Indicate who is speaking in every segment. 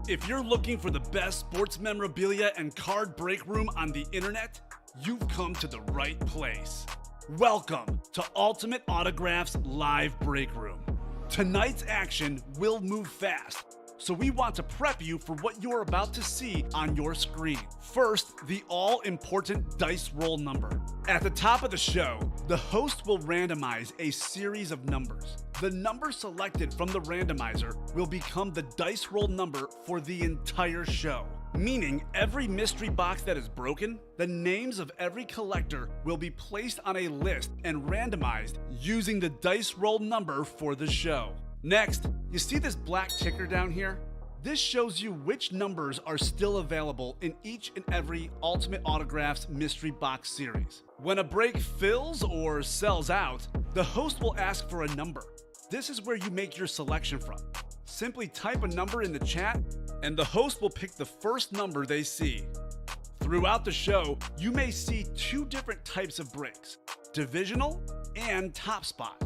Speaker 1: If you're looking for the best sports memorabilia and card break room on the internet, you've come to the right place. Welcome to Ultimate Autographs Live Break Room. Tonight's action will move fast, so we want to prep you for what you're about to see on your screen. First, the all-important dice roll number. At the top of the show, the host will randomize a series of numbers. The number selected from the randomizer will become the dice roll number for the entire show. Meaning every mystery box that is broken, the names of every collector will be placed on a list and randomized using the dice roll number for the show. Next, you see this black ticker down here? This shows you which numbers are still available in each and every Ultimate Autographs mystery box series. When a break fills or sells out, the host will ask for a number. This is where you make your selection from. Simply type a number in the chat, and the host will pick the first number they see. Throughout the show, you may see two different types of breaks: divisional and top spot.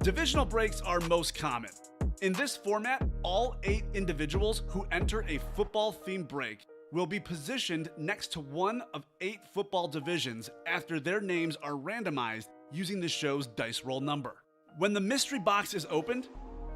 Speaker 1: Divisional breaks are most common. In this format, all 8 individuals who enter a football-themed break will be positioned next to one of 8 football divisions after their names are randomized using the show's dice roll number. When the mystery box is opened,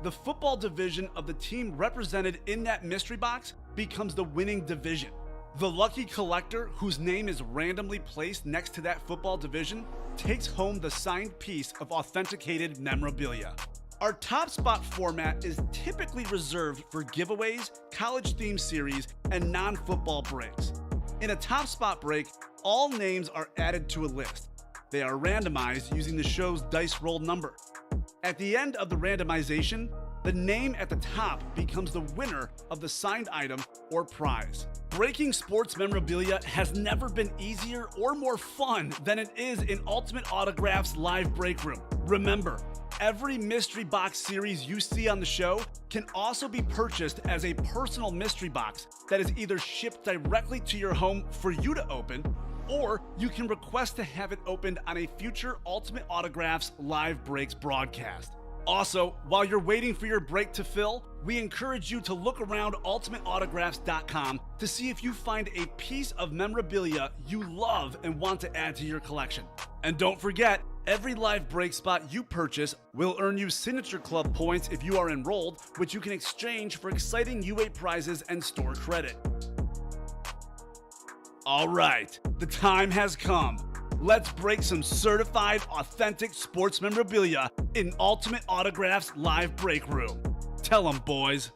Speaker 1: the football division of the team represented in that mystery box becomes the winning division. The lucky collector whose name is randomly placed next to that football division takes home the signed piece of authenticated memorabilia. Our top spot format is typically reserved for giveaways, college-themed series, and non-football breaks. In a top spot break, all names are added to a list. They are randomized using the show's dice roll number. At the end of the randomization, the name at the top becomes the winner of the signed item or prize. Breaking sports memorabilia has never been easier or more fun than it is in Ultimate Autographs Live Break Room. Remember, every mystery box series you see on the show can also be purchased as a personal mystery box that is either shipped directly to your home for you to open, or you can request to have it opened on a future Ultimate Autographs Live Breaks broadcast. Also, while you're waiting for your break to fill, we encourage you to look around ultimateautographs.com to see if you find a piece of memorabilia you love and want to add to your collection. And don't forget, every live break spot you purchase will earn you Signature Club points if you are enrolled, which you can exchange for exciting UA prizes and store credit. All right, the time has come. Let's break some certified, authentic sports memorabilia in Ultimate Autographs Live Break Room. Tell them, boys.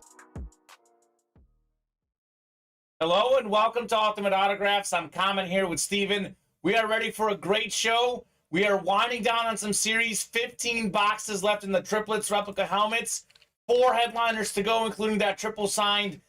Speaker 2: Hello and welcome to Ultimate Autographs. I'm Kamen here with Steven. We are ready for a great show. We are winding down on some series. 15 boxes left in the triplets replica helmets. 4 headliners to go, including that triple signed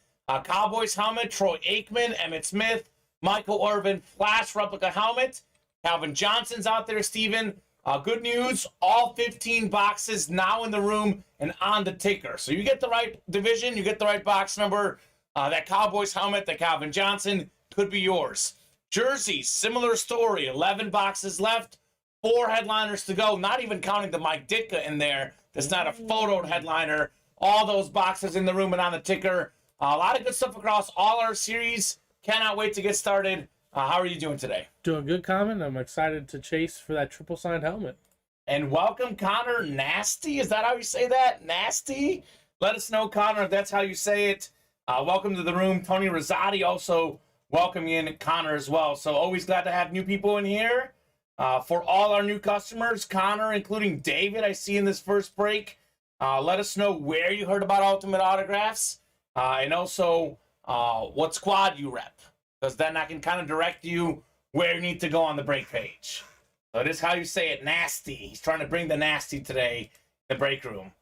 Speaker 2: Cowboys helmet, Troy Aikman, Emmitt Smith, Michael Irvin Flash replica helmet. Calvin Johnson's out there, Steven. Good news, all 15 boxes now in the room and on the ticker. So you get the right division, you get the right box number. That Cowboys helmet, that Calvin Johnson, could be yours. Jerseys, similar story. 11 boxes left, 4 headliners to go, not even counting the Mike Ditka in there. That's not a photoed headliner. All those boxes in the room and on the ticker. A lot of good stuff across all our series. Cannot wait to get started. How are you doing today?
Speaker 3: Doing good, Kamen. I'm excited to chase for that triple signed helmet.
Speaker 2: And welcome, Connor Nasty. Is that how you say that? Nasty? Let us know, Connor, if that's how you say it. Welcome to the room. Tony Rosati also welcome you in, Connor, as well. So always glad to have new people in here. For all our new customers, Connor, including David, I see in this first break. Let us know where you heard about Ultimate Autographs. And also what squad you rep. Because then I can kind of direct you where you need to go on the break page. So it is how you say it, nasty. He's trying to bring the nasty today, the break room.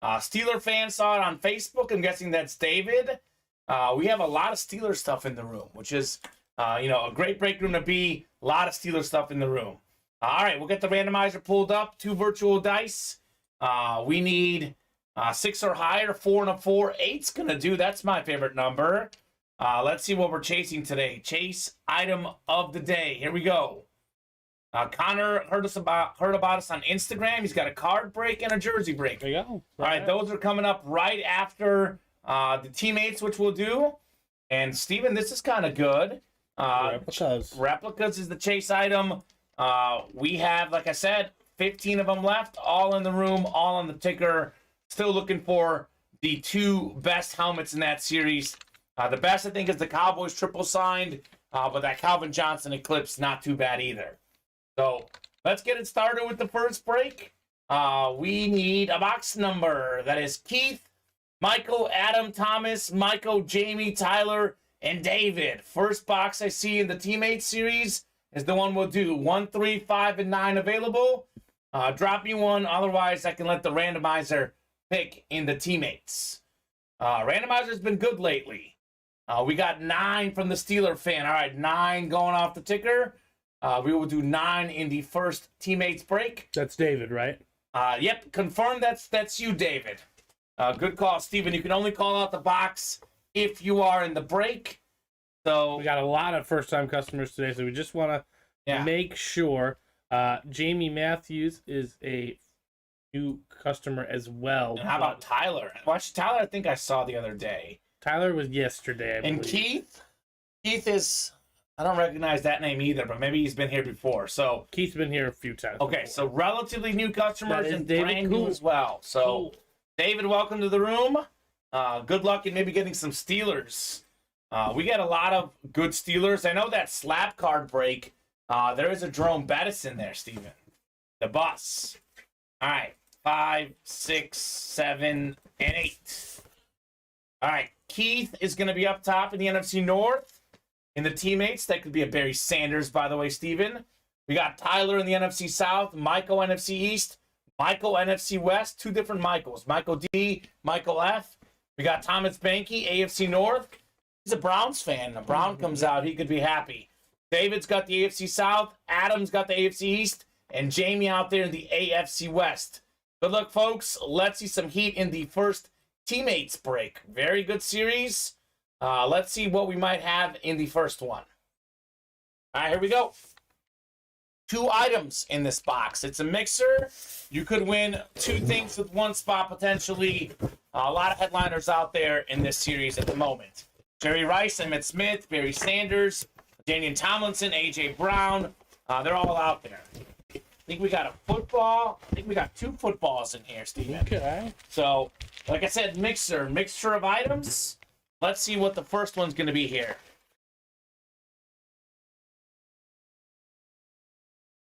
Speaker 2: Steeler fans saw it on Facebook. I'm guessing that's David. We have a lot of Steeler stuff in the room, which is, a great break room to be. A lot of Steeler stuff in the room. All right, we'll get the randomizer pulled up. 2 virtual dice. We need 6 or higher, 4 and a 4. 8's going to do. That's my favorite number. Let's see what we're chasing today. Chase item of the day. Here we go. Connor heard about us on Instagram. He's got a card break and a jersey break.
Speaker 3: There you go.
Speaker 2: All right, those are coming up right after the teammates, which we'll do. And Steven, this is kind of good. Replicas is the chase item. We have, like I said, 15 of them left, all in the room, all on the ticker. Still looking for the 2 best helmets in that series. The best, I think, is the Cowboys triple signed, but that Calvin Johnson Eclipse, not too bad either. So let's get it started with the first break. We need a box number. That is Keith, Michael, Adam, Thomas, Michael, Jamie, Tyler, and David. First box I see in the teammates series is the one we'll do. 1, 3, 5, and 9 available. Drop me one. Otherwise, I can let the randomizer pick in the teammates. Randomizer's been good lately. We got 9 from the Steeler fan. All right, 9 going off the ticker. We will do 9 in the first teammates break.
Speaker 3: That's David, right?
Speaker 2: Yep, confirm that's you, David. Good call, Steven. You can only call out the box if you are in the break. So
Speaker 3: we got a lot of first-time customers today, so we just want to make sure. Jamie Matthews is a new customer as well.
Speaker 2: And how about Tyler? Watch Tyler, I think I saw the other day.
Speaker 3: Tyler was yesterday, I believe.
Speaker 2: And Keith is, I don't recognize that name either, but maybe he's been here before. So
Speaker 3: Keith's been here a few times.
Speaker 2: Okay,
Speaker 3: before.
Speaker 2: So relatively new customers and
Speaker 3: David
Speaker 2: brand new as well. So
Speaker 3: cool.
Speaker 2: David, welcome to the room. Good luck in maybe getting some Steelers. We got a lot of good Steelers. I know that slap card break. There is a Jerome Bettis in there, Steven. The bus. All right. 5, 6, 7, and 8. All right. Keith is going to be up top in the NFC North. In the teammates, that could be a Barry Sanders, by the way, Steven. We got Tyler in the NFC South, Michael NFC East, Michael NFC West, 2 different Michaels. Michael D, Michael F. We got Thomas Banky, AFC North. He's a Browns fan. A Brown comes out, he could be happy. David's got the AFC South, Adam's got the AFC East, and Jamie out there in the AFC West. Good luck, folks. Let's see some heat in the first teammates break. Very good series. Let's see what we might have in the first one. All right, here we go. 2 items in this box. It's a mixer. You could win 2 things with 1 spot, potentially. A lot of headliners out there in this series at the moment. Jerry Rice, Emmitt Smith, Barry Sanders, Daniel Tomlinson, A.J. Brown. They're all out there. I think we got a football. I think we got 2 footballs in here, Steven.
Speaker 3: Okay.
Speaker 2: So, like I said, mixture of items. Let's see what the first one's going to be here.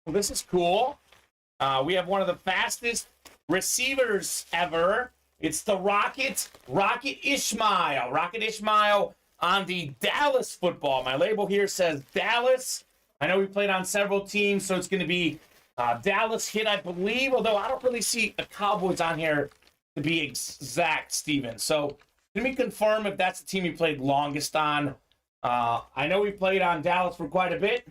Speaker 2: Well, this is cool. We have one of the fastest receivers ever. It's the Rocket Ishmael. Rocket Ishmael on the Dallas football. My label here says Dallas. I know we played on several teams, so it's going to be Dallas hit, I believe, although I don't really see the Cowboys on here to be exact, Steven. So let me confirm if that's the team he played longest on. I know he played on Dallas for quite a bit.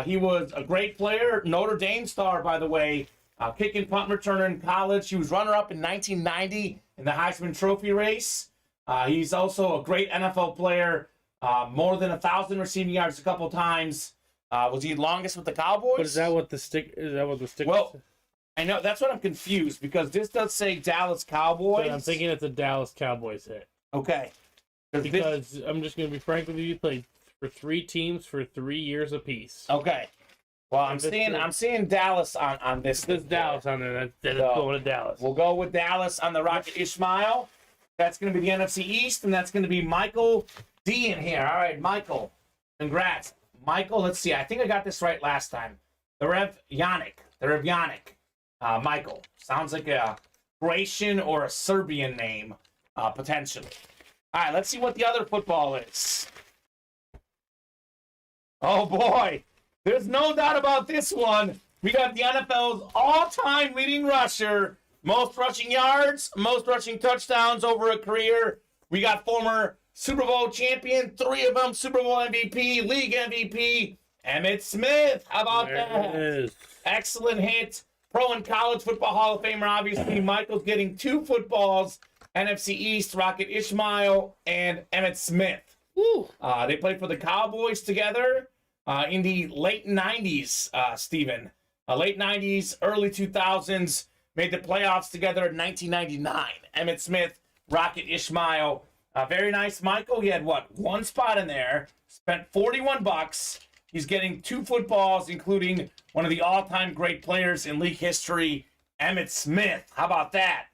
Speaker 2: He was a great player, Notre Dame star, by the way, kick and punt returner in college. He was runner-up in 1990 in the Heisman Trophy race. He's also a great NFL player, more than 1,000 receiving yards a couple times. Was he longest with the Cowboys?
Speaker 3: But is that what the stick?
Speaker 2: Well, I know that's what I'm confused because this does say Dallas Cowboys.
Speaker 3: So I'm thinking it's a Dallas Cowboys hit.
Speaker 2: Okay.
Speaker 3: Because I'm just going to be frank with you, you played for 3 teams for 3 years apiece.
Speaker 2: Okay. Well, I'm seeing Dallas on this.
Speaker 3: There's Dallas on there. That's going to Dallas.
Speaker 2: We'll go with Dallas on the Rocket Ishmael. That's going to be the NFC East, and that's going to be Michael D in here. All right, Michael. Congrats. Michael, let's see. I think I got this right last time. The Rev Yannick. Michael. Sounds like a Croatian or a Serbian name, potentially. All right, let's see what the other football is. Oh, boy. There's no doubt about this one. We got the NFL's all-time leading rusher, most rushing yards, most rushing touchdowns over a career. We got former Super Bowl champion, 3 of them, Super Bowl MVP, league MVP, Emmitt Smith. How about that? Excellent hit. Pro and college football Hall of Famer, obviously. Michael's getting 2 footballs. NFC East, Rocket Ishmael, and Emmitt Smith. They played for the Cowboys together. in the late 90s, Steven. Late 90s, early 2000s, made the playoffs together in 1999. Emmett Smith, Rocket Ishmael. Very nice, Michael. He had, one spot in there. Spent $41. He's getting 2 footballs, including one of the all-time great players in league history, Emmett Smith. How about that?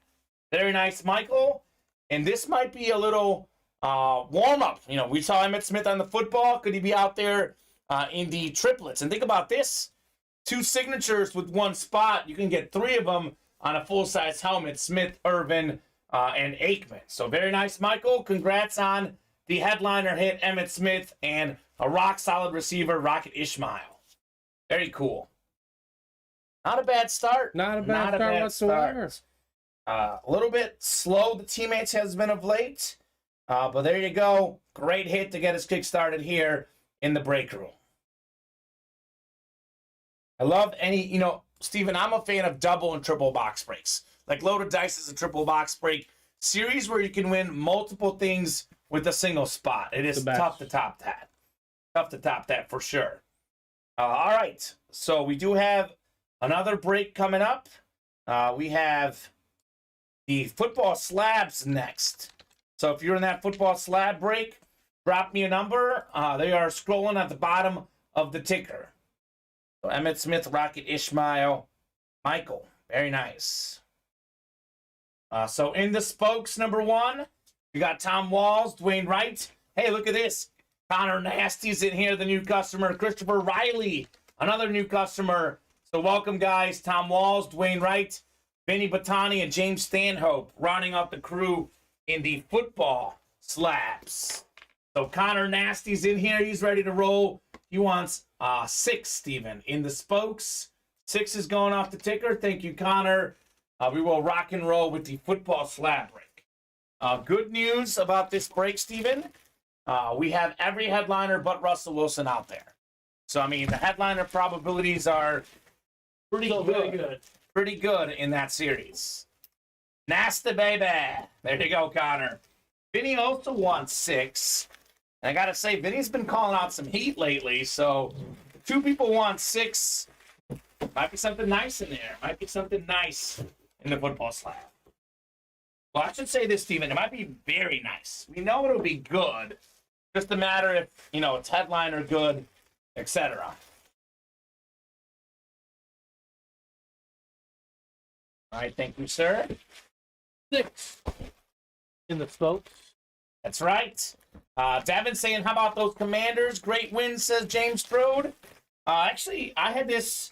Speaker 2: Very nice, Michael. And this might be a little warm-up. You know, we saw Emmett Smith on the football. Could he be out there in the triplets? And think about this. 2 signatures with 1 spot. You can get 3 of them on a full-size helmet. Smith, Irvin, and Aikman. So very nice, Michael. Congrats on the headliner hit, Emmett Smith, and a rock-solid receiver, Rocket Ishmael. Very cool. Not a bad start.
Speaker 3: Not a bad start whatsoever.
Speaker 2: A little bit slow, the teammates has been of late. But there you go. Great hit to get us kick-started here in the break room. I love any, Steven, I'm a fan of double and triple box breaks. Like Loaded Dice is a triple box break series where you can win multiple things with a single spot. It is tough to top that. Tough to top that for sure. All right. So we do have another break coming up. We have the football slabs next. So if you're in that football slab break, drop me a number. They are scrolling at the bottom of the ticker. So Emmett Smith, Rocket Ishmael, Michael. Very nice. So in the spokes, number 1, you got Tom Walls, Dwayne Wright. Hey, look at this. Connor Nasty's in here, the new customer. Christopher Riley, another new customer. So welcome, guys. Tom Walls, Dwayne Wright, Vinny Batani, and James Stanhope rounding out the crew in the football slabs. So Connor Nasty's in here. He's ready to roll. He wants 6, Steven, in the spokes. 6 is going off the ticker. Thank you, Connor. We will rock and roll with the football slab break. Good news about this break, Steven. We have every headliner but Russell Wilson out there. So, I mean, the headliner probabilities are pretty good. Pretty good in that series. Nasty baby. There you go, Connor. Vinny also wants 6. And I got to say, Vinny's been calling out some heat lately. So, 2 people want 6. Might be something nice in there. Might be something nice in the football slab. Well, I should say this, Steven. It might be very nice. We know it'll be good. Just a matter if, it's headliner good, etc. All right, thank you, sir.
Speaker 3: 6 in the spokes.
Speaker 2: That's right. Devin saying, how about those Commanders? Great win, says James Strode. Actually, I had this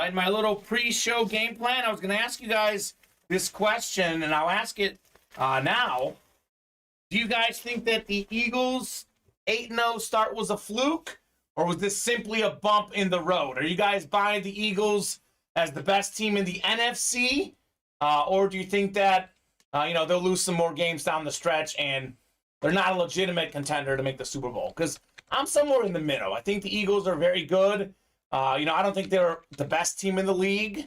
Speaker 2: in my little pre-show game plan. I was going to ask you guys this question, and I'll ask it now. Do you guys think that the Eagles' 8-0 start was a fluke, or was this simply a bump in the road? Are you guys buying the Eagles as the best team in the NFC, or do you think that they'll lose some more games down the stretch and they're not a legitimate contender to make the Super Bowl? Because I'm somewhere in the middle. I think the Eagles are very good. I don't think they're the best team in the league,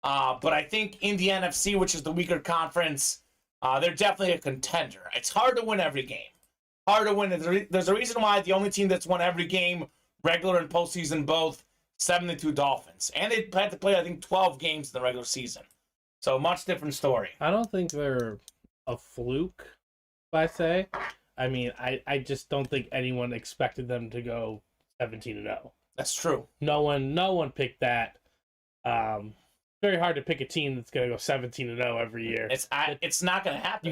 Speaker 2: but I think in the NFC, which is the weaker conference, they're definitely a contender. It's hard to win every game. Hard to win. There's a reason why the only team that's won every game, regular and postseason both, 7-2 Dolphins. And they had to play, I think, 12 games in the regular season. So, much different story.
Speaker 3: I don't think they're a fluke, if I say. I mean, I just don't think anyone expected them to go 17-0.
Speaker 2: That's true.
Speaker 3: No one picked that. Very hard to pick a team that's going to go 17-0 every year.
Speaker 2: It's not going to happen.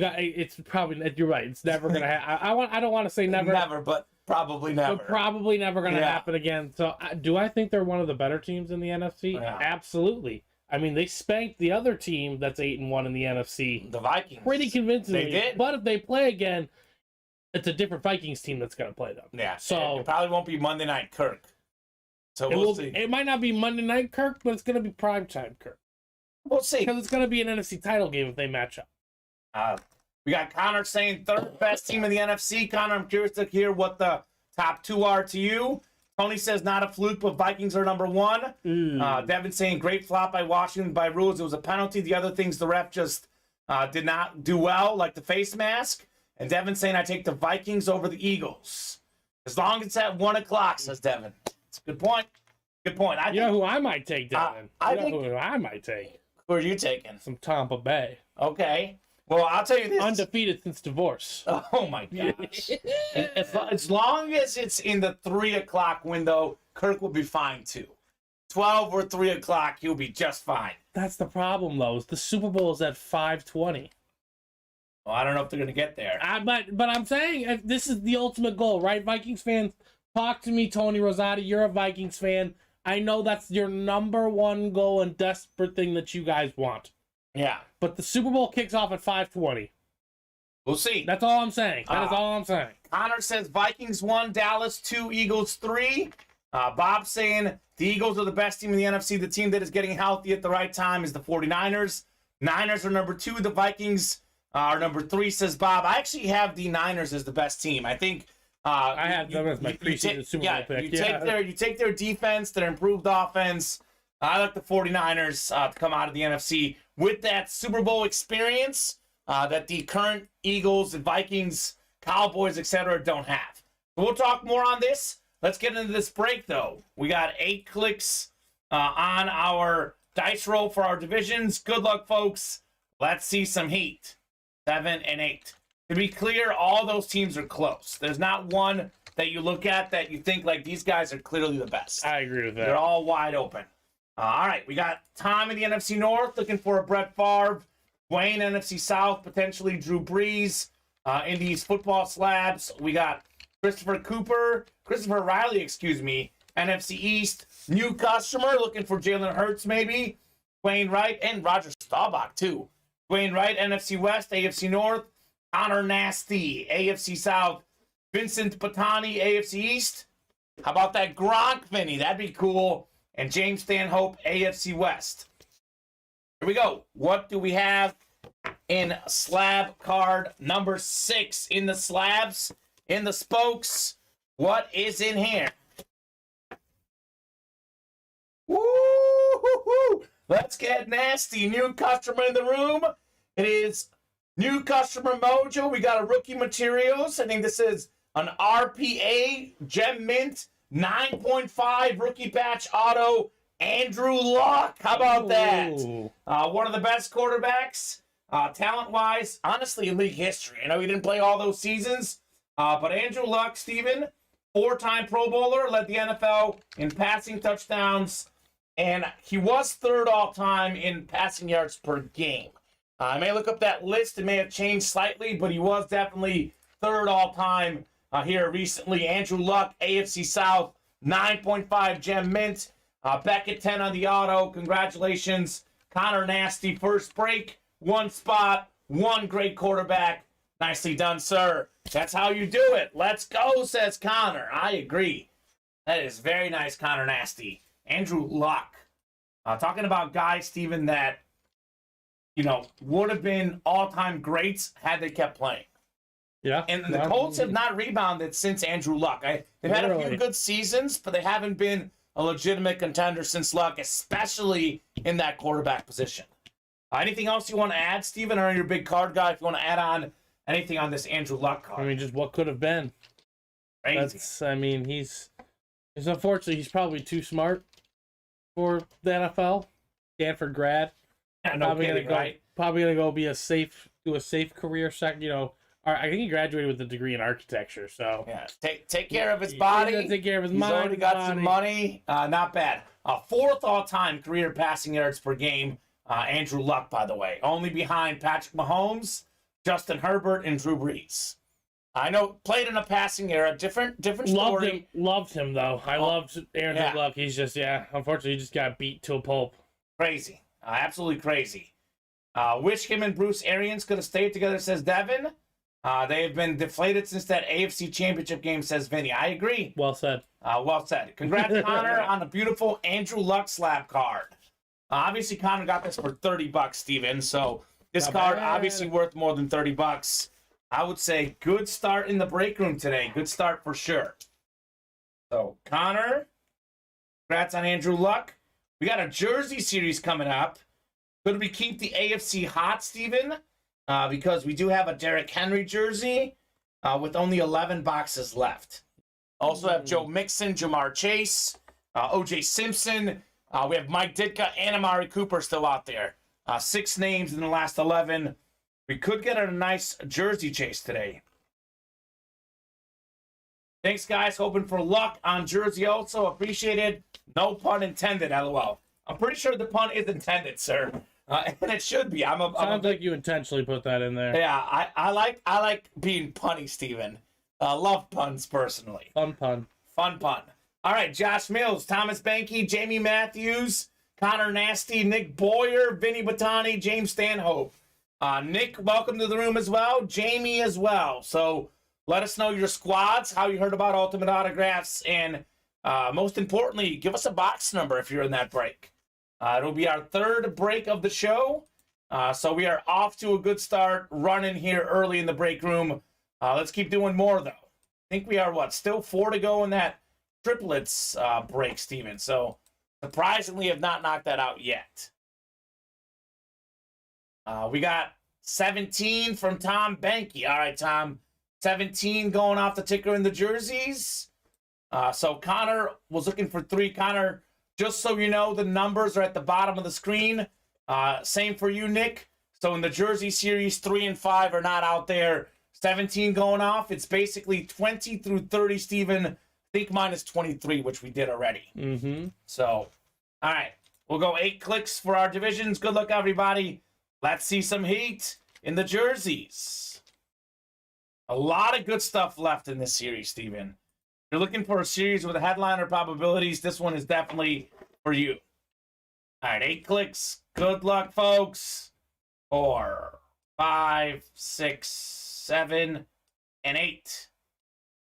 Speaker 3: You're right. It's never going to happen. I don't want to say never.
Speaker 2: Never, but probably never.
Speaker 3: But probably never going to happen again. So, do I think they're one of the better teams in the NFC?
Speaker 2: Yeah.
Speaker 3: Absolutely. I mean, they spanked the other team that's 8-1 in the NFC.
Speaker 2: The Vikings.
Speaker 3: Pretty convincingly.
Speaker 2: They did.
Speaker 3: But if they play again, it's a different Vikings team that's going to play them.
Speaker 2: Yeah.
Speaker 3: So
Speaker 2: it probably won't be Monday Night Kirk. So we'll see.
Speaker 3: It might not be Monday Night Kirk, but it's going to be primetime Kirk.
Speaker 2: We'll see.
Speaker 3: Because it's going to be an NFC title game if they match up.
Speaker 2: We got Connor saying 3rd best team in the NFC. Connor, I'm curious to hear what the top 2 are to you. Tony says not a fluke, but Vikings are number 1. Devin saying great flop by Washington by rules. It was a penalty. The other things the ref just did not do well, like the face mask. And Devin saying I take the Vikings over the Eagles. As long as it's at 1 o'clock, says Devin. It's a good point. Good point.
Speaker 3: You know who I might take, Devin? Who I might take?
Speaker 2: Who are you taking?
Speaker 3: Some Tampa Bay.
Speaker 2: Okay. Well, I'll tell you this.
Speaker 3: Undefeated since divorce.
Speaker 2: Oh, my gosh. As long as it's in the 3 o'clock window, Kirk will be fine, too. 12 or 3 o'clock, he'll be just fine.
Speaker 3: That's the problem, though. Is the Super Bowl is at 5:20.
Speaker 2: Well, I don't know if they're going to get there.
Speaker 3: But I'm saying this is the ultimate goal, right? Vikings fans, talk to me, Tony Rosati. You're a Vikings fan. I know that's your number one goal and desperate thing that you guys want.
Speaker 2: Yeah.
Speaker 3: But the Super Bowl kicks off at 5:20.
Speaker 2: We'll see.
Speaker 3: That's all I'm saying. That is all I'm saying.
Speaker 2: Connor says Vikings 1, Dallas 2, Eagles 3. Bob's saying the Eagles are the best team in the NFC. The team that is getting healthy at the right time is the 49ers. Niners are number 2. The Vikings are number 3, says Bob. I actually have the Niners as the best team. I think
Speaker 3: I have them as my preseason Super Bowl pick.
Speaker 2: You take their defense, their improved offense. I like the 49ers to come out of the NFC with that Super Bowl experience that the current Eagles and Vikings, Cowboys, etc. don't have. So we'll talk more on this. Let's get into this break, though. We got 8 clicks on our dice roll for our divisions. Good luck, folks. Let's see some heat. 7 and 8. To be clear, all those teams are close. There's not one that you look at that you think, like, these guys are clearly the best.
Speaker 3: I agree with that.
Speaker 2: They're all wide open. All right, we got Tom in the NFC North looking for a Brett Favre. Dwayne, NFC South, potentially Drew Brees. In these football slabs, we got Christopher Riley, NFC East. New customer looking for Jalen Hurts, maybe. Dwayne Wright and Roger Staubach, too. Dwayne Wright, NFC West, AFC North. Connor Nasty, AFC South. Vincent Patani, AFC East. How about that Gronk, Vinny? That'd be cool. And James Stanhope, AFC West. Here we go. What do we have in slab card number 6 in the slabs, in the spokes? What is in here? Woo-hoo-hoo! Let's get nasty. New customer in the room. It is new customer mojo. We got a rookie materials. I think this is an RPA Gem Mint 9.5 rookie patch auto. Andrew Luck. How about that? One of the best quarterbacks, talent-wise, honestly, in league history. I know he didn't play all those seasons, but Andrew Luck, Steven, 4-time Pro Bowler, led the NFL in passing touchdowns, and he was 3rd all-time in passing yards per game. I may look up that list. It may have changed slightly, but he was definitely 3rd all-time here recently. Andrew Luck, AFC South, 9.5 Gem Mint. Beckett 10 on the auto. Congratulations. Connor Nasty, first break. 1 spot. 1 great quarterback. Nicely done, sir. That's how you do it. Let's go, says Connor. I agree. That is very nice, Connor Nasty. Andrew Luck. Talking about guys, Steven, that, would have been all-time greats had they kept playing.
Speaker 3: Yeah.
Speaker 2: And the Colts have not rebounded since Andrew Luck. They've had a few good seasons, but they haven't been a legitimate contender since Luck, especially in that quarterback position. Anything else you want to add, Steven? Or you're a big card guy, if you want to add on anything on this Andrew Luck card?
Speaker 3: I mean, just what could have been.
Speaker 2: Crazy.
Speaker 3: He's unfortunately, he's probably too smart for the NFL. Stanford grad.
Speaker 2: Yeah, no kidding, right?
Speaker 3: Probably gonna go do a safe career second. I think he graduated with a degree in architecture. So
Speaker 2: yeah, take care of his body.
Speaker 3: He's take care of his
Speaker 2: He's
Speaker 3: mind.
Speaker 2: Already got some money. Not bad. 4th all-time career passing yards per game. Andrew Luck, by the way, only behind Patrick Mahomes, Justin Herbert, and Drew Brees. I know played in a passing era, different story.
Speaker 3: Loved him though. I loved Andrew Luck. He's just unfortunately, he just got beat to a pulp.
Speaker 2: Crazy, absolutely crazy. Wish him and Bruce Arians could have stayed together, says Devin. They have been deflated since that AFC Championship game, says Vinny. I agree.
Speaker 3: Well said.
Speaker 2: Well said. Congrats, Connor, on the beautiful Andrew Luck slab card. Obviously, Connor got this for $30, Steven. So this card obviously worth more than $30. I would say good start in the break room today. Good start for sure. So, Connor, congrats on Andrew Luck. We got a jersey series coming up. Could we keep the AFC hot, Steven? Because we do have a Derrick Henry jersey with only 11 boxes left. Also have Joe Mixon, Jamar Chase, O.J. Simpson. We have Mike Ditka and Amari Cooper still out there. 6 names in the last 11. We could get a nice jersey chase today. Thanks, guys. Hoping for luck on jersey also. Appreciate it. No pun intended, LOL. I'm pretty sure the pun is intended, sir. And it should be.
Speaker 3: Sounds like you intentionally put that in there.
Speaker 2: Yeah, I like being punny, Steven. Love puns personally.
Speaker 3: Fun pun.
Speaker 2: Fun pun. All right, Josh Mills, Thomas Banky, Jamie Matthews, Connor Nasty, Nick Boyer, Vinny Batani, James Stanhope. Nick, welcome to the room as well. Jamie as well. So let us know your squads, how you heard about Ultimate Autographs, and most importantly, give us a box number if you're in that break. It'll be our 3rd break of the show. So we are off to a good start, running here early in the break room. Let's keep doing more, though. I think we are, still 4 to go in that triplets break, Steven. So surprisingly have not knocked that out yet. We got 17 from Tom Banky. All right, Tom. 17 going off the ticker in the jerseys. So Connor was looking for 3. Connor, just so you know, the numbers are at the bottom of the screen. Same for you, Nick. So in the jersey series, 3 and 5 are not out there. 17 going off. It's basically 20 through 30, Steven. I think mine is 23, which we did already.
Speaker 3: Mm-hmm.
Speaker 2: So, all right. We'll go 8 clicks for our divisions. Good luck, everybody. Let's see some heat in the jerseys. A lot of good stuff left in this series, Steven. If you're looking for a series with headliner probabilities, this one is definitely for you. All right, 8 clicks. Good luck, folks. 4, 5, 6, 7, and 8.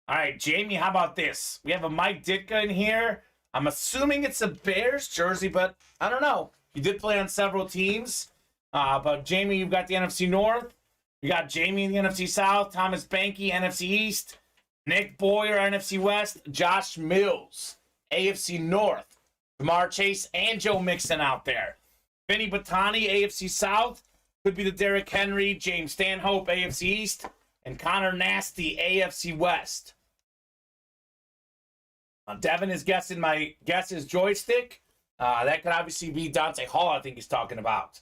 Speaker 2: All right, Jamie, how about this? We have a Mike Ditka in here. I'm assuming it's a Bears jersey, but I don't know. He did play on several teams. But Jamie, you've got the NFC North. You got Jamie in the NFC South. Thomas Banky, NFC East. Nick Boyer, NFC West. Josh Mills, AFC North. Jamar Chase and Joe Mixon out there. Vinny Batani, AFC South. Could be the Derrick Henry, James Stanhope, AFC East. And Connor Nasty, AFC West. Devin is guessing my guess is joystick. That could obviously be Dante Hall, I think he's talking about.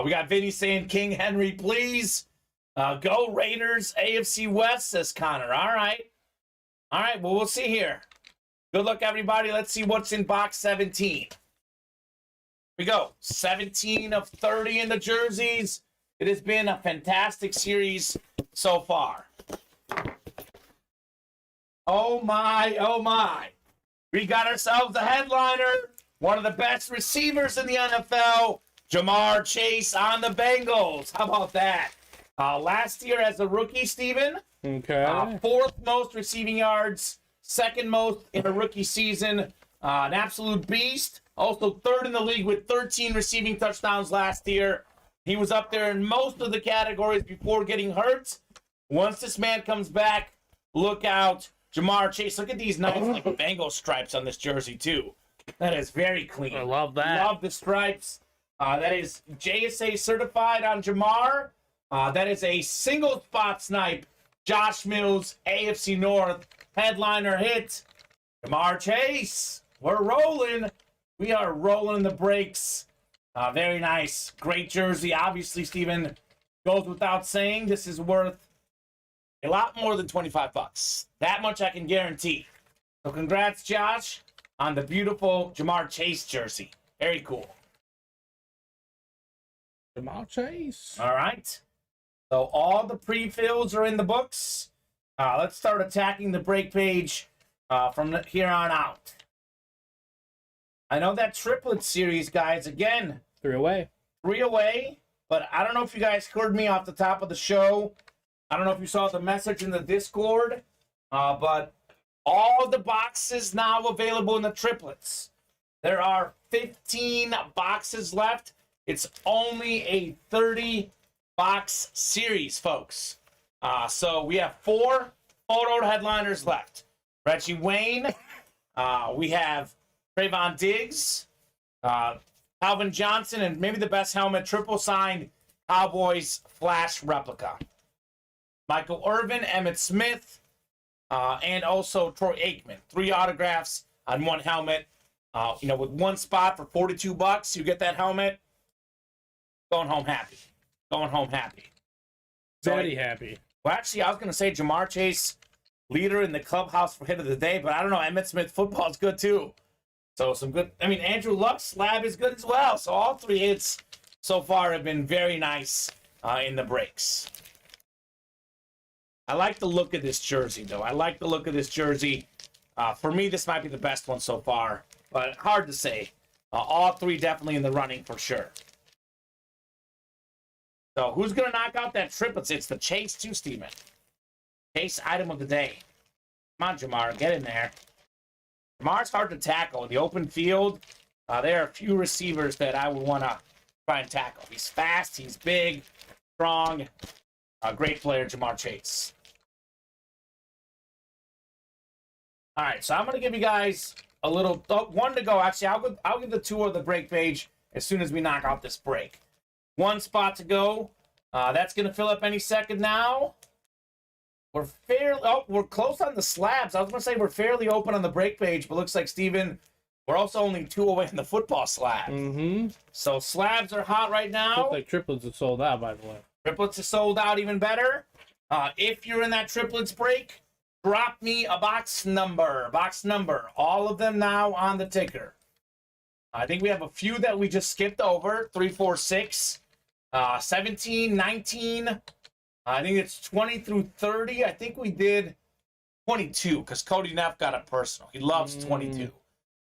Speaker 2: We got Vinny saying, King Henry, please. Go Raiders, AFC West, says Connor. All right. All right, well, we'll see here. Good luck, everybody. Let's see what's in box 17. Here we go. 17 of 30 in the jerseys. It has been a fantastic series so far. Oh, my, oh, my. We got ourselves a headliner. One of the best receivers in the NFL, Jamar Chase on the Bengals. How about that? Last year as a rookie, Steven.
Speaker 3: Okay.
Speaker 2: 4th most receiving yards, 2nd most in a rookie season. An absolute beast. Also 3rd in the league with 13 receiving touchdowns last year. He was up there in most of the categories before getting hurt. Once this man comes back, look out. Jamar Chase, look at these nice Bengal stripes on this jersey, too. That is very clean.
Speaker 3: I love that.
Speaker 2: Love the stripes. That is JSA certified on Jamar. That is a single spot snipe. Josh Mills, AFC North, headliner hit. Jamar Chase, we're rolling. We are rolling the brakes. Very nice. Great jersey. Obviously, Steven, goes without saying, this is worth a lot more than $25. That much I can guarantee. So congrats, Josh, on the beautiful Jamar Chase jersey. Very cool.
Speaker 3: Jamar Chase.
Speaker 2: All right. So all the pre-fills are in the books. Let's start attacking the break page from here on out. I know that triplet series, guys, again.
Speaker 3: 3 away.
Speaker 2: 3 away, but I don't know if you guys heard me off the top of the show. I don't know if you saw the message in the Discord, but all the boxes now available in the triplets. There are 15 boxes left. It's only a 30-box series, folks. So we have 4 photo headliners left. Reggie Wayne. We have Trayvon Diggs. Calvin Johnson, and maybe the best helmet, triple signed Cowboys Flash replica. Michael Irvin, Emmitt Smith, and also Troy Aikman. 3 autographs on 1 helmet. With one spot for $42, you get that helmet. Going home happy. Going home happy.
Speaker 3: Very happy.
Speaker 2: Well, actually, I was going to say Jamar Chase, leader in the clubhouse for hit of the day, but I don't know. Emmitt Smith football is good too. So some good. I mean, Andrew Luck's slab is good as well. So all three hits so far have been very nice in the breaks. I like the look of this jersey, though. I like the look of this jersey. For me, this might be the best one so far, but hard to say. All three definitely in the running for sure. So who's going to knock out that triplets? It's the Chase too, Steven. Chase item of the day. Come on, Jamar, get in there. Jamar's hard to tackle. In the open field, there are a few receivers that I would want to try and tackle. He's fast, he's big, strong. A great player, Jamar Chase. All right, so I'm going to give you guys a little one to go. Actually, I'll give the tour of the break page as soon as we knock out this break. One spot to go. That's going to fill up any second now. We're close on the slabs. I was going to say we're fairly open on the break page, but looks like, Steven, we're also only 2 away in the football slab.
Speaker 3: Mm-hmm.
Speaker 2: So slabs are hot right now.
Speaker 3: Looks like triplets are sold out, by the way.
Speaker 2: Triplets are sold out even better. If you're in that triplets break, drop me a box number. All of them now on the ticker. I think we have a few that we just skipped over. 3, 4, 6, 17, 19. I think it's 20 through 30. I think we did 22 because Cody Neff got it personal. He loves 22.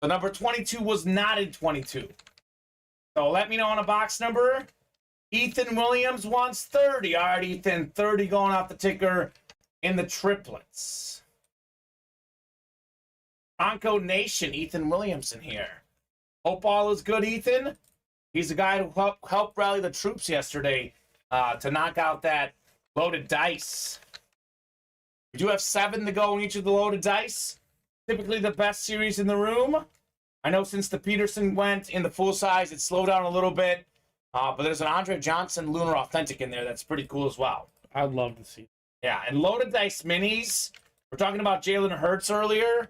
Speaker 2: The number 22 was not in 22. So let me know on a box number. Ethan Williams wants 30. All right, Ethan, 30 going off the ticker in the triplets. Bronco Nation, Ethan Williams in here. Hope all is good, Ethan. He's the guy who helped rally the troops yesterday to knock out that loaded dice. We do have 7 to go in each of the loaded dice. Typically the best series in the room. I know since the Peterson went in the full size, it slowed down a little bit. But there's an Andre Johnson Lunar Authentic in there that's pretty cool as well.
Speaker 3: I'd love to see.
Speaker 2: Yeah, and loaded dice minis. We're talking about Jalen Hurts earlier.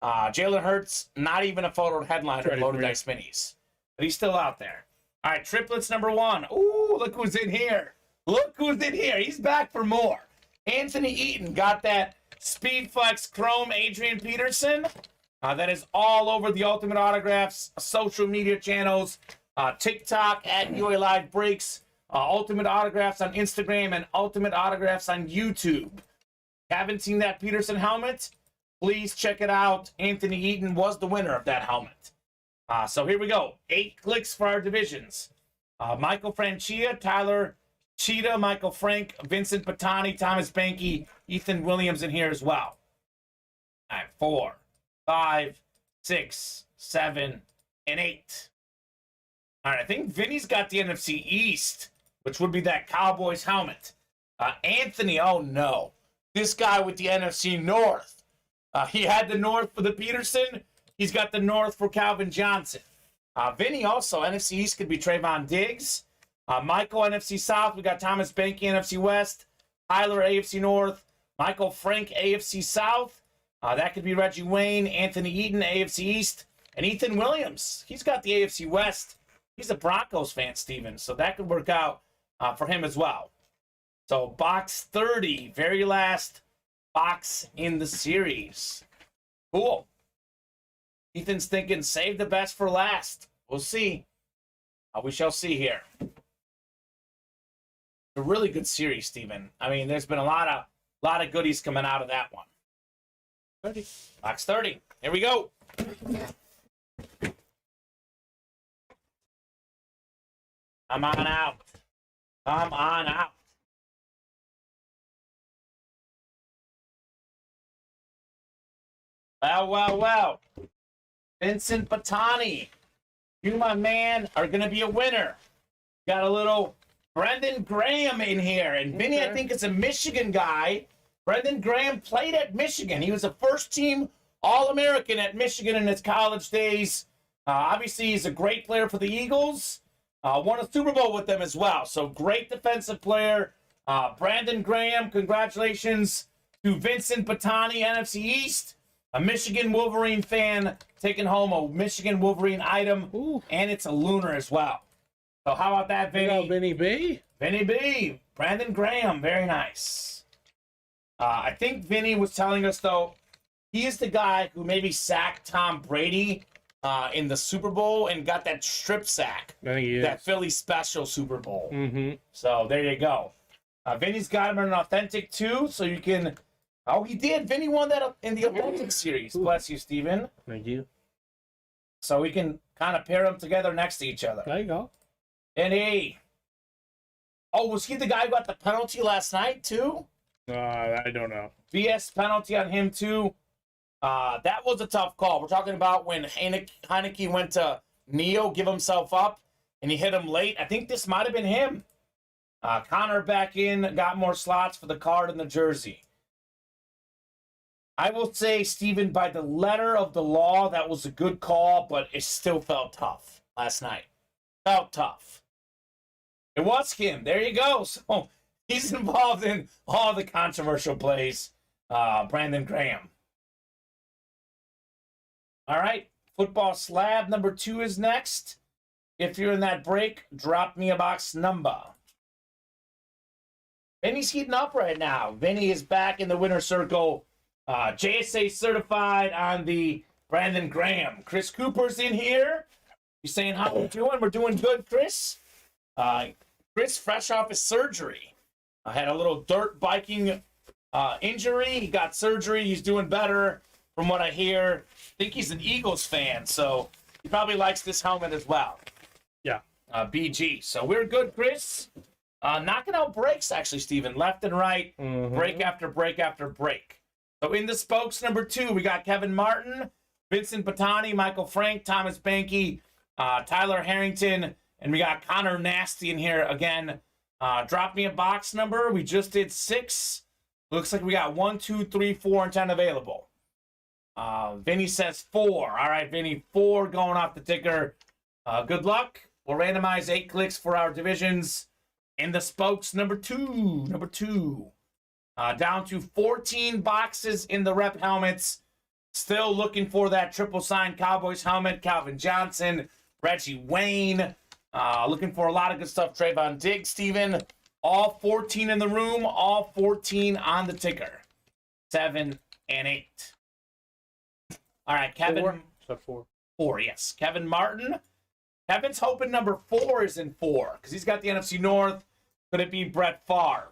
Speaker 2: Jalen Hurts, not even a photo headliner of loaded dice minis. But he's still out there. All right, triplets number 1. Ooh, look who's in here. Look who's in here. He's back for more. Anthony Eaton got that Speed Flex Chrome Adrian Peterson. That is all over the Ultimate Autographs social media channels. TikTok at UA Live Breaks. Ultimate Autographs on Instagram and Ultimate Autographs on YouTube. Haven't seen that Peterson helmet? Please check it out. Anthony Eaton was the winner of that helmet. So here we go. 8 clicks for our divisions. Michael Francia, Tyler Cheetah, Michael Frank, Vincent Patani, Thomas Banky, Ethan Williams in here as well. All right, 4, 5, 6, 7, and 8. All right, I think Vinny's got the NFC East, which would be that Cowboys helmet. Anthony, oh no. This guy with the NFC North. He had the North for the Peterson. He's got the North for Calvin Johnson. Vinny also, NFC East could be Trayvon Diggs. Michael, NFC South. We got Thomas Banky, NFC West. Tyler, AFC North. Michael Frank, AFC South. That could be Reggie Wayne. Anthony Eaton, AFC East. And Ethan Williams. He's got the AFC West. He's a Broncos fan, Steven. So that could work out for him as well. So box 30. Very last box in the series. Cool. Ethan's thinking save the best for last. We'll see. We shall see here. A really good series, Steven. I mean, there's been a lot of goodies coming out of that one. 30. Box 30. Here we go. Come on out. Come on out. Well. Vincent Patani, you, my man, are going to be a winner. Got a little Brendan Graham in here. And Vinny, I think, is a Michigan guy. Brendan Graham played at Michigan. He was a first-team All-American at Michigan in his college days. Obviously, he's a great player for the Eagles. Won a Super Bowl with them as well. So, great defensive player. Brandon Graham, congratulations to Vincent Patani, NFC East. A Michigan Wolverine fan taking home a Michigan Wolverine item,
Speaker 3: Ooh.
Speaker 2: and it's a Lunar as well. So how about that,
Speaker 3: There you
Speaker 2: Vinny?
Speaker 3: go, Vinny B.
Speaker 2: Vinny B. Brandon Graham. Very nice. I think Vinny was telling us, though, he is the guy who maybe sacked Tom Brady in the Super Bowl and got that strip sack.
Speaker 3: I think he is.
Speaker 2: That Philly special Super Bowl.
Speaker 3: Mm-hmm.
Speaker 2: So there you go. Vinny's got him an authentic too, so you can. Oh, he did. Vinny won that in the authentic series. Bless you, Steven.
Speaker 3: Thank you.
Speaker 2: So we can kind of pair them together next to each other.
Speaker 3: There you go.
Speaker 2: Vinny. Oh, was he the guy who got the penalty last night too?
Speaker 3: I don't know.
Speaker 2: BS penalty on him too. That was a tough call. We're talking about when Heineke went to Neo, give himself up, and he hit him late. I think this might have been him. Connor back in, got more slots for the card and the jersey. I will say, Steven, by the letter of the law, that was a good call, but it still felt tough last night. Felt tough. It was him. There you go. So he's involved in all the controversial plays. Brandon Graham. All right. Football slab number 2 is next. If you're in that break, drop me a box number. Vinny's heating up right now. Vinny is back in the winner's circle. JSA certified on the Brandon Graham. Chris Cooper's in here. He's saying, how we doing? We're doing good, Chris. Chris, fresh off his surgery. I had a little dirt biking injury. He got surgery. He's doing better from what I hear. I think he's an Eagles fan, so he probably likes this helmet as well.
Speaker 3: Yeah.
Speaker 2: BG. So we're good, Chris. Knocking out breaks, actually, Steven. Left and right.
Speaker 3: Mm-hmm.
Speaker 2: Break after break after break. So in the spokes number 2, we got Kevin Martin, Vincent Patani, Michael Frank, Thomas Banky, Tyler Harrington, and we got Connor Nasty in here again. Drop me a box number. We just did 6. Looks like we got 1, 2, 3, 4, and 10 available. Vinny says 4. All right, Vinny, 4 going off the ticker. Good luck. We'll randomize 8 clicks for our divisions. In the spokes number 2. Down to 14 boxes in the rep helmets. Still looking for that triple sign Cowboys helmet. Calvin Johnson, Reggie Wayne. Looking for a lot of good stuff. Trayvon Diggs, Steven. All 14 in the room. All 14 on the ticker. 7 and 8. All right, Kevin.
Speaker 3: 4. So 4.
Speaker 2: 4, yes. Kevin Martin. Kevin's hoping number 4 is in 4 because he's got the NFC North. Could it be Brett Favre?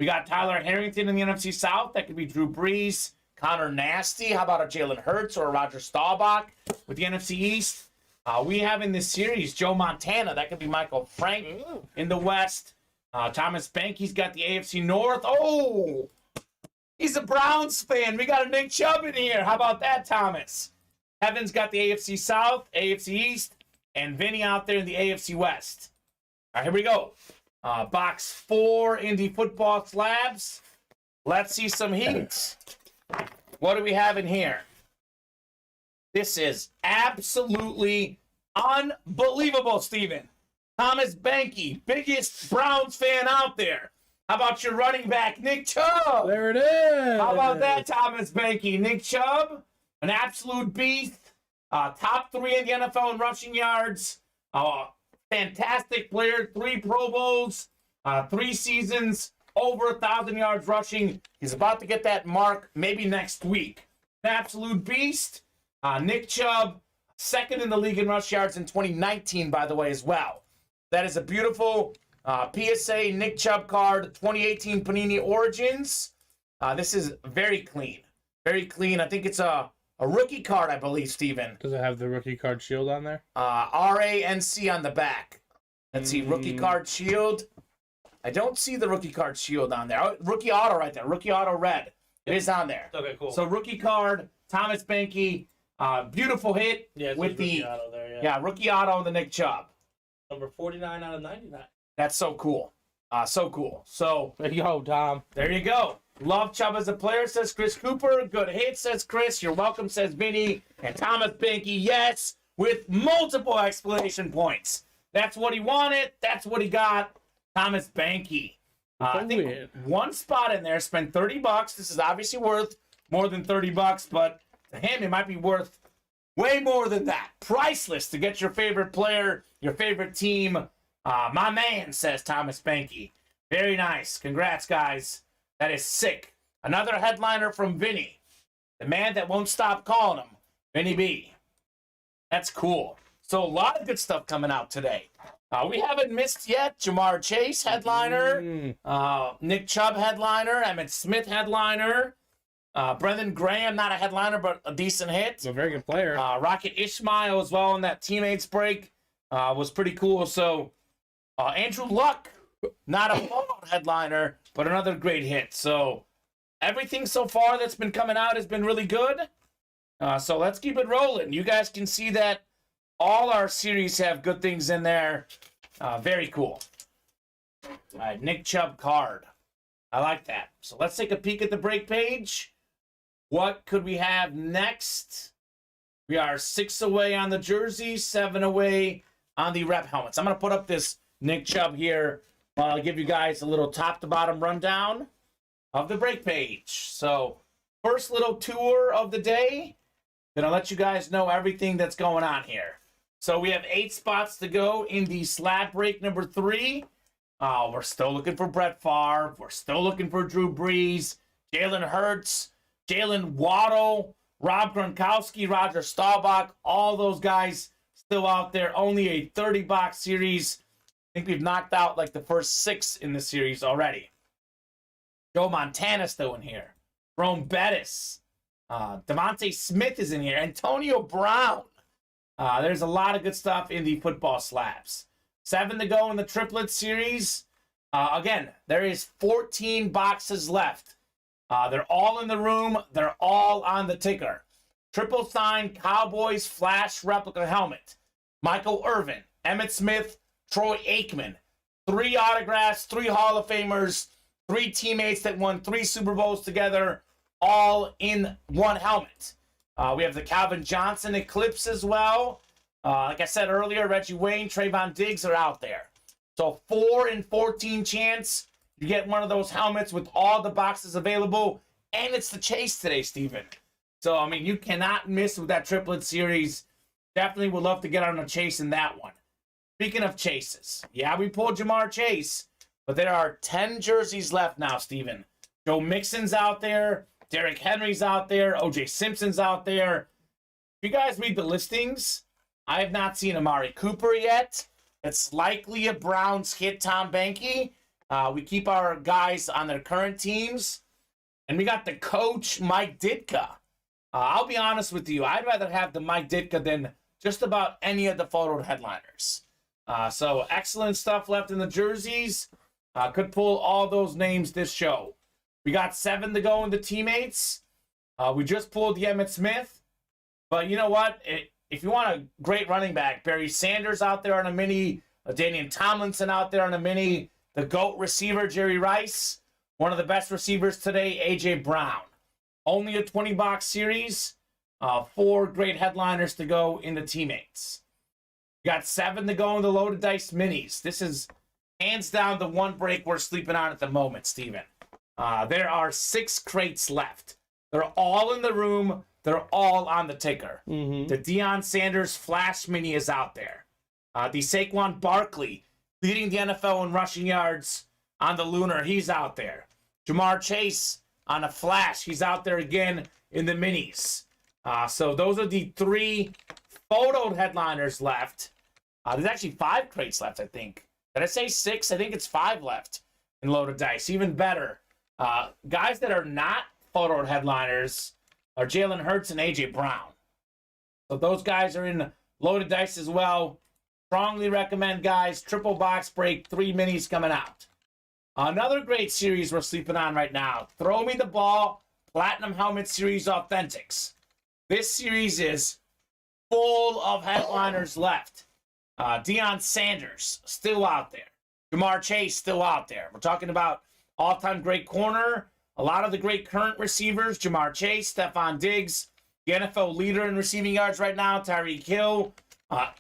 Speaker 2: We got Tyler Harrington in the NFC South. That could be Drew Brees. Connor Nasty. How about a Jalen Hurts or a Roger Staubach with the NFC East? We have in this series Joe Montana. That could be Michael Frank in the West. Thomas Banky's got the AFC North. Oh, he's a Browns fan. We got a Nick Chubb in here. How about that, Thomas? Kevin's got the AFC South, AFC East, and Vinny out there in the AFC West. All right, here we go. Box 4 Indy football slabs. Let's see some heats. What do we have in here? This is absolutely unbelievable, Steven. Thomas Banky, biggest Browns fan out there. How about your running back, Nick Chubb?
Speaker 3: There it is.
Speaker 2: How about that, Thomas Banky? Nick Chubb, an absolute beast. Top 3 in the NFL in rushing yards. Fantastic player, 3 Pro Bowls, 3 seasons, over 1,000 yards rushing. He's about to get that mark maybe next week. An absolute beast. Nick Chubb, 2nd in the league in rush yards in 2019, by the way, as well. That is a beautiful PSA Nick Chubb card, 2018 Panini Origins. This is very clean. Very clean. I think it's a rookie card, I believe, Steven.
Speaker 3: Does it have the rookie card shield on there?
Speaker 2: RANC on the back. Let's see, rookie card shield. I don't see the rookie card shield on there. Oh, rookie auto right there. Rookie auto red. It is on there.
Speaker 3: Okay, cool.
Speaker 2: So rookie card, Thomas Banky. Beautiful hit with the
Speaker 3: auto there,
Speaker 2: rookie auto, the Nick Chubb.
Speaker 3: Number 49 out of 99.
Speaker 2: That's so cool. So cool. So
Speaker 3: There you go, Tom.
Speaker 2: there you go. Love Chubb as a player, says Chris Cooper. Good hit, says Chris. You're welcome, says Vinny. And Thomas Banky, yes, with multiple exclamation points. That's what he wanted. That's what he got. Thomas Banky. I think
Speaker 3: weird.
Speaker 2: one spot in there, spent $30. This is obviously worth more than $30, but to him, it might be worth way more than that. Priceless to get your favorite player, your favorite team. My man, says Thomas Banky. Very nice. Congrats, guys. That is sick. Another headliner from Vinny. The man that won't stop calling him. Vinny B. That's cool. So a lot of good stuff coming out today. We haven't missed yet. Jamar Chase, headliner. Nick Chubb, headliner. Emmitt Smith, headliner. Brendan Graham, not a headliner, but a decent hit.
Speaker 3: A very good player.
Speaker 2: Rocket Ishmael as well in that teammates break was pretty cool. So Andrew Luck, not a full headliner, but another great hit. So everything so far that's been coming out has been really good. So let's keep it rolling. You guys can see that all our series have good things in there. Very cool. All right, Nick Chubb card. I like that. So let's take a peek at the break page. What could we have next? We are 6 away on the jersey, 7 away on the rep helmets. I'm going to put up this Nick Chubb here while I give you guys a little top-to-bottom rundown of the break page. So first little tour of the day. Going to let you guys know everything that's going on here. So we have 8 spots to go in the slab break number 3. We're still looking for Brett Favre. We're still looking for Drew Brees, Jalen Hurts, Jalen Waddle, Rob Gronkowski, Roger Staubach. All those guys still out there. Only a 30-box series. I think we've knocked out like the first 6 in the series already. Joe Montana still in here. Jerome Bettis. Devontae Smith is in here. Antonio Brown. There's a lot of good stuff in the football slabs. 7 to go in the triplet series. Again, there is 14 boxes left. They're all in the room. They're all on the ticker. Triple signed Cowboys Flash replica helmet. Michael Irvin, Emmitt Smith, Troy Aikman. 3 autographs, 3 Hall of Famers, 3 teammates that won 3 Super Bowls together, all in one helmet. We have the Calvin Johnson Eclipse as well. Like I said earlier, Reggie Wayne, Trayvon Diggs are out there. So 4 in 14 chance you get one of those helmets with all the boxes available. And it's the chase today, Steven. So, I mean, you cannot miss with that triplet series. Definitely would love to get on a chase in that one. Speaking of chases, yeah, we pulled Jamar Chase, but there are 10 jerseys left now, Steven. Joe Mixon's out there. Derrick Henry's out there. O.J. Simpson's out there. If you guys read the listings, I have not seen Amari Cooper yet. It's likely a Browns hit, Tom Banky. We keep our guys on their current teams. And we got the coach, Mike Ditka. I'll be honest with you. I'd rather have the Mike Ditka than just about any of the photo headliners. So excellent stuff left in the jerseys. Could pull all those names this show. We got 7 to go in the teammates. We just pulled the Emmitt Smith. But you know what? If you want a great running back, Barry Sanders out there on a mini, Daniel Tomlinson out there on a mini, the GOAT receiver, Jerry Rice, one of the best receivers today, A.J. Brown. Only a 20-box series, 4 great headliners to go in the teammates. We got 7 to go in the loaded dice minis. This is hands down the one break we're sleeping on at the moment, Steven. There are 6 crates left. They're all in the room. They're all on the ticker. The Deion Sanders Flash Mini is out there. The Saquon Barkley leading the NFL in rushing yards on the Lunar. He's out there. Jamar Chase on a Flash. He's out there again in the minis. So those are the 3 photoed headliners left. There's actually 5 crates left, I think. Did I say 6? I think it's 5 left in loaded dice. Even better. Guys that are not photoed headliners are Jalen Hurts and A.J. Brown. So those guys are in loaded dice as well. Strongly recommend, guys. Triple box break, 3 minis coming out. Another great series we're sleeping on right now. Throw Me the Ball Platinum Helmet Series Authentics. This series is full of headliners left. Deion Sanders still out there. Jamar Chase still out there. We're talking about all-time great corner. A lot of the great current receivers, Jamar Chase, Stephon Diggs, the NFL leader in receiving yards right now, Tyreek Hill.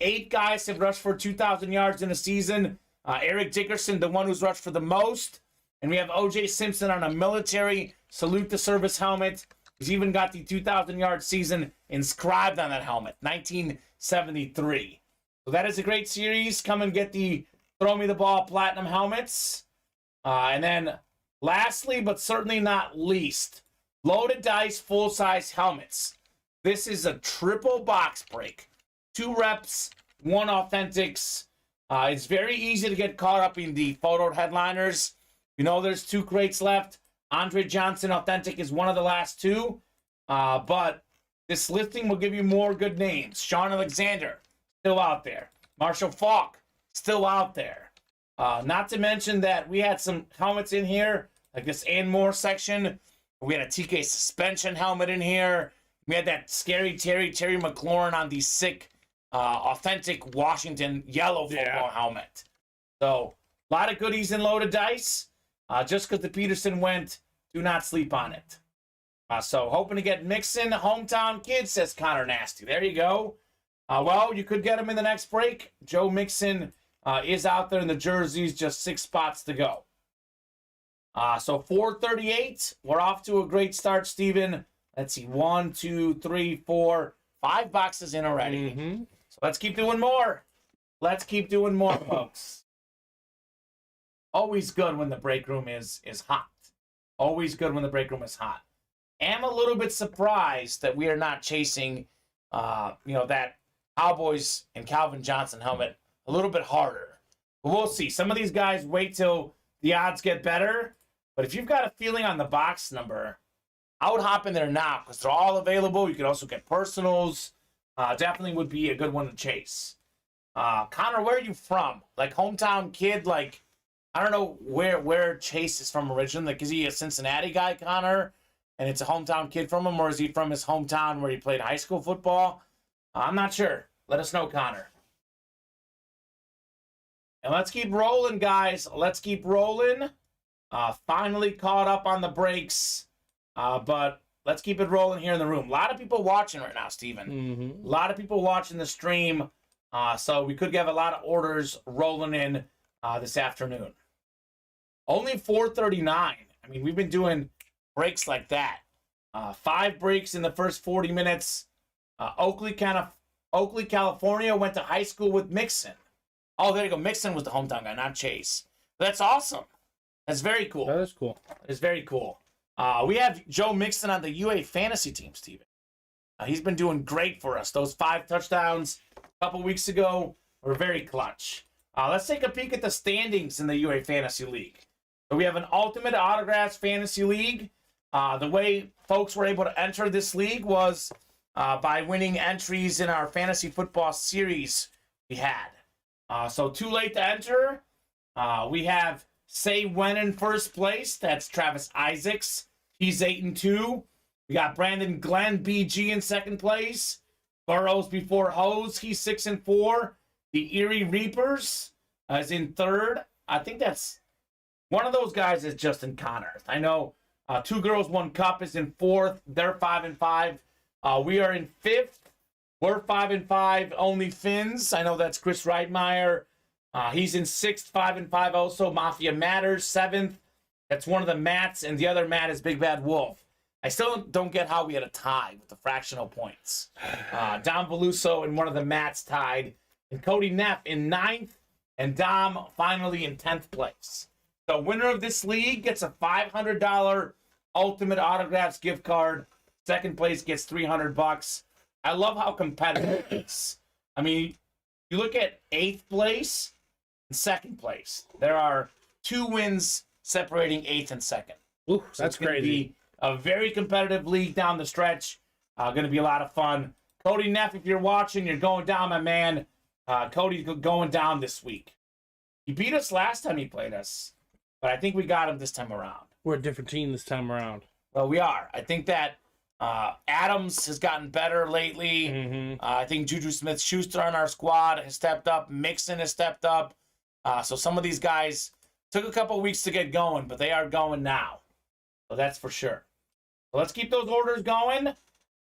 Speaker 2: 8 guys have rushed for 2,000 yards in a season. Eric Dickerson, the one who's rushed for the most. And we have O.J. Simpson on a military salute to service helmet. He's even got the 2,000-yard season inscribed on that helmet, 1973. So that is a great series. Come and get the Throw Me the Ball Platinum helmets. And then lastly, but certainly not least, Loaded Dice full-size helmets. This is a triple box break. 2 reps, 1 authentics. It's very easy to get caught up in the photo headliners. You know there's 2 crates left. Andre Johnson Authentic is one of the last 2. But this listing will give you more good names. Sean Alexander, still out there. Marshall Faulk, still out there. Not to mention that we had some helmets in here, like this and more section. We had a TK suspension helmet in here. We had that scary Terry McLaurin on the sick, authentic Washington yellow football helmet. So, a lot of goodies in Loaded Dice. Just because the Peterson went, do not sleep on it. So, hoping to get Mixon, hometown kid, says Connor Nasty. There you go. Well, you could get him in the next break. Joe Mixon is out there in the jerseys, just 6 spots to go. So 438, we're off to a great start, Steven. Let's see, 1, 2, 3, 4, 5 boxes in already. So let's keep doing more. Let's keep doing more, folks. Always good when the break room is hot. Always good when the break room is hot. Am a little bit surprised that we are not chasing, that Cowboys and Calvin Johnson helmet a little bit harder. But we'll see. Some of these guys wait till the odds get better. But if you've got a feeling on the box number, I would hop in there now because they're all available. You can also get personals. Definitely would be a good one to chase. Connor, where are you from? Like hometown kid? Like, I don't know where Chase is from originally. Like, is he a Cincinnati guy, Connor? And it's a hometown kid from him? Or is he from his hometown where he played high school football? I'm not sure. Let us know, Connor. And let's keep rolling, guys. Let's keep rolling. Finally caught up on the breaks. But let's keep it rolling here in the room. A lot of people watching right now, Steven. A lot of people watching the stream. So we could have a lot of orders rolling in this afternoon. Only 4:39. I mean, we've been doing breaks like that. 5 breaks in the first 40 minutes. Oakley, California, went to high school with Mixon. Oh, there you go. Mixon was the hometown guy, not Chase. That's awesome. That's very cool.
Speaker 3: That is cool.
Speaker 2: It's very cool. We have Joe Mixon on the UA fantasy team, Steven. He's been doing great for us. Those 5 touchdowns a couple weeks ago were very clutch. Let's take a peek at the standings in the UA Fantasy League. So we have an Ultimate Autographs Fantasy League. The way folks were able to enter this league was by winning entries in our fantasy football series we had. So too late to enter. We have Say When in first place. That's Travis Isaacs. He's 8-2. We got Brandon Glenn, BG, in second place. Burrows before Hose. He's 6-4. The Erie Reapers is in third. I think that's one of those guys is Justin Connor. I know 2 Girls, 1 Cup is in fourth. They're 5-5. We are in fifth. We're 5-5. Only Finns. I know that's Chris Reitmeyer. He's in sixth, 5-5 also. Mafia Matters, 7th. That's one of the Matts, and the other Matt is Big Bad Wolf. I still don't get how we had a tie with the fractional points. Dom Veluso and one of the Matts tied. And Cody Neff in 9th, and Dom finally in 10th place. The winner of this league gets a $500 Ultimate Autographs gift card. Second place gets $300. I love how competitive it is. I mean, you look at 8th place and 2nd place. There are 2 wins separating 8th and 2nd.
Speaker 3: Ooh,
Speaker 2: So
Speaker 3: that's
Speaker 2: it's gonna
Speaker 3: crazy.
Speaker 2: be a very competitive league down the stretch. Going to be a lot of fun. Cody Neff, if you're watching, you're going down, my man. Cody's going down this week. He beat us last time he played us, but I think we got him this time around.
Speaker 3: We're a different team this time around.
Speaker 2: Well, we are. I think that Adams has gotten better lately. I think Juju Smith-Schuster on our squad has stepped up. Mixon has stepped up. So some of these guys took a couple weeks to get going, but they are going now. So that's for sure. So let's keep those orders going.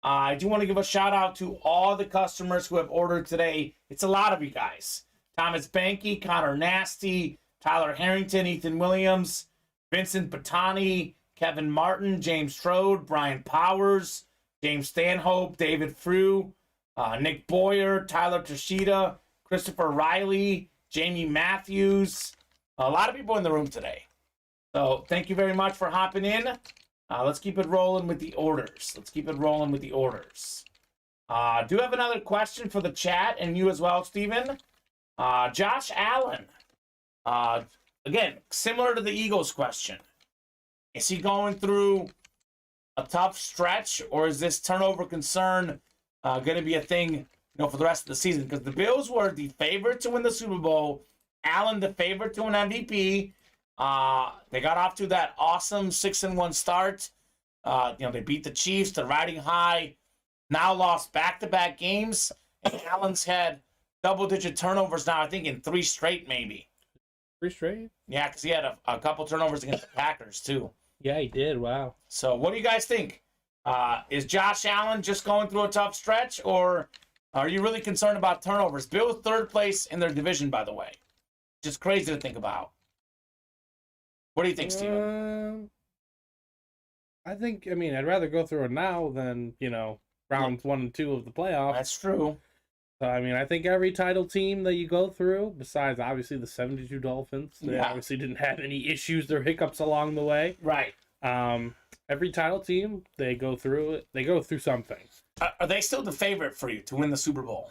Speaker 2: I do want to give a shout out to all the customers who have ordered today. It's a lot of you guys. Thomas Banky, Connor Nasty, Tyler Harrington, Ethan Williams, Vincent Batani, Kevin Martin, James Strode, Brian Powers, James Stanhope, David Frew, Nick Boyer, Tyler Tashida, Christopher Riley, Jamie Matthews. A lot of people in the room today. So thank you very much for hopping in. Let's keep it rolling with the orders. Do have another question for the chat and you as well, Steven. Josh Allen. Again, similar to the Eagles question. Is he going through a tough stretch, or is this turnover concern going to be a thing, for the rest of the season? Because the Bills were the favorite to win the Super Bowl. Allen the favorite to win MVP. They got off to that awesome 6-1 start. They beat the Chiefs. They're riding high. Now lost back-to-back games. And Allen's had double-digit turnovers now, I think, in 3 straight, maybe.
Speaker 3: 3 straight?
Speaker 2: Yeah, because he had a couple turnovers against the Packers, too.
Speaker 3: Yeah, he did. Wow.
Speaker 2: So what do you guys think? Is Josh Allen just going through a tough stretch, or are you really concerned about turnovers? Bills 3rd place in their division, by the way. Just crazy to think about. What do you think, Steven?
Speaker 3: I'd rather go through it now than, rounds 1 and 2 of the playoffs.
Speaker 2: That's true.
Speaker 3: So, I think every title team that you go through, besides obviously the 72 Dolphins, they obviously didn't have any issues or hiccups along the way.
Speaker 2: Right.
Speaker 3: Every title team, they go through it. They go through something.
Speaker 2: Are they still the favorite for you to win the Super Bowl?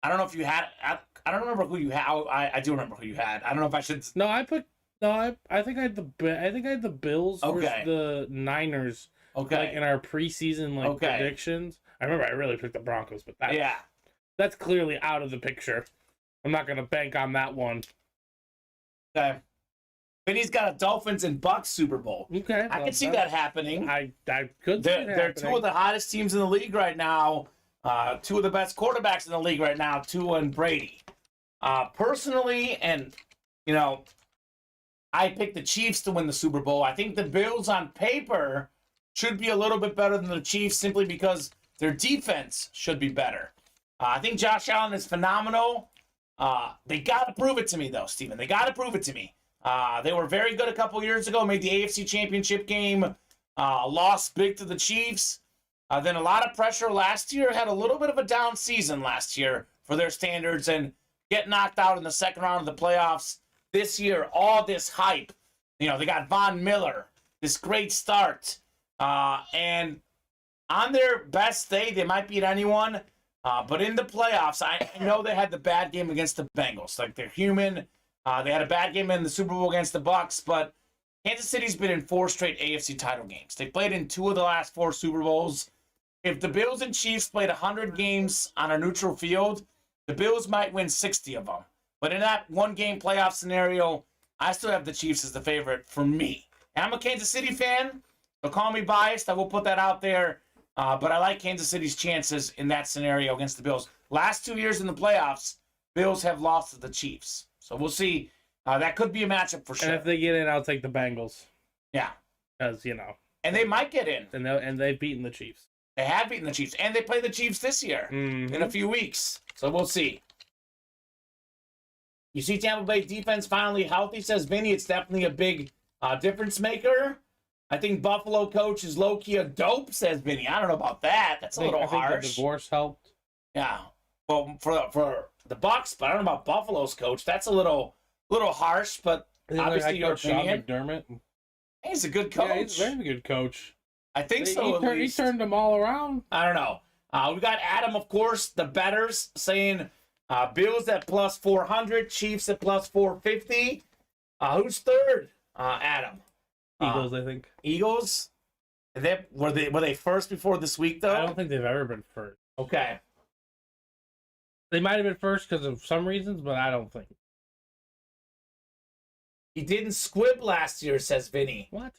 Speaker 2: I don't know if you had. I don't remember who you had. I do remember who you had. I don't know if I should.
Speaker 3: I think I had the Bills versus the Niners.
Speaker 2: Okay.
Speaker 3: In our preseason predictions. I remember I really picked the Broncos, but that's clearly out of the picture. I'm not gonna bank on that one.
Speaker 2: Okay. But he's got a Dolphins and Bucks Super Bowl.
Speaker 3: Okay.
Speaker 2: I can see that happening.
Speaker 3: I could see it happening.
Speaker 2: They're 2 of the hottest teams in the league right now. 2 of the best quarterbacks in the league right now, Tua and Brady. Personally, and, I picked the Chiefs to win the Super Bowl. I think the Bills on paper should be a little bit better than the Chiefs simply because their defense should be better. I think Josh Allen is phenomenal. They got to prove it to me, though, Steven. They got to prove it to me. They were very good a couple years ago, made the AFC Championship game, lost big to the Chiefs. Then a lot of pressure last year, had a little bit of a down season last year for their standards, and get knocked out in the second round of the playoffs. This year, all this hype. They got Von Miller, this great start. And on their best day, they might beat anyone. But in the playoffs, I know they had the bad game against the Bengals. They're human. They had a bad game in the Super Bowl against the Bucks, but Kansas City's been in 4 straight AFC title games. They played in 2 of the last 4 Super Bowls. If the Bills and Chiefs played 100 games on a neutral field, the Bills might win 60 of them. But in that 1-game playoff scenario, I still have the Chiefs as the favorite for me. And I'm a Kansas City fan, so call me biased. I will put that out there. But I like Kansas City's chances in that scenario against the Bills. Last 2 years in the playoffs, Bills have lost to the Chiefs. So we'll see. That could be a matchup for sure.
Speaker 3: And if they get in, I'll take the Bengals.
Speaker 2: Yeah.
Speaker 3: Because,
Speaker 2: And they might get in.
Speaker 3: And they've beaten the Chiefs.
Speaker 2: They have beaten the Chiefs. And they play the Chiefs this year in a few weeks. So we'll see. You see Tampa Bay defense finally healthy, says Vinny. It's definitely a big difference maker. I think Buffalo coach is low-key a dope, says Vinny. I don't know about that. That's a little harsh.
Speaker 3: I think the divorce helped.
Speaker 2: Yeah. Well, for the Bucks, but I don't know about Buffalo's coach. That's a little harsh, but obviously your opinion.
Speaker 3: Sean McDermott.
Speaker 2: He's a good coach.
Speaker 3: Yeah, he's a very good coach.
Speaker 2: I think so.
Speaker 3: He turned them all around.
Speaker 2: I don't know. We got Adam, of course, the betters, saying Bills at plus 400, Chiefs at plus 450. Who's third? Adam.
Speaker 3: Eagles, I think.
Speaker 2: Eagles? Were they first before this week, though?
Speaker 3: I don't think they've ever been first.
Speaker 2: Okay.
Speaker 3: They might have been first because of some reasons, but I don't think.
Speaker 2: He didn't squib last year, says Vinny.
Speaker 3: What?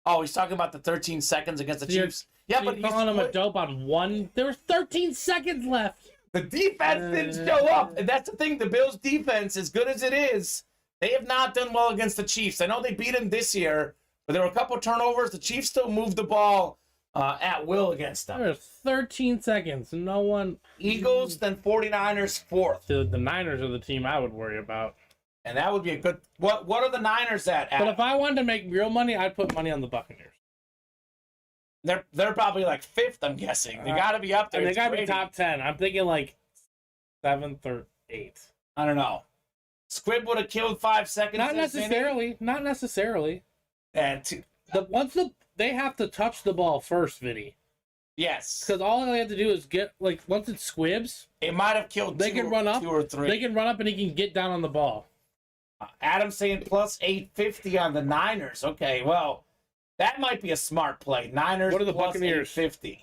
Speaker 2: Oh, he's talking about the 13 seconds against the Chiefs. Yeah,
Speaker 3: so
Speaker 2: but
Speaker 3: he's calling him a dope on one. There were 13 seconds left.
Speaker 2: The defense didn't show up, and that's the thing. The Bills' defense, as good as it is, they have not done well against the Chiefs. I know they beat them this year, but there were a couple of turnovers. The Chiefs still moved the ball at will against them.
Speaker 3: There were 13 seconds. No one.
Speaker 2: Eagles, then 49ers, fourth.
Speaker 3: The Niners are the team I would worry about.
Speaker 2: And that would be a good. What are the Niners at?
Speaker 3: But if I wanted to make real money, I'd put money on the Buccaneers.
Speaker 2: They're probably like 5th, I'm guessing. They got to be up there.
Speaker 3: And they got to be top 10. I'm thinking like 7th or 8th.
Speaker 2: I don't know. Squib would have killed 5 seconds.
Speaker 3: Not necessarily. Not necessarily.
Speaker 2: And
Speaker 3: they have to touch the ball first, Vinny.
Speaker 2: yes,
Speaker 3: Because all they have to do is get once it squibs,
Speaker 2: it might have killed.
Speaker 3: They can run up
Speaker 2: 2 or 3.
Speaker 3: they can run up and he can get down on the ball.
Speaker 2: Adam's saying plus 850 on the Niners. Okay, well, that might be a smart play. Niners.
Speaker 3: What are the
Speaker 2: plus
Speaker 3: Buccaneers?
Speaker 2: 850.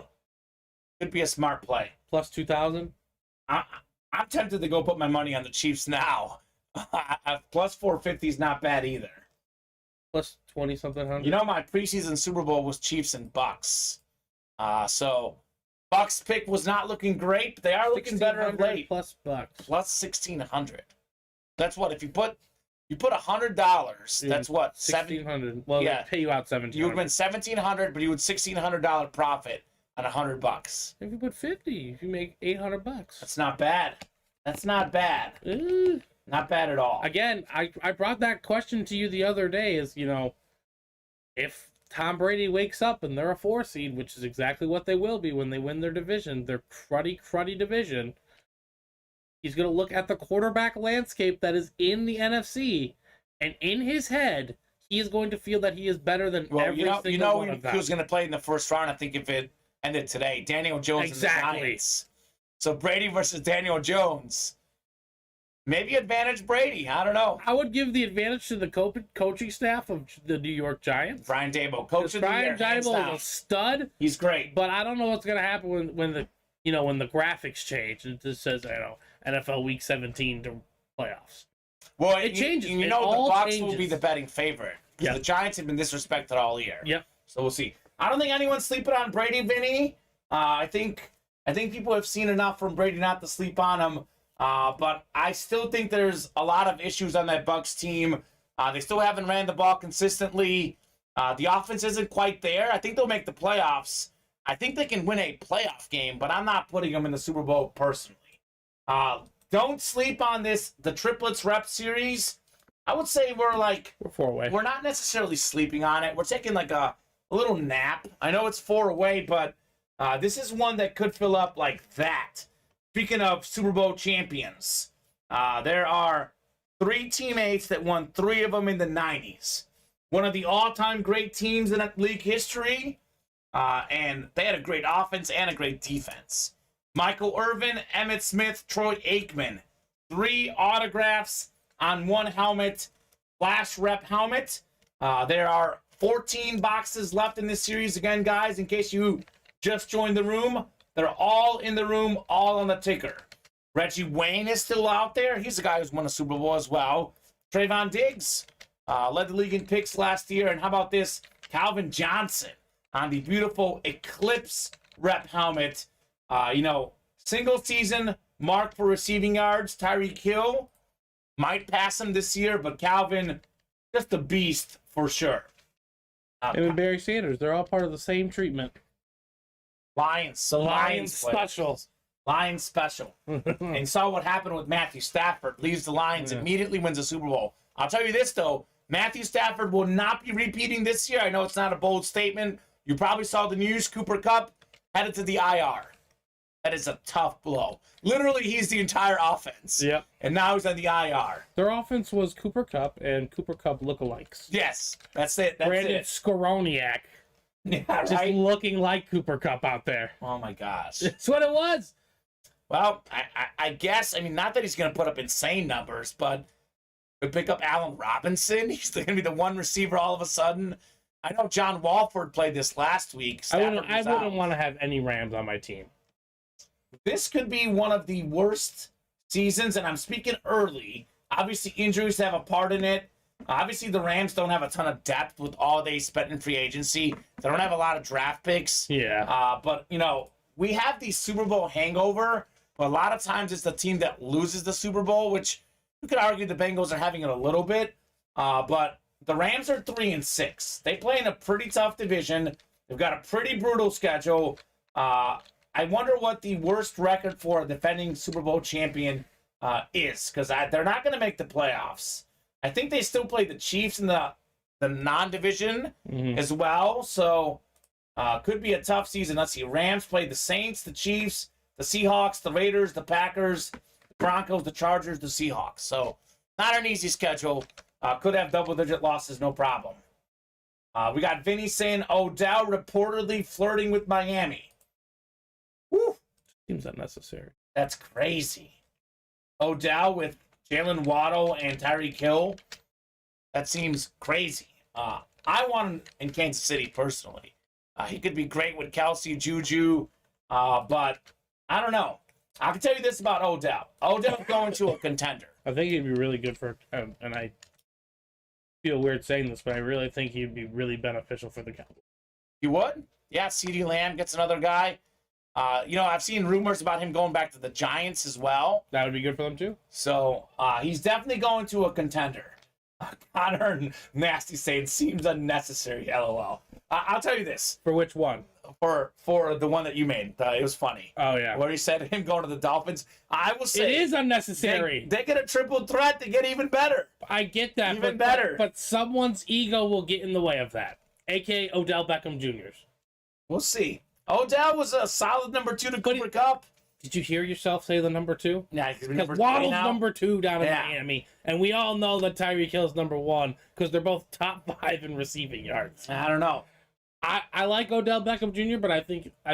Speaker 2: Could be a smart play.
Speaker 3: Plus 2,000.
Speaker 2: I'm tempted to go put my money on the Chiefs now. Plus 450 is not bad either.
Speaker 3: Plus 20 something hundred.
Speaker 2: You know, my preseason Super Bowl was Chiefs and Bucks. So Bucks pick was not looking great, but they are looking better of late.
Speaker 3: Plus Bucks.
Speaker 2: Plus 1,600. That's what if you put $100. That's what
Speaker 3: 1,600. Well,
Speaker 2: Yeah.
Speaker 3: they pay you out 1,700.
Speaker 2: You would win 1,700, but you would $1,600 profit on $100.
Speaker 3: If you put 50, if you make $800.
Speaker 2: That's not bad. That's not bad. Not bad at all.
Speaker 3: Again, I brought that question to you the other day. Is if Tom Brady wakes up and they're a 4 seed, which is exactly what they will be when they win their division, their cruddy division. He's going to look at the quarterback landscape that is in the NFC, and in his head, he is going to feel that he is better than every single one of them.
Speaker 2: He was going to play in the first round. I think if it ended today, Daniel Jones and the Giants. So Brady versus Daniel Jones. Maybe advantage Brady. I don't know.
Speaker 3: I would give the advantage to the coaching staff of the New York Giants.
Speaker 2: Brian Daboll, coach of the year,
Speaker 3: Brian
Speaker 2: hands
Speaker 3: Daboll
Speaker 2: down.
Speaker 3: is a stud,
Speaker 2: He's great.
Speaker 3: but I don't know what's going to happen when the graphics change. It just says NFL Week 17 to playoffs.
Speaker 2: Well,
Speaker 3: It changes.
Speaker 2: You
Speaker 3: It
Speaker 2: know
Speaker 3: all
Speaker 2: the Bucs will
Speaker 3: changes.
Speaker 2: be the betting favorite.
Speaker 3: Yeah.
Speaker 2: The Giants have been disrespected all year.
Speaker 3: Yep.
Speaker 2: So we'll see. I don't think anyone's sleeping on Brady, Vinny. I think people have seen enough from Brady not to sleep on him. But I still think there's a lot of issues on that Bucs team. They still haven't ran the ball consistently. The offense isn't quite there. I think they'll make the playoffs. I think they can win a playoff game, but I'm not putting them in the Super Bowl personally. Don't sleep on the triplets rep series. I would say we're
Speaker 3: 4-way.
Speaker 2: we're not necessarily sleeping on it. We're taking a little nap. I know it's 4 away, but this is one that could fill up like that. Speaking of Super Bowl champions, there are 3 teammates that won 3 of them in the 90s. One of the all-time great teams in league history, and they had a great offense and a great defense. Michael Irvin, Emmitt Smith, Troy Aikman. 3 autographs on 1 helmet, flash rep helmet. There are 14 boxes left in this series. Again, guys, in case you just joined the room, they're all in the room, all on the ticker. Reggie Wayne is still out there. He's the guy who's won a Super Bowl as well. Trayvon Diggs led the league in picks last year. And how about this? Calvin Johnson on the beautiful Eclipse rep helmet. Single season mark for receiving yards. Tyreek Hill might pass him this year, but Calvin, just a beast for sure.
Speaker 3: Him and Barry Sanders, they're all part of the same treatment.
Speaker 2: Lions.
Speaker 3: Lions
Speaker 2: players.
Speaker 3: special.
Speaker 2: Lions special. And saw what happened with Matthew Stafford. Leaves the Lions, immediately wins a Super Bowl. I'll tell you this, though. Matthew Stafford will not be repeating this year. I know it's not a bold statement. You probably saw the news. Cooper Kupp headed to the IR. That is a tough blow. Literally, he's the entire offense.
Speaker 3: Yep.
Speaker 2: And now he's on the IR.
Speaker 3: Their offense was Cooper Kupp and Cooper Kupp lookalikes.
Speaker 2: Yes, that's it. That's
Speaker 3: Brandon
Speaker 2: it.
Speaker 3: Skoroniak.
Speaker 2: Yeah,
Speaker 3: Just
Speaker 2: right?
Speaker 3: looking like Cooper Kupp out there.
Speaker 2: Oh, my gosh.
Speaker 3: That's what it was.
Speaker 2: Well, I guess, not that he's going to put up insane numbers, but could pick up Allen Robinson. He's going to be the one receiver all of a sudden. I know John Walford played this last week.
Speaker 3: I wouldn't want to have any Rams on my team.
Speaker 2: This could be one of the worst seasons, and I'm speaking early. Obviously, injuries have a part in it. Obviously, the Rams don't have a ton of depth with all they spent in free agency. They don't have a lot of draft picks.
Speaker 3: Yeah.
Speaker 2: But, we have the Super Bowl hangover, but a lot of times it's the team that loses the Super Bowl, which you could argue the Bengals are having it a little bit. But the Rams are 3-6. They play in a pretty tough division. They've got a pretty brutal schedule. I wonder what the worst record for a defending Super Bowl champion is, because they're not going to make the playoffs. I think they still play the Chiefs in the non-division as well. So could be a tough season. Let's see. Rams play the Saints, the Chiefs, the Seahawks, the Raiders, the Packers, the Broncos, the Chargers, the Seahawks. So not an easy schedule. Could have double-digit losses, no problem. We got Vinny saying Odell reportedly flirting with Miami. Woo.
Speaker 3: Seems unnecessary.
Speaker 2: That's crazy. Odell with Jalen Waddle and Tyreek Hill. That seems crazy. I want him in Kansas City personally. He could be great with Kelsey, Juju, but I don't know. I can tell you this about Odell. Odell's going to a contender.
Speaker 3: I think he'd be really good for, and I feel weird saying this, but I really think he'd be really beneficial for the Cowboys.
Speaker 2: You would? Yeah, CeeDee Lamb gets another guy. I've seen rumors about him going back to the Giants as well.
Speaker 3: That would be good for them too.
Speaker 2: So he's definitely going to a contender. Connor Nasty saying seems unnecessary. LOL. I'll tell you this.
Speaker 3: For which one?
Speaker 2: For the one that you made. It was funny.
Speaker 3: Oh yeah.
Speaker 2: Where he said him going to the Dolphins. I will say
Speaker 3: it is unnecessary.
Speaker 2: They get a triple threat to get even better.
Speaker 3: I get that.
Speaker 2: Even better.
Speaker 3: But someone's ego will get in the way of that. AKA Odell Beckham Jr.'s.
Speaker 2: We'll see. Odell was a solid number 2 to Cooper Kupp.
Speaker 3: Did you hear yourself say the number 2?
Speaker 2: Yeah,
Speaker 3: because Waddle's number 2 down in Miami, and we all know that Tyreek Hill's number 1 because they're both top 5 in receiving yards.
Speaker 2: I don't know.
Speaker 3: I like Odell Beckham Jr., but I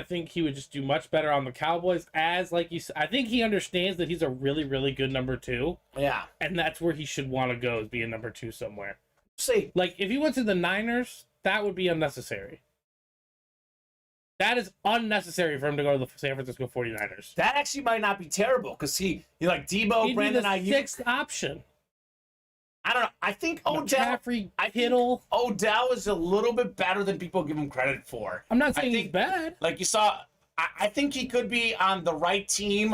Speaker 3: think he would just do much better on the Cowboys. As like you said, I think he understands that he's a really, really good number 2.
Speaker 2: Yeah,
Speaker 3: and that's where he should want to go, is be a number 2 somewhere.
Speaker 2: See,
Speaker 3: like if he went to the Niners, that would be unnecessary. That is unnecessary for him to go to the San Francisco 49ers.
Speaker 2: That actually might not be terrible because he like Debo, Brandon Ayuk.
Speaker 3: He'd be the 6th option.
Speaker 2: I don't know. I think Odell.
Speaker 3: McCaffrey, Kittle.
Speaker 2: Odell is a little bit better than people give him credit for.
Speaker 3: I'm not saying he's bad.
Speaker 2: Like you saw, I think he could be on the right team.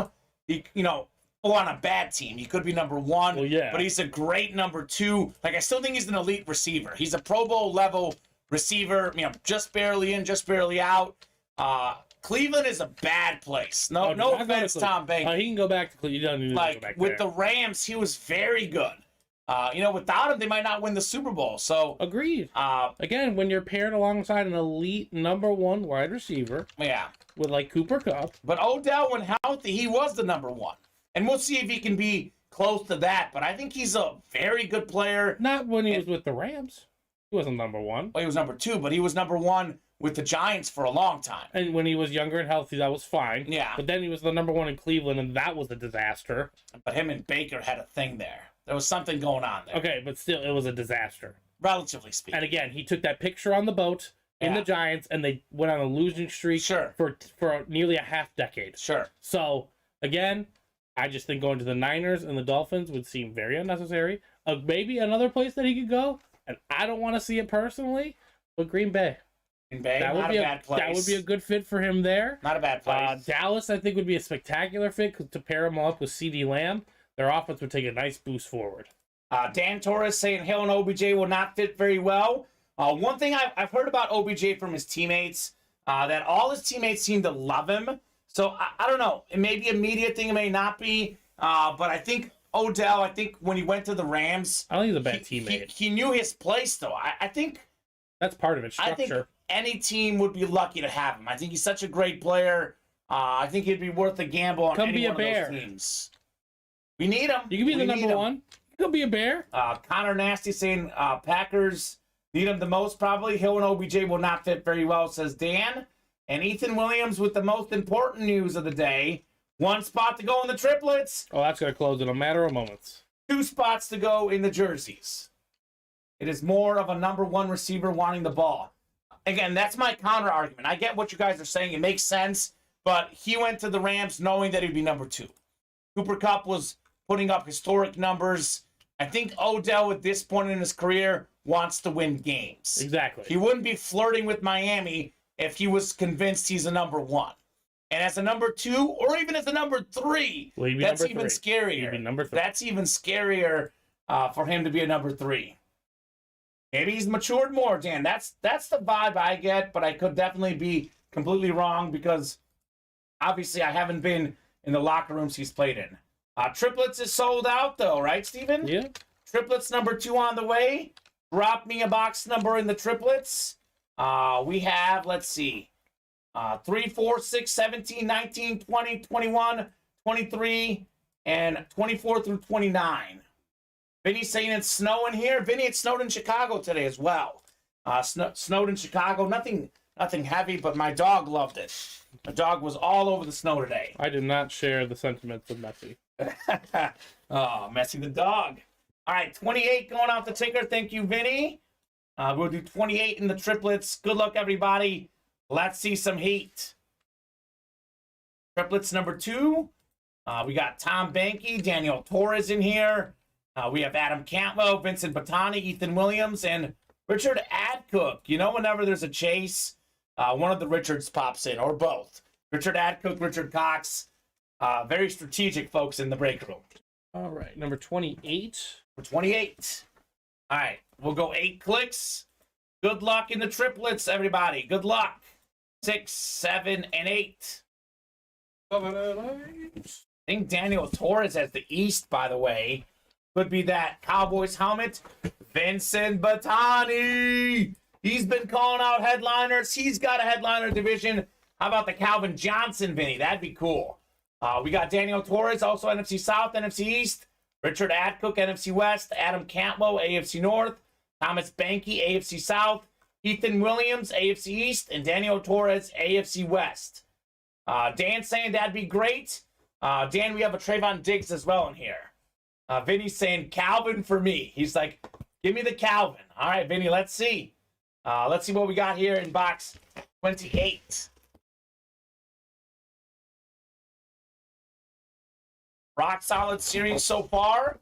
Speaker 2: Or on a bad team. He could be number 1.
Speaker 3: Well, yeah.
Speaker 2: But he's a great number 2. Like I still think he's an elite receiver. He's a Pro Bowl level receiver. Just barely in, just barely out. Cleveland is a bad place. No offense, Tom Baker.
Speaker 3: He can go back to Cleveland.
Speaker 2: Like with the Rams, he was very good. Without him, they might not win the Super Bowl. So
Speaker 3: agreed. Again, when you're paired alongside an elite number 1 wide receiver,
Speaker 2: yeah,
Speaker 3: with like Cooper Kupp.
Speaker 2: But Odell, when healthy, he was the number 1, and we'll see if he can be close to that. But I think he's a very good player.
Speaker 3: Not when he was with the Rams. He wasn't number 1.
Speaker 2: Well, he was number 2, but he was number 1 with the Giants for a long time.
Speaker 3: And when he was younger and healthy, that was fine.
Speaker 2: Yeah.
Speaker 3: But then he was the number 1 in Cleveland, and that was a disaster.
Speaker 2: But him and Baker had a thing there. There was something going on there.
Speaker 3: Okay, but still, it was a disaster.
Speaker 2: Relatively speaking.
Speaker 3: And again, he took that picture on the boat in the Giants, and they went on a losing streak for nearly a half decade.
Speaker 2: Sure.
Speaker 3: So, again, I just think going to the Niners and the Dolphins would seem very unnecessary. Maybe another place that he could go, and I don't want to see it personally, but Green Bay.
Speaker 2: That would be a bad place.
Speaker 3: That would be a good fit for him there.
Speaker 2: Not a bad place.
Speaker 3: Dallas, I think, would be a spectacular fit to pair him up with CeeDee Lamb. Their offense would take a nice boost forward.
Speaker 2: Dan Torres saying Hill and OBJ will not fit very well. One thing I've heard about OBJ from his teammates, that all his teammates seem to love him. So I don't know. It may be a media thing. It may not be. But I think Odell, when he went to the Rams,
Speaker 3: I don't think he's a bad teammate.
Speaker 2: He knew his place, though. I think
Speaker 3: that's part of it. Structure.
Speaker 2: I think any team would be lucky to have him. I think he's such a great player. I think he'd be worth a gamble on any one of those teams. We need him.
Speaker 3: You can be the number 1. You could be a Bear.
Speaker 2: Connor Nasty saying Packers need him the most, probably. Hill and OBJ will not fit very well, says Dan. And Ethan Williams with the most important news of the day. 1 spot to go in the triplets.
Speaker 3: Oh, that's going to close in a matter of moments.
Speaker 2: 2 spots to go in the jerseys. It is more of a number 1 receiver wanting the ball. Again, that's my counter argument. I get what you guys are saying. It makes sense. But he went to the Rams knowing that he'd be number 2. Cooper Kupp was putting up historic numbers. I think Odell, at this point in his career, wants to win games.
Speaker 3: Exactly.
Speaker 2: He wouldn't be flirting with Miami if he was convinced he's a number 1. And as a number 2, or even as a number 3, that's even scarier. That's even scarier for him to be a number 3. Maybe he's matured more, Dan. That's the vibe I get, but I could definitely be completely wrong because obviously I haven't been in the locker rooms he's played in. Triplets is sold out, though, right, Steven?
Speaker 3: Yeah.
Speaker 2: Triplets number 2 on the way. Drop me a box number in the triplets. We have, let's see, 3, 4, 6, 17, 19, 20, 21, 23, and 24 through 29. Vinny's saying it's snowing here. Vinny, it snowed in Chicago today as well. Snowed in Chicago. Nothing heavy, but my dog loved it. My dog was all over the snow today.
Speaker 3: I did not share the sentiments of Messi.
Speaker 2: Oh, Messi the dog. All right, 28 going off the ticker. Thank you, Vinny. We'll do 28 in the triplets. Good luck, everybody. Let's see some heat. Triplets number 2. We got Tom Banky, Daniel Torres in here. We have Adam Cantlow, Vincent Batani, Ethan Williams, and Richard Adcook. You know, whenever there's a chase, one of the Richards pops in, or both. Richard Adcook, Richard Cox. Very strategic folks in the break room.
Speaker 3: All right, number 28.
Speaker 2: For 28. All right, we'll go 8 clicks. Good luck in the triplets, everybody. Good luck. 6, 7, and 8. I think Daniel Torres has the East, by the way. Could be that Cowboys helmet. Vincent Batani. He's been calling out headliners. He's got a headliner division. How about the Calvin Johnson, Vinny? That'd be cool. We got Daniel Torres, also NFC South, NFC East. Richard Adcook, NFC West. Adam Cantlow, AFC North. Thomas Banky, AFC South. Ethan Williams, AFC East. And Daniel Torres, AFC West. Dan saying that'd be great. Dan, we have a Trayvon Diggs as well in here. Vinny's saying Calvin for me. He's like, give me the Calvin. All right, Vinny, let's see. Let's see what we got here in box 28. Rock solid series so far.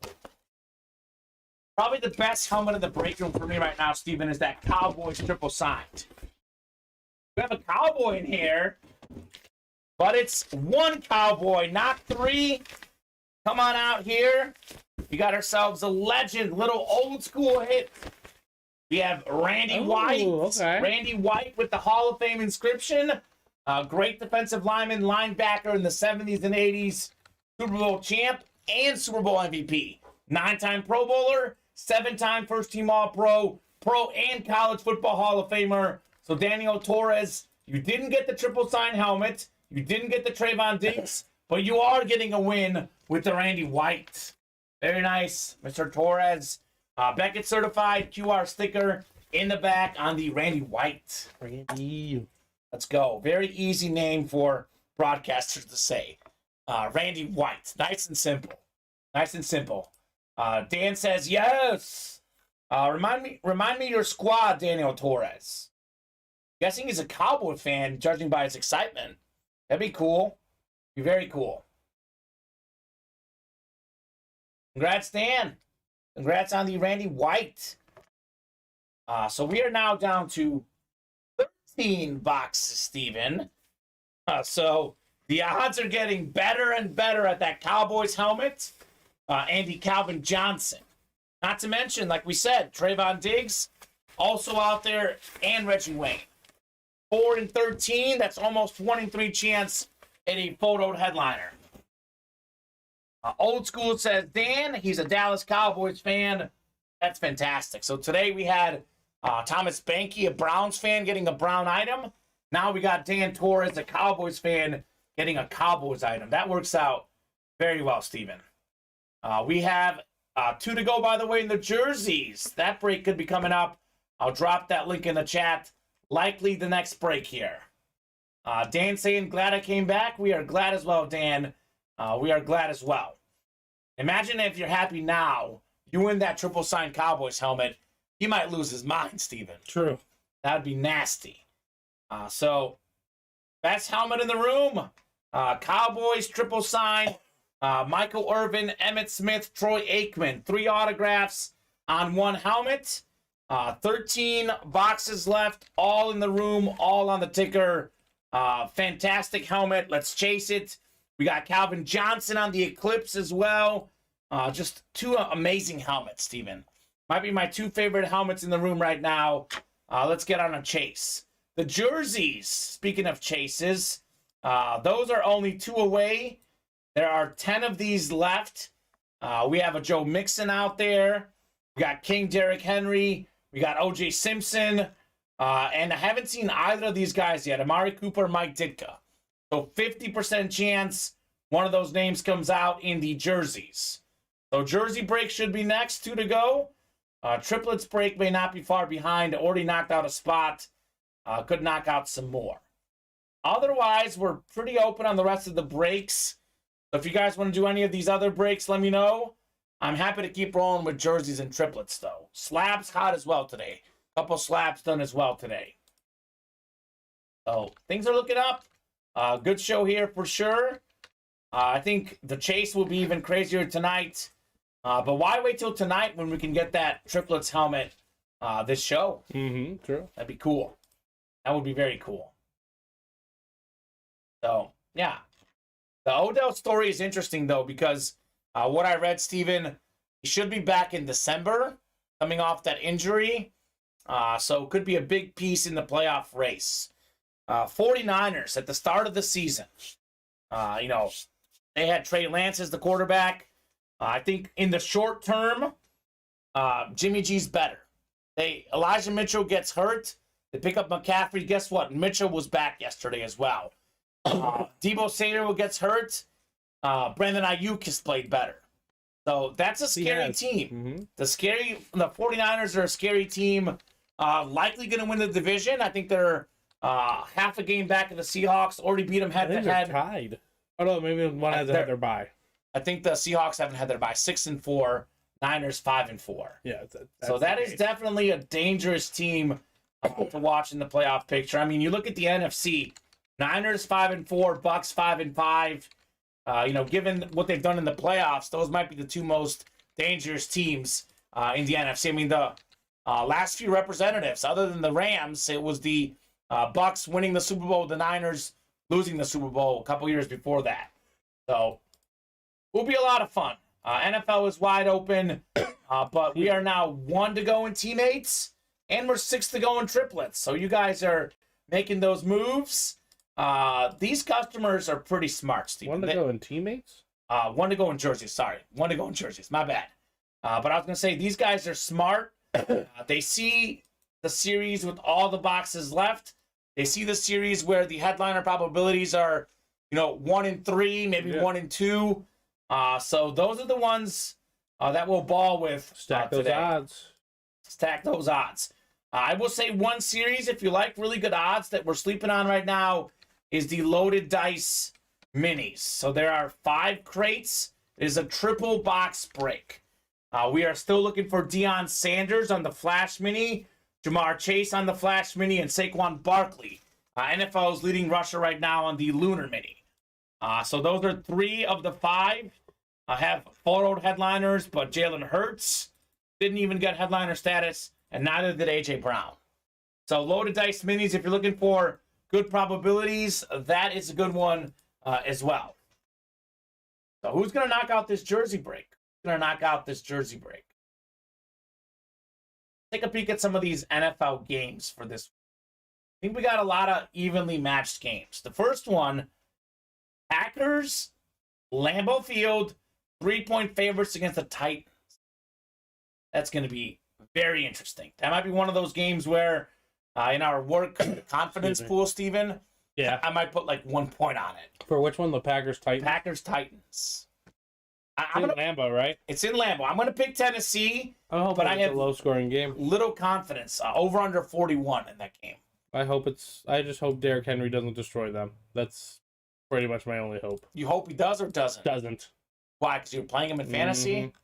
Speaker 2: Probably the best helmet in the break room for me right now, Steven, is that Cowboys triple signed. We have a Cowboy in here, but it's 1 Cowboy, not 3. Come on out here. We got ourselves a legend, little old school hit. We have Randy White.
Speaker 3: Okay.
Speaker 2: Randy White with the Hall of Fame inscription. Great defensive lineman, linebacker in the 70s and 80s. Super Bowl champ and Super Bowl MVP. 9-time Pro Bowler, 7-time first-team All-Pro, Pro and College Football Hall of Famer. So Daniel Torres, you didn't get the triple sign helmet. You didn't get the Trayvon Diggs, but you are getting a win with the Randy White. Very nice, Mr. Torres. Beckett certified QR sticker in the back on the Randy White.
Speaker 3: Randy.
Speaker 2: Let's go. Very easy name for broadcasters to say. Randy White. Nice and simple. Nice and simple. Dan says, yes. Remind me your squad, Daniel Torres. Guessing he's a Cowboy fan, judging by his excitement. That'd be cool. Be very cool. Congrats, Dan. Congrats on the Randy White. So we are now down to 13 boxes, Steven. So the odds are getting better and better at that Cowboys helmet. Andy Calvin Johnson. Not to mention, like we said, Trayvon Diggs also out there, and Reggie Wayne. 4 and 13, that's almost 1 in 3 chance at a photoed headliner. Old School says, Dan, he's a Dallas Cowboys fan. That's fantastic. So today we had Thomas Banky, a Browns fan, getting a Brown item. Now we got Dan Torres, a Cowboys fan, getting a Cowboys item. That works out very well, Steven. We have 2 to go, by the way, in the jerseys. That break could be coming up. I'll drop that link in the chat. Likely the next break here. Dan saying, glad I came back. We are glad as well, Dan. We are glad as well. Imagine if you're happy now, you win that triple sign Cowboys helmet, he might lose his mind, Steven.
Speaker 3: True.
Speaker 2: That would be nasty. So, best helmet in the room. Cowboys triple sign. Michael Irvin, Emmitt Smith, Troy Aikman. 3 autographs on 1 helmet. 13 boxes left, all in the room, all on the ticker. Fantastic helmet. Let's chase it. We got Calvin Johnson on the Eclipse as well. Just 2 amazing helmets, Steven. Might be my 2 favorite helmets in the room right now. Let's get on a chase. The jerseys, speaking of chases, those are only 2 away. There are 10 of these left. We have a Joe Mixon out there. We got King Derrick Henry. We got O.J. Simpson. And I haven't seen either of these guys yet, Amari Cooper, Mike Ditka. So 50% chance one of those names comes out in the jerseys. So jersey break should be next, 2 to go. Triplets break may not be far behind. Already knocked out a spot. Could knock out some more. Otherwise, we're pretty open on the rest of the breaks. So if you guys want to do any of these other breaks, let me know. I'm happy to keep rolling with jerseys and triplets, though. Slabs hot as well today. Couple slabs done as well today. So things are looking up. Good show here for sure. I think the chase will be even crazier tonight. But why wait till tonight when we can get that triplets helmet this show?
Speaker 3: Mm-hmm, true.
Speaker 2: That'd be cool. That would be very cool. So, yeah. The Odell story is interesting, though, because what I read, Steven, he should be back in December, coming off that injury. So could be a big piece in the playoff race. 49ers at the start of the season. They had Trey Lance as the quarterback. I think in the short term, Jimmy G's better. Elijah Mitchell gets hurt. They pick up McCaffrey. Guess what? Mitchell was back yesterday as well. Debo Samuel gets hurt. Brandon Ayuk has played better. So that's a scary team.
Speaker 3: Mm-hmm.
Speaker 2: The 49ers are a scary team. Likely going to win the division. I think they're half a game back of the Seahawks. Already beat them head to head.
Speaker 3: Tied. Oh no, maybe one hasn't had their bye.
Speaker 2: I think the Seahawks haven't had their bye. 6-4. Niners 5-4.
Speaker 3: Yeah.
Speaker 2: So that is definitely a dangerous team to watch in the playoff picture. I mean, you look at the NFC. Niners 5-4, Bucks 5-5. Given what they've done in the playoffs, those might be the two most dangerous teams in the NFC. I mean, the last few representatives, other than the Rams, it was the Bucks winning the Super Bowl, the Niners losing the Super Bowl a couple years before that. So, will be a lot of fun. NFL is wide open, but we are now 1 to go in teammates, and we're 6 to go in triplets. So you guys are making those moves. These customers are pretty smart, Steve.
Speaker 3: 1 to go in teammates?
Speaker 2: 1 to go in jerseys, sorry. 1 to go in jerseys, my bad. But I was going to say, these guys are smart. They see the series with all the boxes left. They see the series where the headliner probabilities are, 1 in 3, maybe 1 in 2. So those are the ones that we'll ball with.
Speaker 3: Stack those odds.
Speaker 2: Stack those odds. I will say one series, if you like really good odds that we're sleeping on right now, is the Loaded Dice Minis. So there are 5 crates. It is a triple box break. We are still looking for Deion Sanders on the Flash Mini, Jamar Chase on the Flash Mini, and Saquon Barkley, NFL's leading rusher right now on the Lunar Mini. So those are 3 of the 5. I have photoed headliners, but Jalen Hurts didn't even get headliner status, and neither did A.J. Brown. So Loaded Dice Minis, if you're looking for good probabilities, that is a good one as well. So who's going to knock out this jersey break? Take a peek at some of these NFL games for this. I think we got a lot of evenly matched games. The first one, Packers, Lambeau Field, 3-point favorites against the Titans. That's going to be very interesting. That might be one of those games where in our work confidence pool, Steven, I might put like 1 point on it.
Speaker 3: For which one? The Packers-Titans?
Speaker 2: Packers-Titans.
Speaker 3: It's in Lambeau, right?
Speaker 2: It's in Lambeau. I'm going to pick Tennessee, but I have
Speaker 3: a low-scoring game.
Speaker 2: Little confidence. Over under 41 in that game.
Speaker 3: I just hope Derrick Henry doesn't destroy them. That's pretty much my only hope.
Speaker 2: You hope he does or doesn't?
Speaker 3: Doesn't.
Speaker 2: Why? Because you're playing him in fantasy?
Speaker 3: Mm-hmm.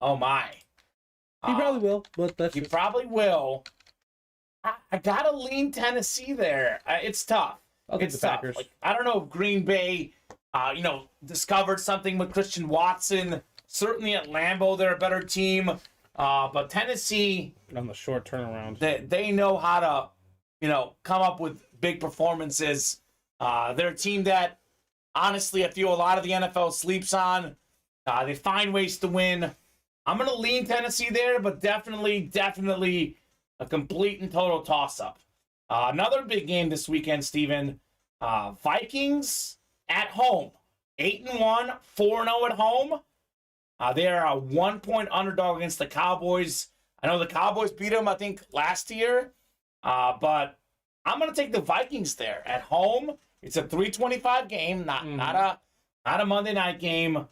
Speaker 2: Oh, my.
Speaker 3: He probably will, but that's
Speaker 2: He probably will. I got to lean Tennessee there. It's tough.
Speaker 3: It's the Packers.
Speaker 2: Like, I don't know if Green Bay, discovered something with Christian Watson. Certainly at Lambeau, they're a better team. But Tennessee,
Speaker 3: on the short turnaround,
Speaker 2: they know how to, come up with big performances. They're a team that, honestly, I feel a lot of the NFL sleeps on. They find ways to win. I'm going to lean Tennessee there, but definitely a complete and total toss-up. Another big game this weekend, Steven. Vikings at home. 8-1, 4-0 at home. They are a 1-point underdog against the Cowboys. I know the Cowboys beat them, I think, last year. But I'm going to take the Vikings there at home. It's a 3:25 game, not a Monday night game.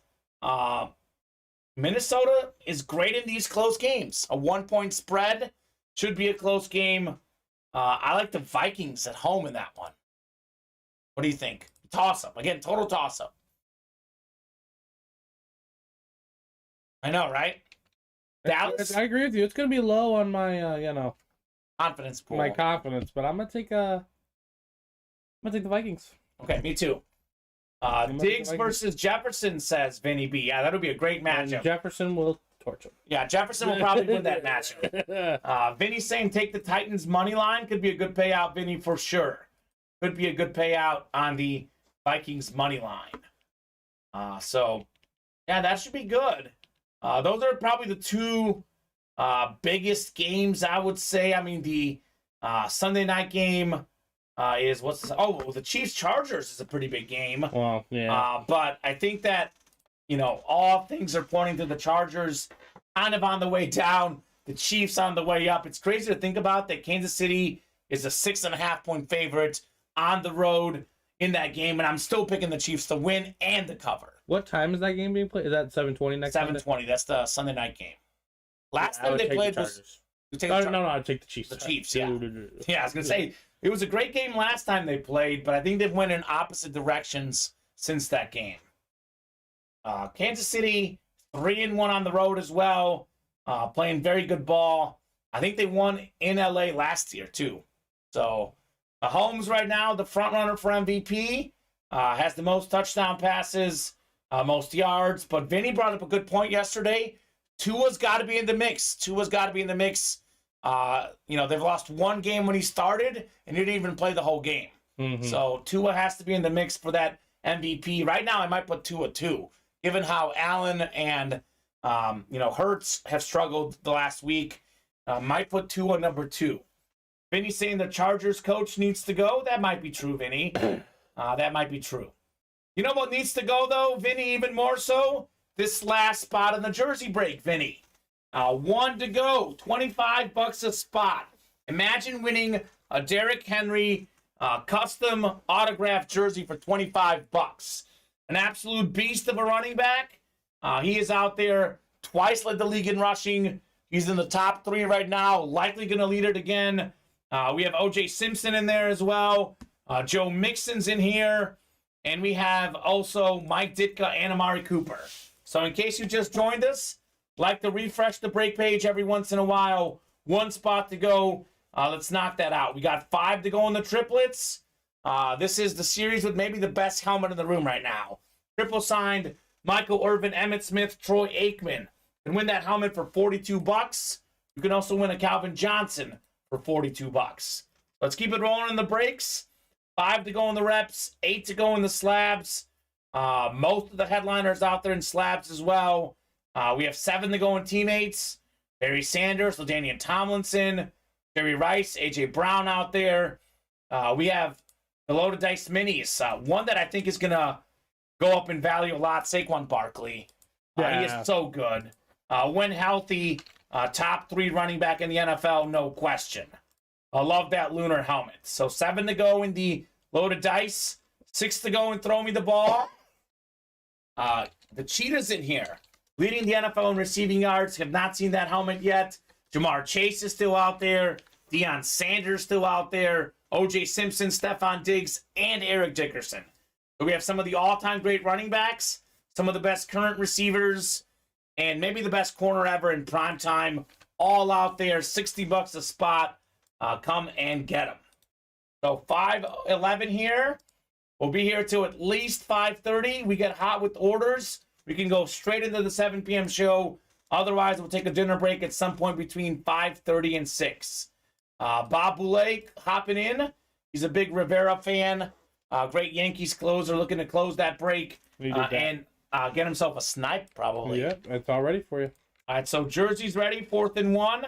Speaker 2: Minnesota is great in these close games. A 1-point spread should be a close game. I like the Vikings at home in that one. What do you think? Toss-up. Again, total toss-up. I know, right? Dallas?
Speaker 3: I agree with you. It's going to be low on my,
Speaker 2: Confidence pool.
Speaker 3: my confidence, but I'm going to take the Vikings.
Speaker 2: Okay, me too. Diggs versus Jefferson, says Vinny B. Yeah, that'll be a great matchup.
Speaker 3: And Jefferson will torch him.
Speaker 2: Yeah, Jefferson will probably win that matchup. Vinny's saying take the Titans money line. Could be a good payout, Vinny, for sure. Could be a good payout on the Vikings money line. So, yeah, that should be good. Those are probably the two biggest games, I would say. I mean, the Sunday night game is the Chiefs-Chargers is a pretty big game.
Speaker 3: Well, yeah.
Speaker 2: But I think that, all things are pointing to the Chargers kind of on the way down, the Chiefs on the way up. It's crazy to think about that Kansas City is a 6.5-point favorite on the road in that game, and I'm still picking the Chiefs to win and the cover.
Speaker 3: What time is that game being played? Is that 7:20 next
Speaker 2: 7:20. That's the Sunday night game. Last time they played was...
Speaker 3: No, I'd take the Chiefs.
Speaker 2: The Chiefs, yeah. Yeah, I was going to say, it was a great game last time they played, but I think they've went in opposite directions since that game. Kansas City, 3-1 on the road as well, playing very good ball. I think they won in LA last year, too. So, Mahomes right now, the front runner for MVP, has the most touchdown passes, most yards. But Vinny brought up a good point yesterday. Tua's got to be in the mix. They've lost one game when he started, and he didn't even play the whole game. Mm-hmm. So Tua has to be in the mix for that MVP. Right now, I might put Tua 2, given how Allen and Hurts have struggled the last week. Might put Tua number 2. Vinny saying the Chargers coach needs to go. That might be true, Vinny. That might be true. You know what needs to go, though, Vinny, even more so? This last spot in the jersey break, Vinny. 1 to go, $25 a spot. Imagine winning a Derrick Henry custom autographed jersey for $25. An absolute beast of a running back. He is out there, twice led the league in rushing. He's in the top 3 right now, likely going to lead it again. We have O.J. Simpson in there as well. Joe Mixon's in here. And we have also Mike Ditka and Amari Cooper. So in case you just joined us, like to refresh the break page every once in a while. 1 spot to go. Let's knock that out. We got 5 to go in the triplets. This is the series with maybe the best helmet in the room right now. Triple signed Michael Irvin, Emmitt Smith, Troy Aikman. You can win that helmet for $42. You can also win a Calvin Johnson for $42. Let's keep it rolling in the breaks. 5 to go in the reps, 8 to go in the slabs. Most of the headliners out there in slabs as well. We have 7 to go in teammates. Barry Sanders, LaDainian Tomlinson, Jerry Rice, A.J. Brown out there. We have the loaded dice minis. One that I think is going to go up in value a lot, Saquon Barkley. He is so good. When healthy, top 3 running back in the NFL, no question. I love that lunar helmet. So 7 to go in the loaded dice. 6 to go and throw me the ball. The Cheetah's in here. Leading the NFL in receiving yards. Have not seen that helmet yet. Jamar Chase is still out there. Deion Sanders still out there. O.J. Simpson, Stephon Diggs, and Eric Dickerson. So we have some of the all-time great running backs. Some of the best current receivers. And maybe the best corner ever in prime time. All out there. $60 a spot. Come and get them. So 5:11 here. We'll be here till at least 5:30. We get hot with orders. We can go straight into the 7 p.m. show. Otherwise, we'll take a dinner break at some point between 5:30 and 6. Bob Boulay hopping in. He's a big Rivera fan. Great Yankees closer, looking to close that break and get himself a snipe, probably.
Speaker 3: Yeah, it's all ready for you.
Speaker 2: All right, so jerseys ready, 4th and 1.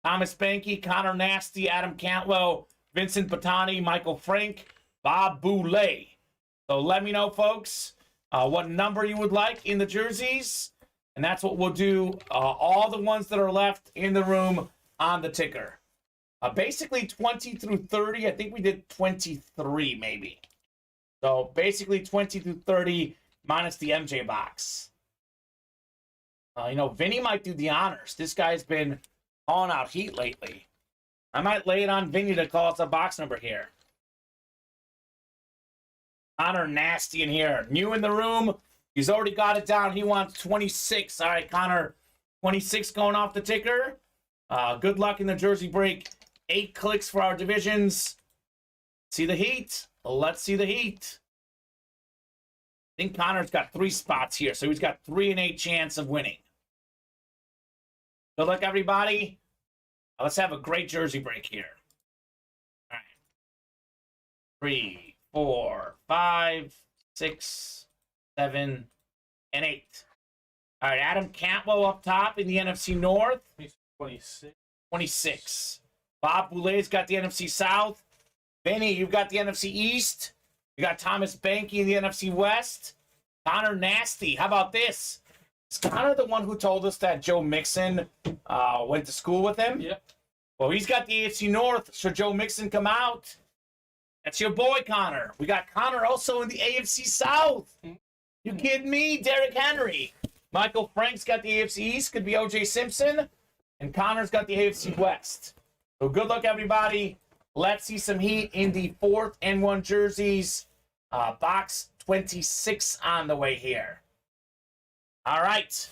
Speaker 2: Thomas Banky, Connor Nasty, Adam Cantwell, Vincent Patani, Michael Frank, Bob Boulay. So let me know, folks, what number you would like in the jerseys. And that's what we'll do. All the ones that are left in the room on the ticker. Basically 20 through 30. I think we did 23 maybe. So basically 20 through 30 minus the MJ box. Vinny might do the honors. This guy's been calling out heat lately. I might lay it on Vinny to call us a box number here. Connor nasty in here. New in the room. He's already got it down. He wants 26. All right, Connor. 26 going off the ticker. Good luck in the jersey break. 8 clicks for our divisions. See the heat. Let's see the heat. I think Connor's got 3 spots here, so he's got 3 in 8 chance of winning. Good luck, everybody. Let's have a great jersey break here. All right. 3, 4, 5, 6, 7, and 8. All right, Adam Cantwell up top in the NFC North. 26. Bob Boulet's got the NFC South. Benny, you've got the NFC East. You got Thomas Banky in the NFC West. Connor Nasty. How about this? Is Connor the one who told us that Joe Mixon went to school with him?
Speaker 3: Yep.
Speaker 2: Well, he's got the AFC North. Should Joe Mixon come out? That's your boy, Connor. We got Connor also in the AFC South. You kidding me? Derrick Henry. Michael Frank's got the AFC East. Could be O.J. Simpson. And Connor's got the AFC West. So good luck, everybody. Let's see some heat in the 4th and 1 jerseys. Box 26 on the way here. All right.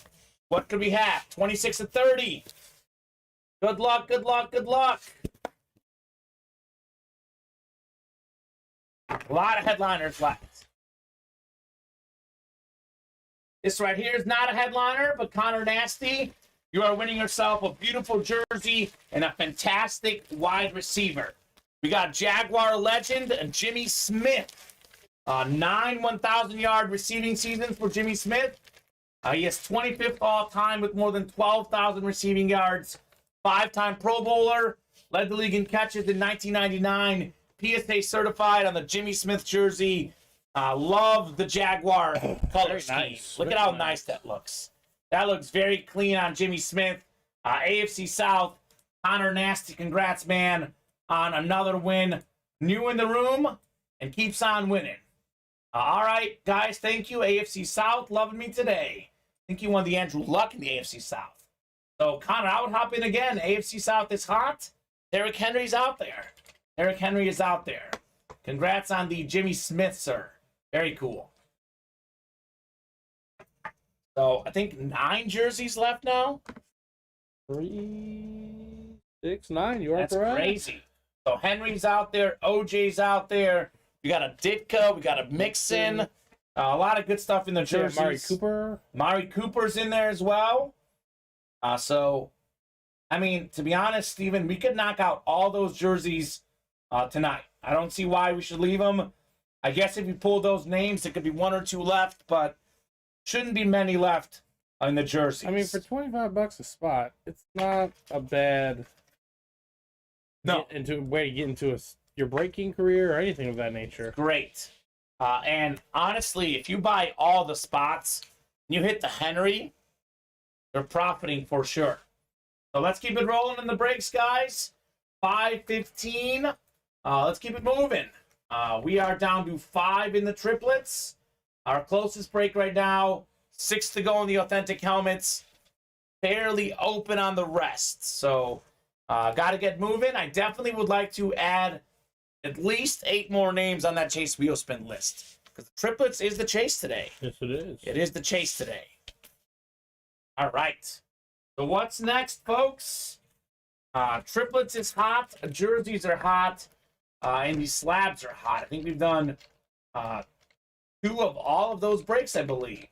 Speaker 2: What could we have? 26 to 30. Good luck, good luck, good luck. A lot of headliners left. This right here is not a headliner, but Connor Nasty, you are winning yourself a beautiful jersey and a fantastic wide receiver. We got Jaguar legend Jimmy Smith. 9 1,000-yard receiving seasons for Jimmy Smith. He is 25th all-time with more than 12,000 receiving yards. 5-time Pro Bowler. Led the league in catches in 1999. PSA certified on the Jimmy Smith jersey. Love the Jaguar color scheme.
Speaker 3: Nice.
Speaker 2: Look at how nice that looks. That looks very clean on Jimmy Smith. AFC South. Connor Nasty, congrats, man, on another win. New in the room and keeps on winning. All right, guys, thank you. AFC South loving me today. I think you won the Andrew Luck in the AFC South. So, Connor, I would hop in again. AFC South is hot. Derrick Henry's out there. Derrick Henry is out there. Congrats on the Jimmy Smith, sir. Very cool. So, I think 9 jerseys left now.
Speaker 3: 3, 6, 9. You are
Speaker 2: That's
Speaker 3: correct.
Speaker 2: crazy. So, Henry's out there. OJ's out there. We got a Ditka. We got a Mixon. A lot of good stuff in the jerseys.
Speaker 3: Mari Cooper.
Speaker 2: Mari Cooper's in there as well. So, I mean, to be honest, Steven, we could knock out all those jerseys tonight. I don't see why we should leave them. I guess if you pull those names, it could be 1 or 2 left, but shouldn't be many left in the jerseys.
Speaker 3: I mean, for $25 a spot, it's not a bad way to get into your breaking career or anything of that nature.
Speaker 2: Great. And honestly, if you buy all the spots, and you hit the Henry, they're profiting for sure. So let's keep it rolling in the breaks, guys. 5:15. Let's keep it moving. We are down to 5 in the triplets. Our closest break right now, 6 to go in the authentic helmets. Fairly open on the rest. So got to get moving. I definitely would like to add at least 8 more names on that Chase Wheel Spin list. Because the triplets is the chase today.
Speaker 3: Yes, it is.
Speaker 2: It is the chase today. All right. So what's next, folks? Triplets is hot. Jerseys are hot. And these slabs are hot. I think we've done 2 of all of those breaks, I believe.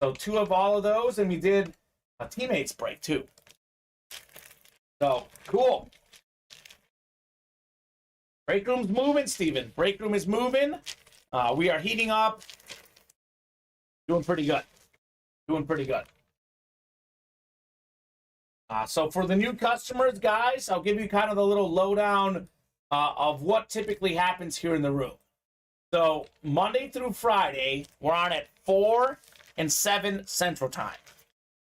Speaker 2: So 2 of all of those, and we did a teammates break, too. So, cool. Break room's moving, Steven. Break room is moving. We are heating up. Doing pretty good. Doing pretty good. So for the new customers, guys, I'll give you kind of the little lowdown of what typically happens here in the room. So Monday through Friday, we're on at 4 and 7 Central Time.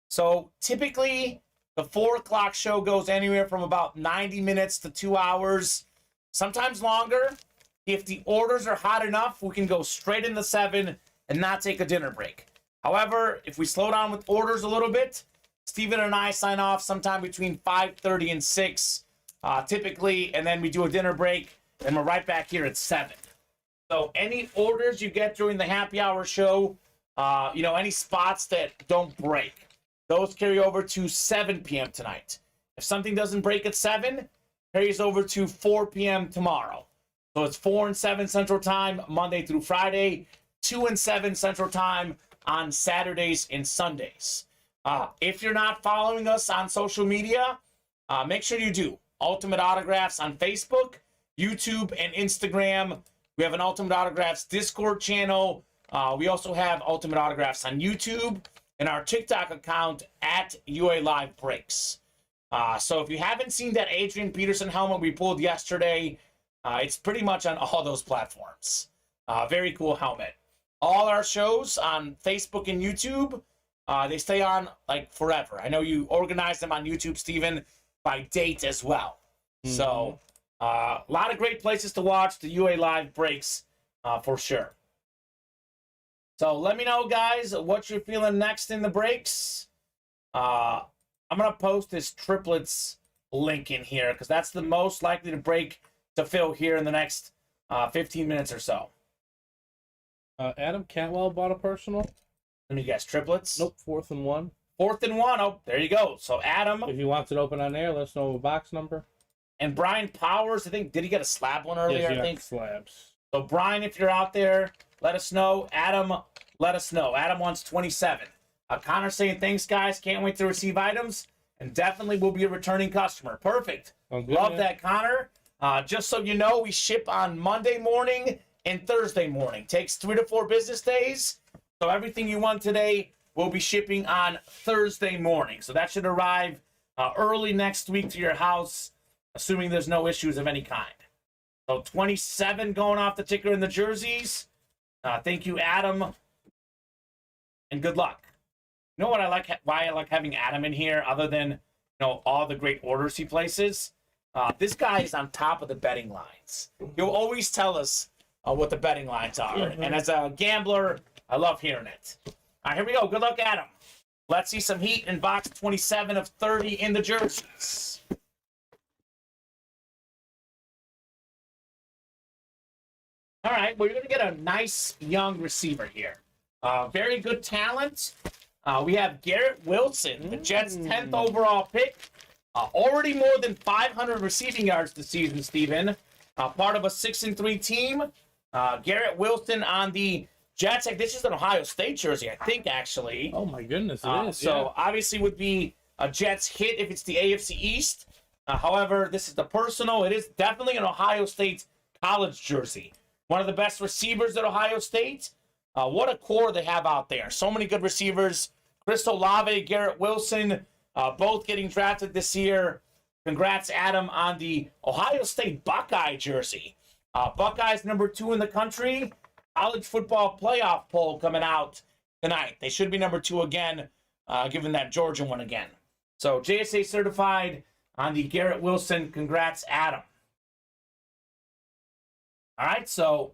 Speaker 2: So typically, the 4 o'clock show goes anywhere from about 90 minutes to 2 hours, sometimes longer. If the orders are hot enough, we can go straight into 7 and not take a dinner break. However, if we slow down with orders a little bit, Steven and I sign off sometime between 5:30 and 6, typically, and then we do a dinner break, and we're right back here at 7. So any orders you get during the happy hour show, any spots that don't break, those carry over to 7 p.m. tonight. If something doesn't break at 7, carries over to 4 p.m. tomorrow. So it's 4 and 7 Central Time, Monday through Friday, 2 and 7 Central Time on Saturdays and Sundays. If you're not following us on social media, make sure you do. Ultimate Autographs on Facebook, YouTube, and Instagram. We have an Ultimate Autographs Discord channel. We also have Ultimate Autographs on YouTube and our TikTok account at UA Live Breaks. So if you haven't seen that Adrian Peterson helmet we pulled yesterday, it's pretty much on all those platforms. Very cool helmet. All our shows on Facebook and YouTube, they stay on like forever. I know you organize them on YouTube, Steven, by date as well. Mm-hmm. So a lot of great places to watch the UA Live Breaks for sure. So let me know, guys, what you're feeling next in the breaks. I'm going to post this triplets link in here because that's the most likely to break to fill here in the next 15 minutes or so.
Speaker 3: Adam Cantwell bought a personal.
Speaker 2: Let me guess, triplets?
Speaker 3: Nope, 4th and 1.
Speaker 2: 4th and 1. Oh, there you go. So Adam.
Speaker 3: If you want it open on air, let us know a box number.
Speaker 2: And Brian Powers, I think, did he get a slab one earlier?
Speaker 3: Yes,
Speaker 2: I think
Speaker 3: slabs.
Speaker 2: So Brian, if you're out there, let us know. Adam, let us know. Adam wants 27. Connor saying thanks, guys. Can't wait to receive items, and definitely will be a returning customer. Perfect.
Speaker 3: Good,
Speaker 2: love
Speaker 3: man.
Speaker 2: that, Connor. Just so you know, we ship on Monday morning and Thursday morning. Takes 3 to 4 business days. So everything you want today will be shipping on Thursday morning. So that should arrive early next week to your house, assuming there's no issues of any kind. So 27 going off the ticker in the jerseys. Thank you, Adam, and good luck. You know what I like? Why I like having Adam in here, other than all the great orders he places. This guy is on top of the betting lines. He'll always tell us what the betting lines are, and as a gambler, I love hearing it. All right, here we go. Good luck, Adam. Let's see some heat in box 27 of 30 in the jerseys. All right, well, you're going to get a nice young receiver here. Very good talent. We have Garrett Wilson, the Jets' 10th overall pick. Already more than 500 receiving yards this season, Steven. Part of a 6-3 team. Garrett Wilson on the Jets. This is an Ohio State jersey, I think, actually.
Speaker 3: Oh, my goodness, it is.
Speaker 2: So, obviously, would be a Jets hit if it's the AFC East. However, this is the personal. It is definitely an Ohio State college jersey. One of the best receivers at Ohio State. What a core they have out there. So many good receivers. Chris Olave, Garrett Wilson, both getting drafted this year. Congrats, Adam, on the Ohio State Buckeye jersey. Buckeyes number 2 in the country. College football playoff poll coming out tonight. They should be number 2 again, given that Georgia one again. So JSA certified on the Garrett Wilson. Congrats, Adam. All right, so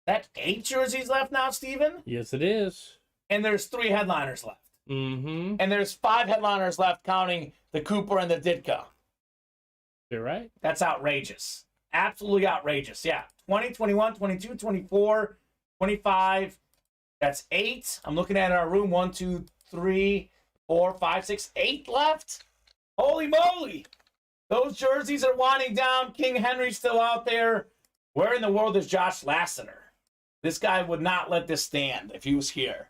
Speaker 2: that 8 jerseys left now, Steven?
Speaker 3: Yes, it is.
Speaker 2: And there's 3 headliners left.
Speaker 3: Mm-hmm.
Speaker 2: And there's 5 headliners left, counting the Cooper and the Ditka.
Speaker 3: You're right.
Speaker 2: That's outrageous. Absolutely outrageous. Yeah. 20, 21, 22, 24, 25. That's 8. I'm looking at our room. 1, 2, 3, 4, 5, 6, 8 left. Holy moly. Those jerseys are winding down. King Henry's still out there. Where in the world is Josh Lasseter? This guy would not let this stand if he was here.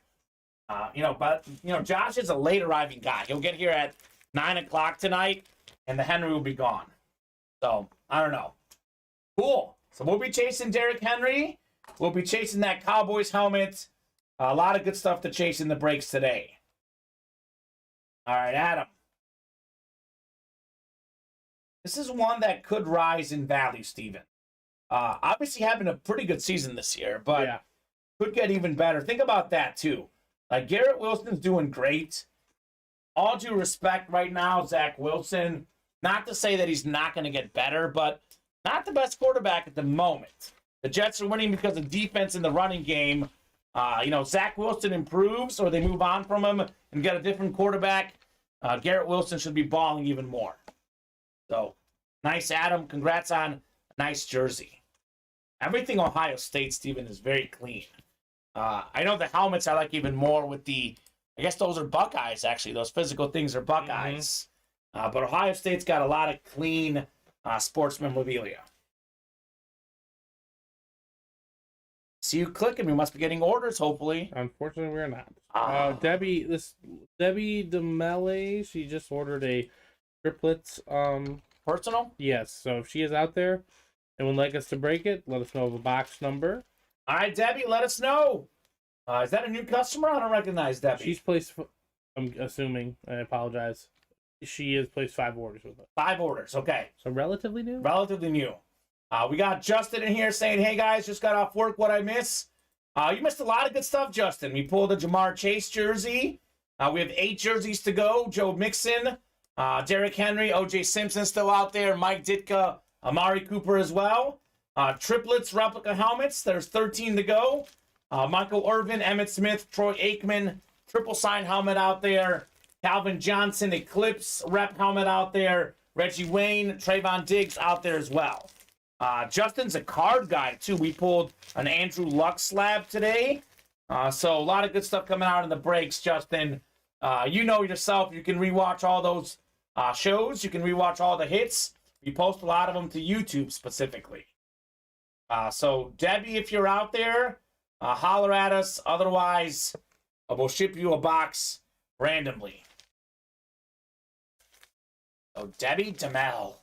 Speaker 2: But Josh is a late arriving guy. He'll get here at 9 o'clock tonight, and the Henry will be gone. So, I don't know. Cool. So, we'll be chasing Derrick Henry. We'll be chasing that Cowboys helmet. A lot of good stuff to chase in the breaks today. All right, Adam. This is one that could rise in value, Steven. Obviously having a pretty good season this year, but could get even better. Think about that, too. Like, Garrett Wilson's doing great. all due respect right now, Zach Wilson, not to say that he's not going to get better, but not the best quarterback at the moment. The Jets are winning because of defense in the running game. Zach Wilson improves or they move on from him and get a different quarterback. Garrett Wilson should be balling even more. So, nice, Adam. Congrats on a nice jersey. Everything Ohio State, Steven, is very clean. I know the helmets I like even more with I guess those are Buckeyes, actually. Those physical things are Buckeyes. But Ohio State's got a lot of clean sports memorabilia. See you clicking. We must be getting orders, hopefully.
Speaker 3: Unfortunately, we're not. Debbie DeMelle, she just ordered a triplets.
Speaker 2: Personal?
Speaker 3: Yes. So if she is out there and would like us to break it, let us know of a box number.
Speaker 2: All right, Debbie, let us know. Is that a new customer? I don't recognize Debbie.
Speaker 3: She's placed, I'm assuming, I apologize. She has placed 5 orders with us.
Speaker 2: 5 orders, okay.
Speaker 3: So relatively new?
Speaker 2: Relatively new. We got Justin in here saying, hey, guys, just got off work. What'd I miss? You missed a lot of good stuff, Justin. We pulled a Jamar Chase jersey. We have 8 jerseys to go. Joe Mixon, Derrick Henry, O.J. Simpson still out there, Mike Ditka, Amari Cooper as well. Triplets, replica helmets. There's 13 to go. Michael Irvin, Emmitt Smith, Troy Aikman, triple sign helmet out there. Calvin Johnson, Eclipse rep helmet out there. Reggie Wayne, Trayvon Diggs out there as well. Justin's a card guy, too. We pulled an Andrew Luck slab today. So a lot of good stuff coming out in the breaks, Justin. You know yourself, you can rewatch all those shows. You can rewatch all the hits. We post a lot of them to YouTube specifically. So, Debbie, if you're out there, holler at us. Otherwise, we'll ship you a box randomly. So, Debbie DeMelle.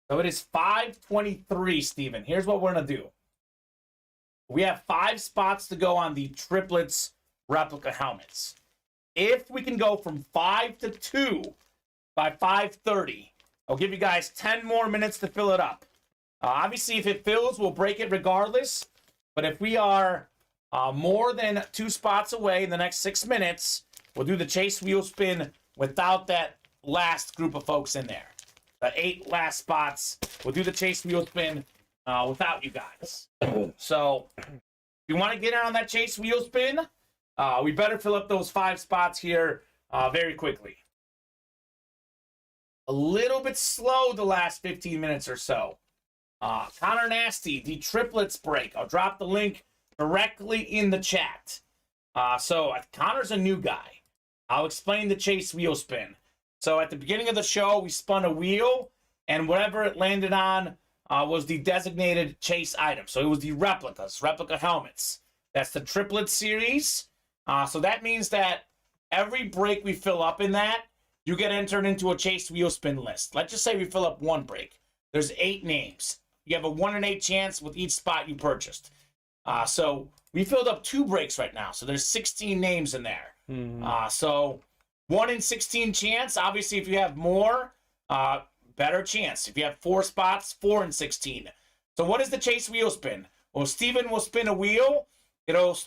Speaker 2: So, it is 5:23, Steven. Here's what we're going to do. We have 5 spots to go on the triplets replica helmets. If we can go from 5 to 2 by 5:30, I'll give you guys 10 more minutes to fill it up. Obviously, if it fills, we'll break it regardless. But if we are more than 2 spots away in the next 6 minutes, we'll do the chase wheel spin without that last group of folks in there. The 8 last spots, we'll do the chase wheel spin without you guys. So, if you want to get in on that chase wheel spin, we better fill up those 5 spots here very quickly. A little bit slow the last 15 minutes or so. Connor Nasty, the triplets break. I'll drop the link directly in the chat. So Connor's a new guy. I'll explain the chase wheel spin. So at the beginning of the show, we spun a wheel, and whatever it landed on was the designated chase item. So it was the replica helmets. That's the triplet series. So that means that every break we fill up in that, you get entered into a chase wheel spin list. Let's just say we fill up 1 break. There's 8 names. You have a 1 in 8 chance with each spot you purchased. So we filled up 2 breaks right now. So there's 16 names in there. So 1 in 16 chance. Obviously, if you have more, better chance. If you have 4 spots, 4 in 16. So what is the chase wheel spin? Well, Steven will spin a wheel. It'll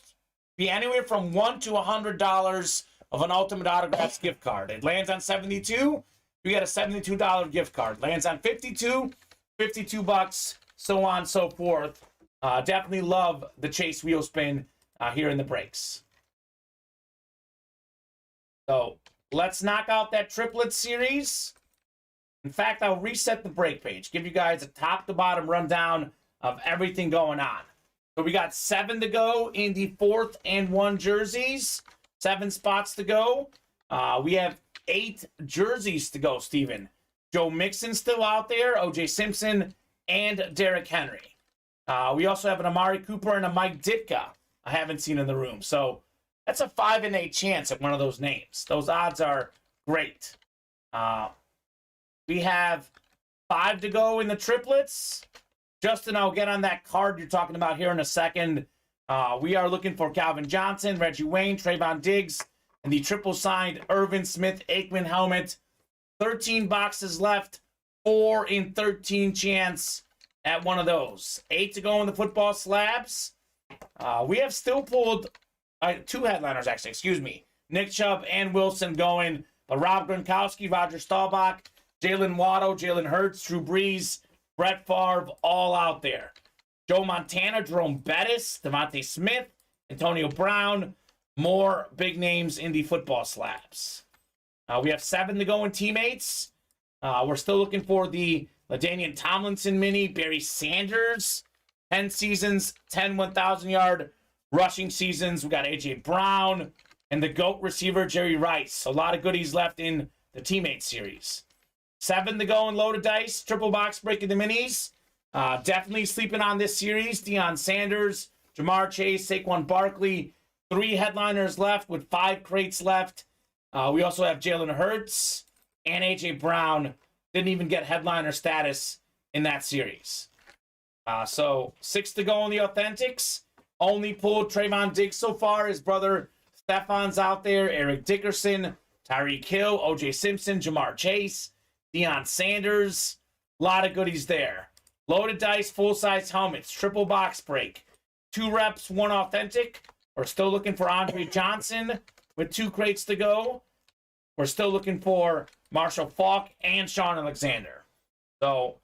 Speaker 2: be anywhere from $1 to $100 of an Ultimate Autographs gift card. It lands on 72, you get a $72 gift card. Lands on 52, $52, so on and so forth. Definitely love the chase wheel spin here in the breaks. So let's knock out that triplet series. In fact, I'll reset the break page, give you guys a top to bottom rundown of everything going on. So we got 7 to go in the 4th and 1 jerseys. 7 spots to go. We have 8 jerseys to go, Steven. Joe Mixon still out there, O.J. Simpson, and Derrick Henry. We also have an Amari Cooper and a Mike Ditka I haven't seen in the room. So that's a 5 in 8 chance at one of those names. Those odds are great. We have 5 to go in the triplets. Justin, I'll get on that card you're talking about here in a second. We are looking for Calvin Johnson, Reggie Wayne, Trayvon Diggs, and the triple-signed Irvin Smith Aikman helmet. 13 boxes left, 4 in 13 chance at one of those. 8 to go in the football slabs. We have still pulled 2 headliners, actually, excuse me. Nick Chubb and Wilson going. But Rob Gronkowski, Roger Staubach, Jalen Waddle, Jalen Hurts, Drew Brees, Brett Favre, all out there. Joe Montana, Jerome Bettis, Devontae Smith, Antonio Brown, more big names in the football slabs. We have 7 to go in teammates. We're still looking for the LaDainian Tomlinson mini, Barry Sanders, 10 seasons, 10 1,000-yard rushing seasons. We got A.J. Brown and the GOAT receiver, Jerry Rice. A lot of goodies left in the teammate series. 7 to go in loaded dice, triple box breaking the minis. Definitely sleeping on this series. Deion Sanders, Jamar Chase, Saquon Barkley. 3 headliners left with 5 crates left. We also have Jalen Hurts and A.J. Brown. Didn't even get headliner status in that series. So 6 to go in the authentics. Only pulled Trayvon Diggs so far. His brother Stefan's out there. Eric Dickerson, Tyreek Hill, O.J. Simpson, Jamar Chase, Deion Sanders. A lot of goodies there. Loaded dice, full-size helmets, triple box break. 2 reps, 1 authentic. We're still looking for Andre Johnson with 2 crates to go. We're still looking for Marshall Faulk and Sean Alexander. So,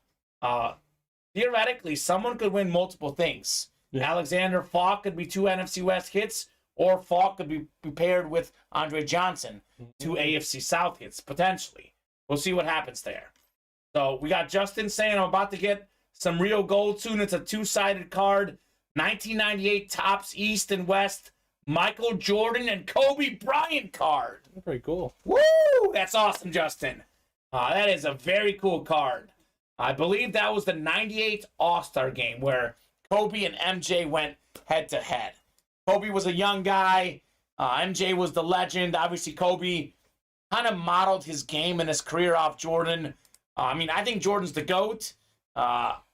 Speaker 2: theoretically, someone could win multiple things. Yeah. Alexander, Faulk could be 2 NFC West hits, or Faulk could be paired with Andre Johnson, 2 AFC South hits, potentially. We'll see what happens there. So, we got Justin saying, I'm about to get some real gold soon. It's a 2-sided card. 1998 Topps East and West Michael Jordan and Kobe Bryant card.
Speaker 3: Very cool.
Speaker 2: Woo! That's awesome, Justin. That is a very cool card. I believe that was the 98 All-Star game where Kobe and MJ went head-to-head. Kobe was a young guy. MJ was the legend. Obviously, Kobe kind of modeled his game and his career off Jordan. I think Jordan's the GOAT.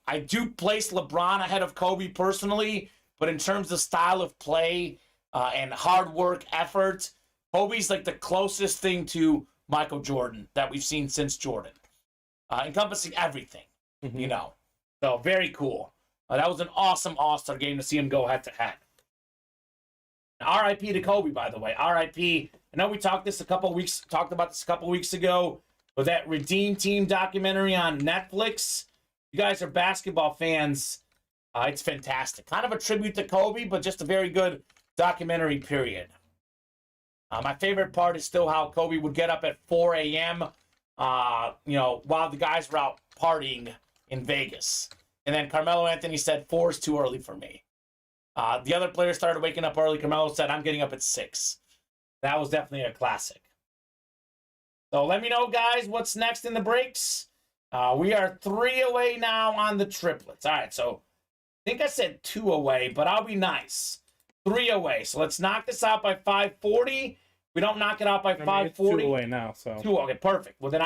Speaker 2: I do place LeBron ahead of Kobe personally, but in terms of style of play and hard work, effort, Kobe's like the closest thing to Michael Jordan that we've seen since Jordan, encompassing everything, you know. So very cool. That was an awesome All-Star game to see him go head-to-head. R.I.P. to Kobe, by the way. R.I.P. I know we talked about this a couple weeks ago, but that Redeem Team documentary on Netflix. You guys are basketball fans. It's fantastic. Kind of a tribute to Kobe, but just a very good documentary, period. My favorite part is still how Kobe would get up at 4 a.m., while the guys were out partying in Vegas. And then Carmelo Anthony said, 4 is too early for me. The other players started waking up early. Carmelo said, I'm getting up at 6. That was definitely a classic. So let me know, guys, what's next in the breaks. We are 3 away now on the triplets. All right, so I think I said 2 away, but I'll be nice. 3 away. So let's knock this out by 5:40. We don't knock it out by 5:40.
Speaker 3: It's 2 away now, so
Speaker 2: 2. Okay, perfect. Well, then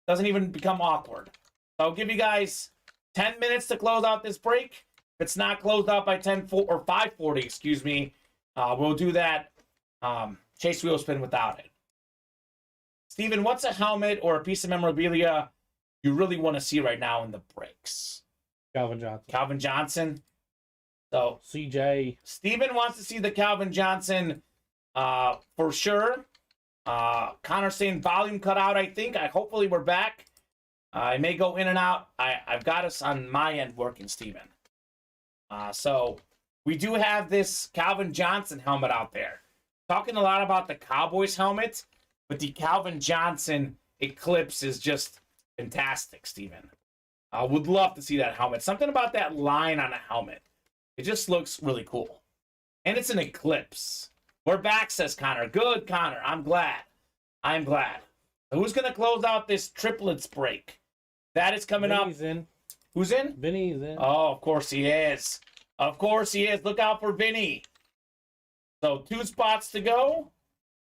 Speaker 2: doesn't even become awkward. So I'll give you guys 10 minutes to close out this break. If it's not closed out by 5:40, excuse me, we'll do that Chase Wheel Spin without it. Steven, what's a helmet or a piece of memorabilia you really want to see right now in the breaks? Calvin Johnson. So
Speaker 3: CJ.
Speaker 2: Steven wants to see the Calvin Johnson for sure. Connor saying volume cut out, I think. Hopefully we're back. I may go in and out. I've got us on my end working, Steven. So we do have this Calvin Johnson helmet out there. Talking a lot about the Cowboys helmet, but the Calvin Johnson Eclipse is just fantastic, Steven. I would love to see that helmet. Something about that line on a helmet. It just looks really cool. And it's an Eclipse. We're back, says Connor. Good, Connor. I'm glad. So who's going to close out this triplets break? That is coming
Speaker 3: Vinny's
Speaker 2: up.
Speaker 3: In.
Speaker 2: Who's in?
Speaker 3: Vinny's in.
Speaker 2: Oh, of course he is. Of course he is. Look out for Vinny. So 2 spots to go.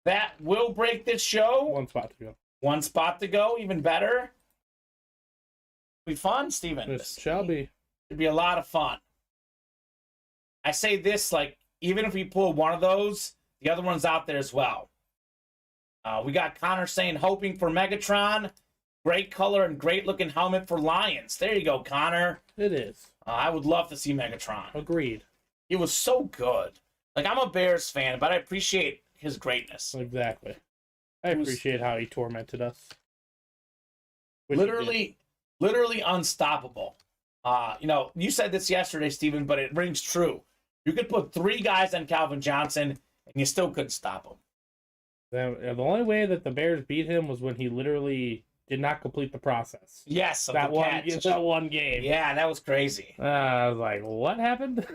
Speaker 2: That will break this show.
Speaker 3: 1 spot to go.
Speaker 2: 1 spot to go. Even better. Be fun, Steven.
Speaker 3: It shall be.
Speaker 2: It'd be a lot of fun. I say this, like, even if we pull one of those, the other one's out there as well. We got Connor saying, hoping for Megatron. Great color and great looking helmet for Lions. There you go, Connor.
Speaker 3: It is.
Speaker 2: I would love to see Megatron.
Speaker 3: Agreed.
Speaker 2: He was so good. Like, I'm a Bears fan, but I appreciate his greatness.
Speaker 3: Exactly. I appreciate how he tormented us. Wish he did.
Speaker 2: Literally unstoppable. You said this yesterday, Steven, but it rings true. You could put 3 guys on Calvin Johnson, and you still couldn't stop him.
Speaker 3: The only way that the Bears beat him was when he literally did not complete the process.
Speaker 2: Yes,
Speaker 3: That one game.
Speaker 2: Yeah, that was crazy.
Speaker 3: I was like, what happened?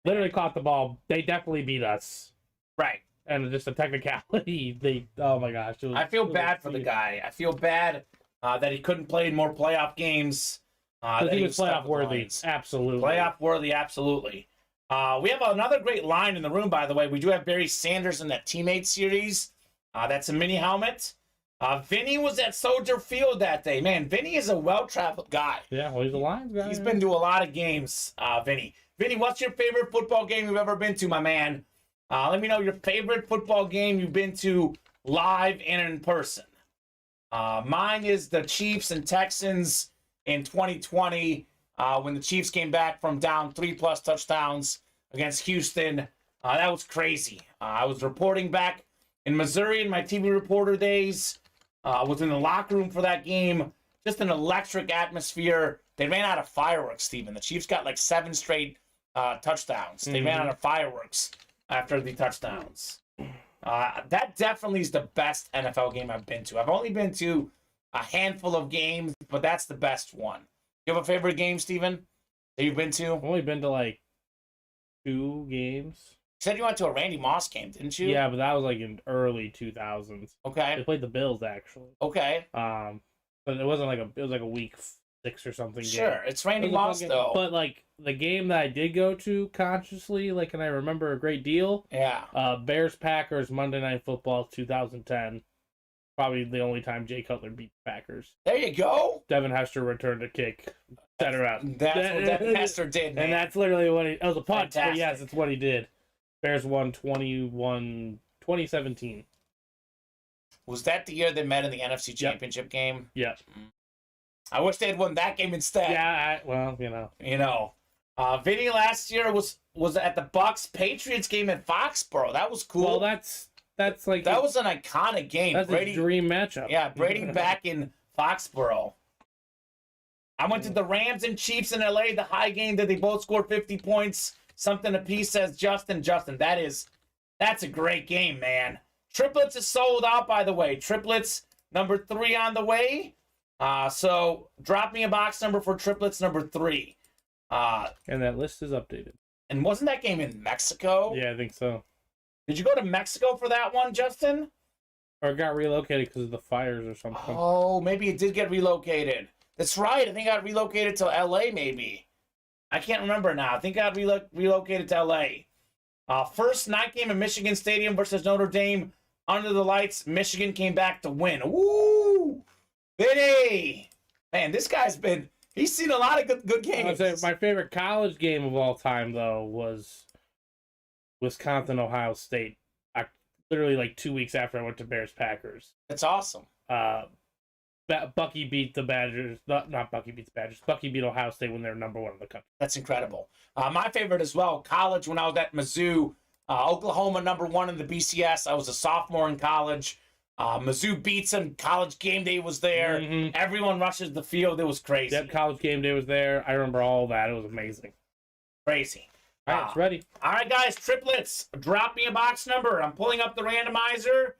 Speaker 3: Literally caught the ball. They definitely beat us.
Speaker 2: Right.
Speaker 3: And just a technicality. Oh my gosh.
Speaker 2: I feel bad for the guy. I feel bad that he couldn't play in more playoff games.
Speaker 3: Because he was playoff worthy. Absolutely.
Speaker 2: Playoff worthy, absolutely. We have another great line in the room, by the way. We do have Barry Sanders in that teammate series. That's a mini helmet. Vinny was at Soldier Field that day. Man, Vinny is a well-traveled guy.
Speaker 3: Yeah, well, he's a Lions guy.
Speaker 2: He's been to a lot of games, Vinny. Vinny, what's your favorite football game you've ever been to, my man? Let me know your favorite football game you've been to live and in person. Mine is the Chiefs and Texans in 2020 when the Chiefs came back from down 3+ touchdowns against Houston. That was crazy. I was reporting back in Missouri in my TV reporter days. Was in the locker room for that game. Just an electric atmosphere. They ran out of fireworks, Steven. The Chiefs got like 7 straight touchdowns. They ran out of fireworks after the touchdowns. That definitely is the best NFL game I've been to. I've only been to a handful of games, but that's the best one. You have a favorite game, Steven, that you've been to?
Speaker 3: I've only been to like 2 games.
Speaker 2: You said you went to a Randy Moss game, didn't you?
Speaker 3: Yeah, but that was like in early 2000s.
Speaker 2: Okay.
Speaker 3: They played the Bills actually.
Speaker 2: Okay.
Speaker 3: But it wasn't like it was like a week 6 or something.
Speaker 2: Sure,
Speaker 3: game.
Speaker 2: it's Randy Moss though.
Speaker 3: But like the game that I did go to consciously, like, and I remember a great deal.
Speaker 2: Yeah.
Speaker 3: Bears Packers Monday Night Football 2010. Probably the only time Jay Cutler beat the Packers.
Speaker 2: There you go.
Speaker 3: Devin Hester returned a kick. Set her up.
Speaker 2: That's what Devin Hester did, man.
Speaker 3: And that's literally what it was a punch,
Speaker 2: Fantastic.
Speaker 3: but yes, it's what he did. Bears won 2017.
Speaker 2: Was that the year they met in the NFC Championship game?
Speaker 3: Yeah.
Speaker 2: I wish they had won that game instead.
Speaker 3: Yeah,
Speaker 2: Vinny last year was at the Bucks Patriots game at Foxborough. That was cool.
Speaker 3: Well, that's like
Speaker 2: that was an iconic game.
Speaker 3: That's
Speaker 2: Brady,
Speaker 3: a dream matchup.
Speaker 2: Yeah, Brady back in Foxborough. I went to the Rams and Chiefs in LA, the high game that they both scored 50 points. Something apiece, says Justin. That's a great game, man. Triplets is sold out, by the way. Triplets number 3 on the way. So drop me a box number for triplets number 3.
Speaker 3: And that list is updated.
Speaker 2: And wasn't that game in Mexico?
Speaker 3: Yeah, I think so.
Speaker 2: Did you go to Mexico for that one, Justin?
Speaker 3: Or it got relocated because of the fires or something.
Speaker 2: Oh, maybe it did get relocated. That's right. I think it got relocated to LA, maybe. I can't remember now. I think it got relocated to LA. First night game in Michigan Stadium versus Notre Dame. Under the lights, Michigan came back to win. Woo! Vinny! Man, this guy's he's seen a lot of good games.
Speaker 3: I would say my favorite college game of all time, though, was Wisconsin, Ohio State. Literally like 2 weeks after I went to Bears Packers.
Speaker 2: That's awesome.
Speaker 3: Bucky beat the Badgers. Not Bucky beat the Badgers. Bucky beat Ohio State when they were number 1 in the country.
Speaker 2: That's incredible. My favorite as well, college, when I was at Mizzou. Oklahoma number 1 in the BCS. I was a sophomore in college. Mizzou beats them. College game day was there. Mm-hmm. Everyone rushes the field. It was crazy.
Speaker 3: Yep, college game day was there. I remember all that. It was amazing.
Speaker 2: Crazy.
Speaker 3: All right, it's ready.
Speaker 2: All right, guys, triplets. Drop me a box number. I'm pulling up the randomizer.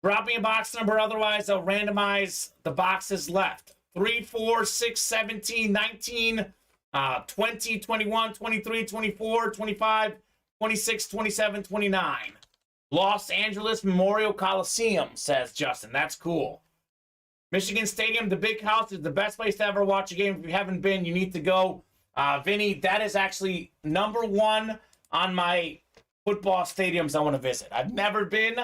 Speaker 2: Drop me a box number. Otherwise, I'll randomize the boxes left. 3, 4, 6, 17, 19, 20, 21, 23, 24, 25, 26, 27, 29. Los Angeles Memorial Coliseum, says Justin. That's cool. Michigan Stadium, the big house, is the best place to ever watch a game. If you haven't been, you need to go. Vinny, that is actually number 1 on my football stadiums I want to visit. I've never been.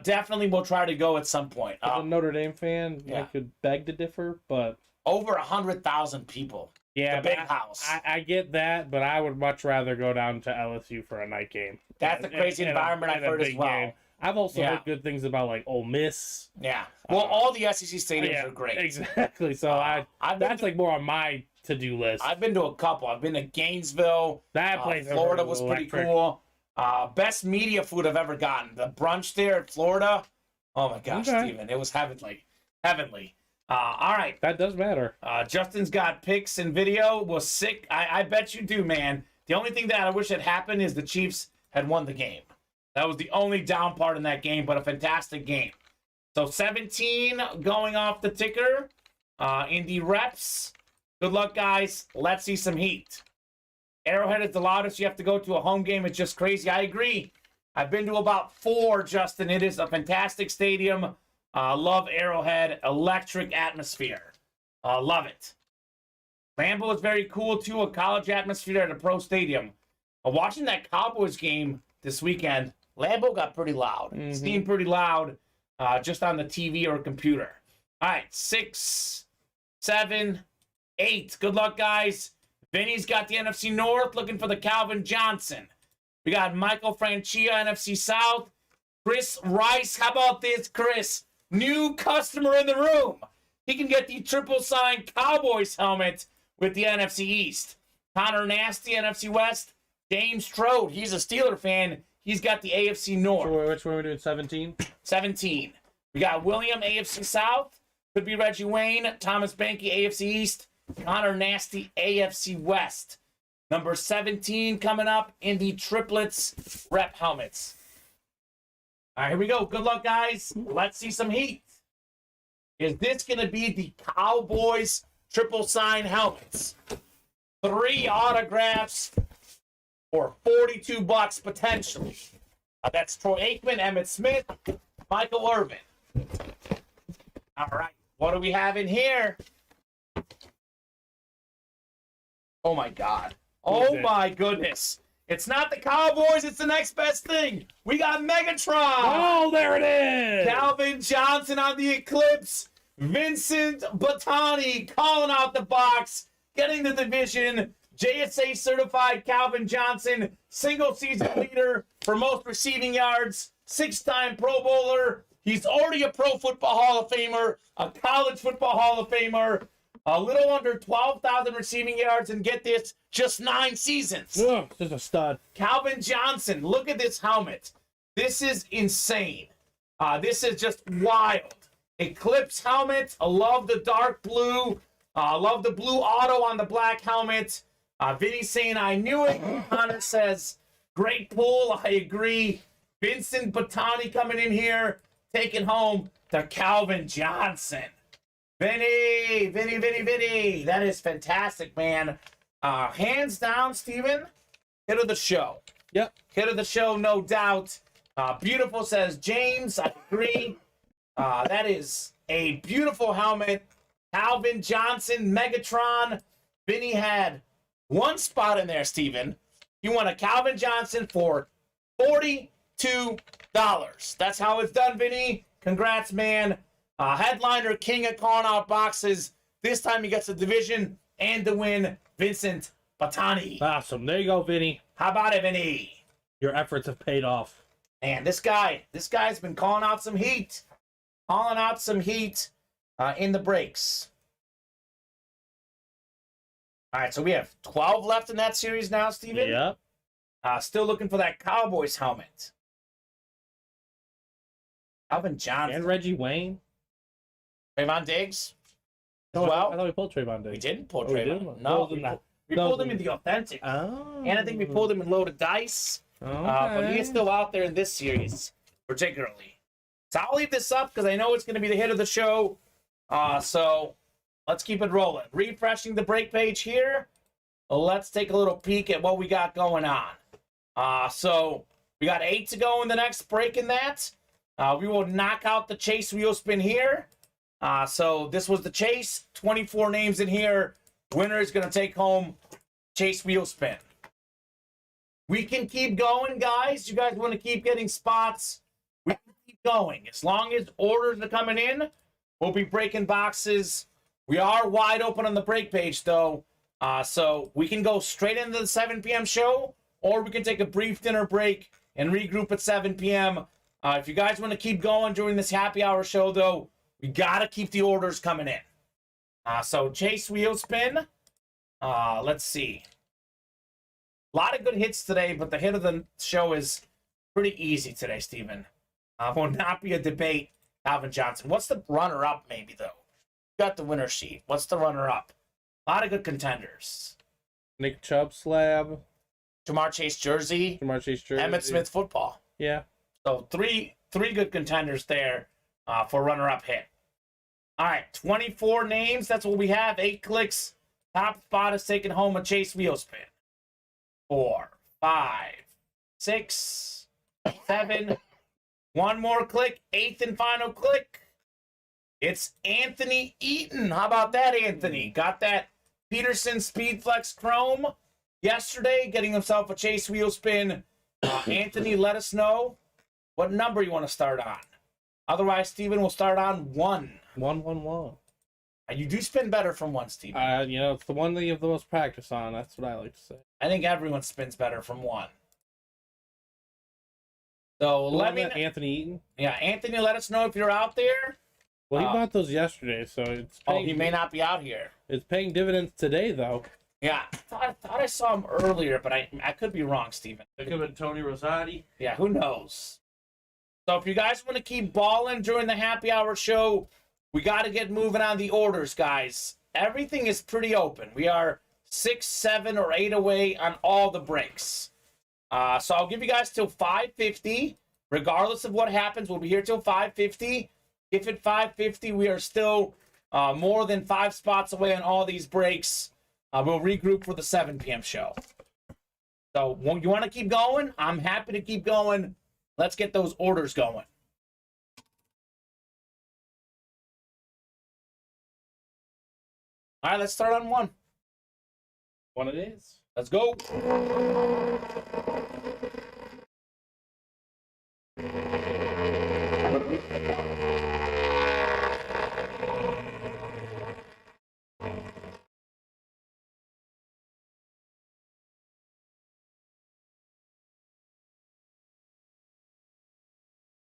Speaker 2: Definitely will try to go at some point.
Speaker 3: As a Notre Dame fan, I could beg to differ, but
Speaker 2: over 100,000 people.
Speaker 3: Yeah,
Speaker 2: the big house.
Speaker 3: I get that, but I would much rather go down to LSU for a night game.
Speaker 2: That's a crazy environment I've heard as well. Game.
Speaker 3: I've also heard good things about like Ole Miss.
Speaker 2: Yeah. Well, all the SEC stadiums are great.
Speaker 3: Exactly. So that's like more on my to-do list.
Speaker 2: I've been to a couple. I've been to Gainesville.
Speaker 3: That place,
Speaker 2: Florida was pretty cool. Best media food I've ever gotten. The brunch there in Florida. Oh my gosh,
Speaker 3: Okay.
Speaker 2: Steven. It was heavenly. Heavenly. All right.
Speaker 3: That does matter.
Speaker 2: Justin's got pics and video. Was sick. I bet you do, man. The only thing that I wish had happened is the Chiefs had won the game. That was the only down part in that game, but a fantastic game. So 17 going off the ticker in the reps. Good luck, guys. Let's see some heat. Arrowhead is the loudest you have to go to a home game. It's just crazy. I agree. I've been to about 4, Justin. It is a fantastic stadium. Love Arrowhead. Electric atmosphere. Love it. Lambeau is very cool, too. A college atmosphere at a pro stadium. Watching that Cowboys game this weekend, Lambeau got pretty loud.
Speaker 3: Mhm.
Speaker 2: Seemed pretty loud just on the TV or computer. All right, 6, 7, 8. Good luck, guys. Vinny's got the NFC North, looking for the Calvin Johnson. We got Michael Francia, NFC South. Chris Rice. How about this, Chris? New customer in the room. He can get the triple signed Cowboys helmet with the NFC East. Connor Nasty, NFC West. James Strode. He's a Steeler fan. He's got the AFC North.
Speaker 3: So which one are we doing? 17?
Speaker 2: 17. We got William, AFC South. Could be Reggie Wayne. Thomas Banky, AFC East. Connor Nasty, AFC West. Number 17 coming up in the triplets rep helmets. All right, here we go. Good luck, guys. Let's see some heat. Is this going to be the Cowboys triple sign helmets? 3 autographs for $42 potentially. That's Troy Aikman, Emmitt Smith, Michael Irvin. All right, what do we have in here? Oh my God. Oh my goodness. It's not the Cowboys, it's the next best thing. We got Megatron.
Speaker 3: Oh, there it is!
Speaker 2: Calvin Johnson on the Eclipse. Vincent Bottani calling out the box, getting the division. JSA certified Calvin Johnson, single season leader for most receiving yards, 6-time Pro Bowler. He's already a Pro Football Hall of Famer, a College Football Hall of Famer, a little under 12,000 receiving yards, and get this, just 9 seasons.
Speaker 3: Ugh, just a stud.
Speaker 2: Calvin Johnson, look at this helmet. This is insane. This is just wild. Eclipse helmet. I love the dark blue. I love the blue auto on the black helmet. Vinny's saying, I knew it. Connor says, great pull. I agree. Vincent Bottani coming in here, taking home the Calvin Johnson. Vinny. That is fantastic, man. Hands down, Steven, hit of the show.
Speaker 3: Yep.
Speaker 2: Hit of the show, no doubt. Beautiful, says James. I agree. That is a beautiful helmet. Calvin Johnson, Megatron. Vinny had one spot in there, Steven. You won a Calvin Johnson for $42. That's how it's done, Vinny. Congrats, man. Headliner, king of calling out boxes. This time he gets the division and the win. Vincent Bottani.
Speaker 3: Awesome. There you go, Vinny.
Speaker 2: How about it, Vinny?
Speaker 3: Your efforts have paid off.
Speaker 2: Man, this guy's been calling out some heat. Calling out some heat in the breaks. All right, so we have 12 left in that series now, Steven.
Speaker 3: Yep.
Speaker 2: Still looking for that Cowboys helmet. Calvin Johnson.
Speaker 3: And Reggie Wayne.
Speaker 2: Trayvon Diggs.
Speaker 3: No,
Speaker 2: Well,
Speaker 3: I thought we pulled Trayvon Diggs.
Speaker 2: we didn't pull
Speaker 3: Oh, we
Speaker 2: Trayvon.
Speaker 3: didn't?
Speaker 2: No,
Speaker 3: Pulled him not.
Speaker 2: we
Speaker 3: No,
Speaker 2: pulled him in the authentic.
Speaker 3: Oh.
Speaker 2: And I think we pulled him in loaded dice. But he is still out there in this series, particularly. So I'll leave this up because I know it's going to be the hit of the show. So let's keep it rolling. Refreshing the break page here. Let's take a little peek at what we got going on. So we got 8 to go in the next break in that. We will knock out the chase wheel spin here. So this was the chase. 24 names in here. Winner is going to take home chase wheel spin. We can keep going, guys. You guys want to keep getting spots? We can keep going. As long as orders are coming in, we'll be breaking boxes. We are wide open on the break page, though. So we can go straight into the 7 p.m. show, or we can take a brief dinner break and regroup at 7 p.m. If you guys want to keep going during this happy hour show, though, we got to keep the orders coming in. So chase wheel spin. Let's see. A lot of good hits today, but the hit of the show is pretty easy today, Steven. Will not be a debate, Calvin Johnson. What's the runner-up, maybe, though? You got the winner sheet. What's the runner-up? A lot of good contenders.
Speaker 3: Nick Chubb slab.
Speaker 2: Jamar Chase jersey. Emmitt Smith football.
Speaker 3: Yeah.
Speaker 2: So three good contenders there for runner-up hit. All right, 24 names. That's what we have. 8 clicks. Top spot is taking home a Chase wheel spin. 4, 5, 6, 7. One more click. 8th and final click. It's Anthony Eaton. How about that, Anthony? Got that Peterson Speedflex Chrome yesterday, getting himself a Chase wheel spin. Anthony, let us know what number you want to start on. Otherwise, Steven will start on 1.
Speaker 3: 1.
Speaker 2: You do spin better from 1, Steven.
Speaker 3: It's the one that you have the most practice on. That's what I like to say.
Speaker 2: I think everyone spins better from 1. So let me...
Speaker 3: Anthony Eaton?
Speaker 2: Yeah, Anthony, let us know if you're out there.
Speaker 3: Well, he bought those yesterday, so it's paying...
Speaker 2: he may not be out here.
Speaker 3: It's paying dividends today, though.
Speaker 2: Yeah, I thought I saw him earlier, but I could be wrong, Steven.
Speaker 3: It could have been Tony Rosati.
Speaker 2: Yeah, who knows? So if you guys want to keep balling during the happy hour show, we got to get moving on the orders, guys. Everything is pretty open. We are 6, 7, or 8 away on all the breaks. So I'll give you guys till 5:50. Regardless of what happens, we'll be here till 5:50. If at 5:50 we are still more than 5 spots away on all these breaks, we'll regroup for the 7 p.m. show. So you want to keep going? I'm happy to keep going. Let's get those orders going. All right, let's start on 1.
Speaker 3: 1 it is.
Speaker 2: Let's go.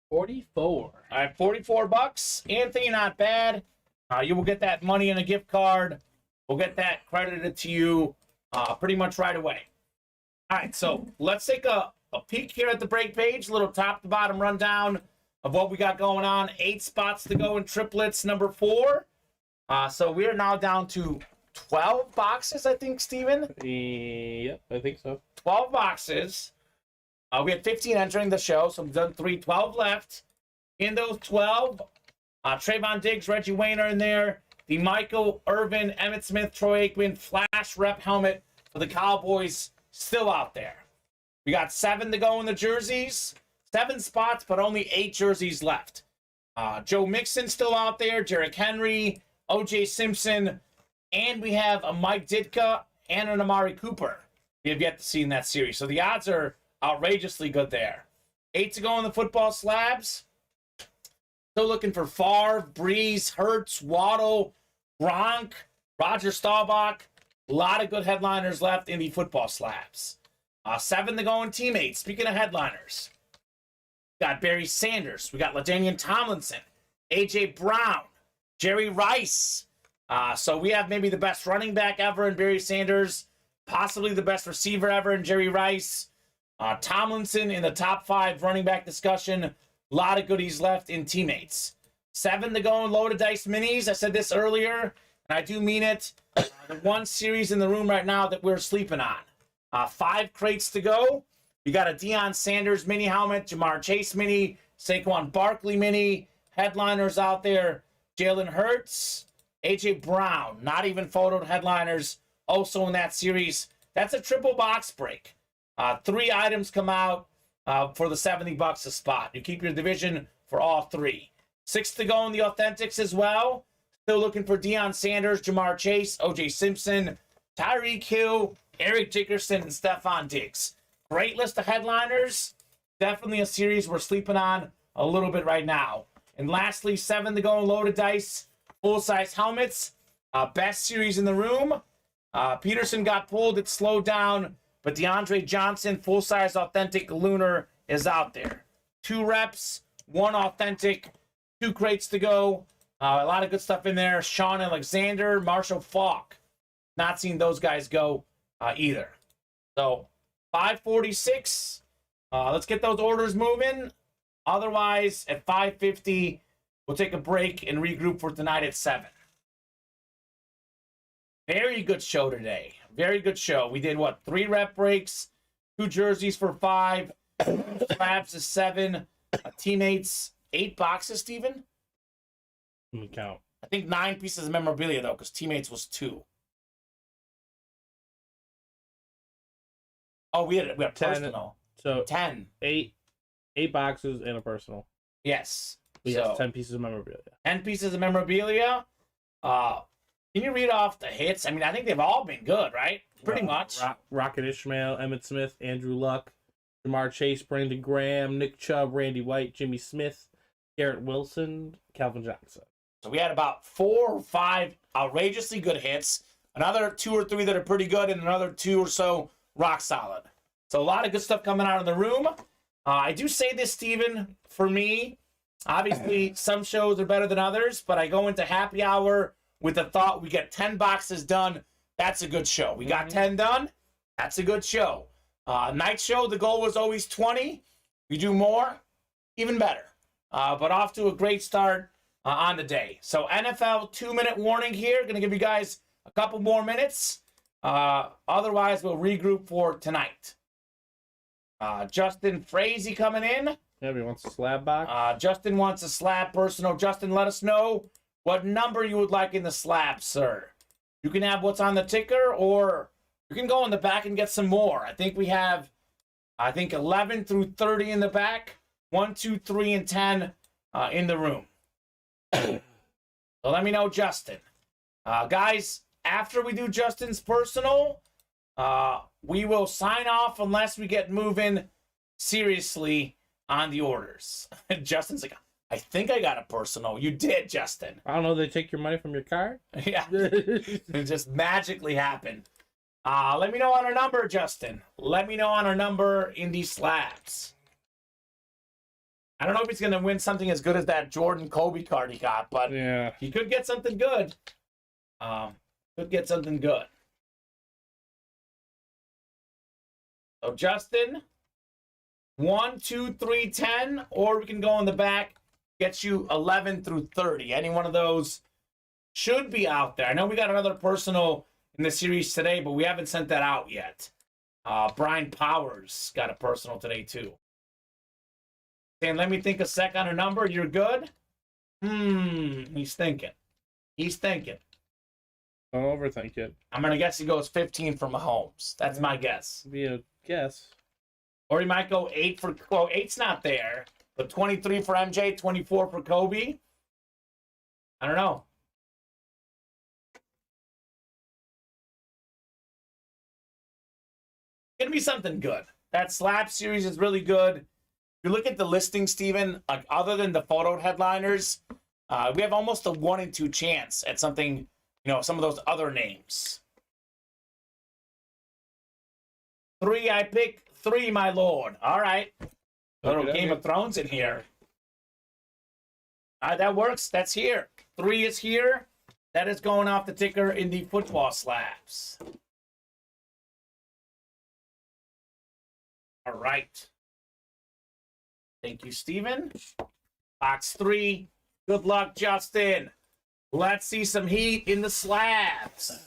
Speaker 3: $44.
Speaker 2: All right, $44. Anthony, not bad. You will get that money in a gift card. We'll get that credited to you pretty much right away. All right, so let's take a peek here at the break page. A little top to bottom rundown of what we got going on. 8 spots to go in triplets, number 4. So we are now down to 12 boxes, I think, Steven?
Speaker 3: Yep, I think so.
Speaker 2: 12 boxes. We had 15 entering the show, so we've done 12 left. In those 12, Trayvon Diggs, Reggie Wayne are in there. The Michael Irvin, Emmitt Smith, Troy Aikman flash rep helmet for the Cowboys still out there. We got 7 to go in the jerseys. 7 spots, but only 8 jerseys left. Joe Mixon still out there. Derrick Henry, O.J. Simpson, and we have a Mike Ditka and an Amari Cooper we have yet to see in that series. So the odds are outrageously good there. 8 to go in the football slabs. Still looking for Favre, Breeze, Hurts, Waddle, Gronk, Roger Staubach. A lot of good headliners left in the football slabs. 7 to go in teammates. Speaking of headliners, we got Barry Sanders. We got LaDainian Tomlinson, A.J. Brown, Jerry Rice. So we have maybe the best running back ever in Barry Sanders, possibly the best receiver ever in Jerry Rice. Tomlinson in the top 5 running back discussion. A lot of goodies left in teammates. 7 to go in loaded dice minis. I said this earlier, and I do mean it. The one series in the room right now that we're sleeping on. 5 crates to go. We got a Deion Sanders mini helmet, Jamar Chase mini, Saquon Barkley mini, headliners out there. Jalen Hurts, A.J. Brown, not even photoed headliners, also in that series. That's a triple box break. 3 items come out for the $70 a spot. You keep your division for all 3. 6 to go in the authentics as well. Still looking for Deion Sanders, Jamar Chase, O.J. Simpson, Tyreek Hill, Eric Dickerson, and Stephon Diggs. Great list of headliners. Definitely a series we're sleeping on a little bit right now. And lastly, 7 to go in loaded dice, full-size helmets. Best series in the room. Peterson got pulled. It slowed down. But DeAndre Johnson, full-size authentic lunar, is out there. 2 reps, 1 authentic, 2 crates to go. A lot of good stuff in there. Sean Alexander, Marshall Faulk. Not seen those guys go either. So 5:46. Let's get those orders moving. Otherwise, at 5:50, we'll take a break and regroup for tonight at 7. Very good show today. Very good show. We did, 3 rep breaks, 2 jerseys for 5, slabs is 7, teammates 8 boxes, Steven?
Speaker 3: Let me count.
Speaker 2: I think 9 pieces of memorabilia, though, because teammates was 2. Oh, we had
Speaker 3: 10,
Speaker 2: personal.
Speaker 3: So
Speaker 2: 10.
Speaker 3: 8 boxes and a personal.
Speaker 2: Yes.
Speaker 3: We
Speaker 2: So,
Speaker 3: have 10 pieces of memorabilia.
Speaker 2: 10 pieces of memorabilia. Can you read off the hits? I mean, I think they've all been good, right? Pretty much.
Speaker 3: Rocket Ishmael, Emmett Smith, Andrew Luck, Jamar Chase, Brandon Graham, Nick Chubb, Randy White, Jimmy Smith, Garrett Wilson, Calvin Johnson.
Speaker 2: So we had about 4 or 5 outrageously good hits, another 2 or 3 that are pretty good, and another 2 or so rock solid. So a lot of good stuff coming out of the room. I do say this, Steven, for me, obviously some shows are better than others, but I go into happy hour with the thought we get 10 boxes done. That's a good show. We got 10 done. That's a good show. Night show, the goal was always 20. We do more, even better. But off to a great start on the day. So NFL 2-minute warning here. Going to give you guys a couple more minutes. Otherwise, we'll regroup for tonight. Justin Frazee coming in.
Speaker 3: Yeah, he wants a slab box.
Speaker 2: Justin wants a slab personal. Justin, let us know what number you would like in the slab, sir. You can have what's on the ticker, or you can go in the back and get some more. I think we have, 11 through 30 in the back. 1, 2, 3, and 10 in the room. So let me know, Justin. Guys, after we do Justin's personal, we will sign off unless we get moving seriously on the orders. Justin's like, I think I got a personal. You did, Justin.
Speaker 3: I don't know. They take your money from your card?
Speaker 2: Yeah. It just magically happened. Let me know on our number, Justin. Let me know on our number in these slabs. I don't know if he's going to win something as good as that Jordan Kobe card he got, but
Speaker 3: Yeah.
Speaker 2: he could get something good. Could get something good. So, Justin, 1, 2, 3, 10, or we can go in the back, get you 11 through 30. Any one of those should be out there. I know we got another personal in the series today, but we haven't sent that out yet. Brian Powers got a personal today, too. And let me think a sec on a number. You're good? He's thinking. He's thinking.
Speaker 3: Don't overthink it.
Speaker 2: I'm going to guess he goes 15 for Mahomes. That's my guess.
Speaker 3: Be a guess.
Speaker 2: Or he might go 8 for, 8's not there, but 23 for MJ, 24 for Kobe. I don't know. Gonna be something good. That slab series is really good. If you look at the listing, Steven, like other than the photo headliners, we have almost a 1 in 2 chance at something, some of those other names. 3, I pick 3, my lord. All right. A little Game of Thrones in here. That works. That's here. 3 is here. That is going off the ticker in the football slabs. All right. Thank you, Steven. Box 3. Good luck, Justin. Let's see some heat in the slabs.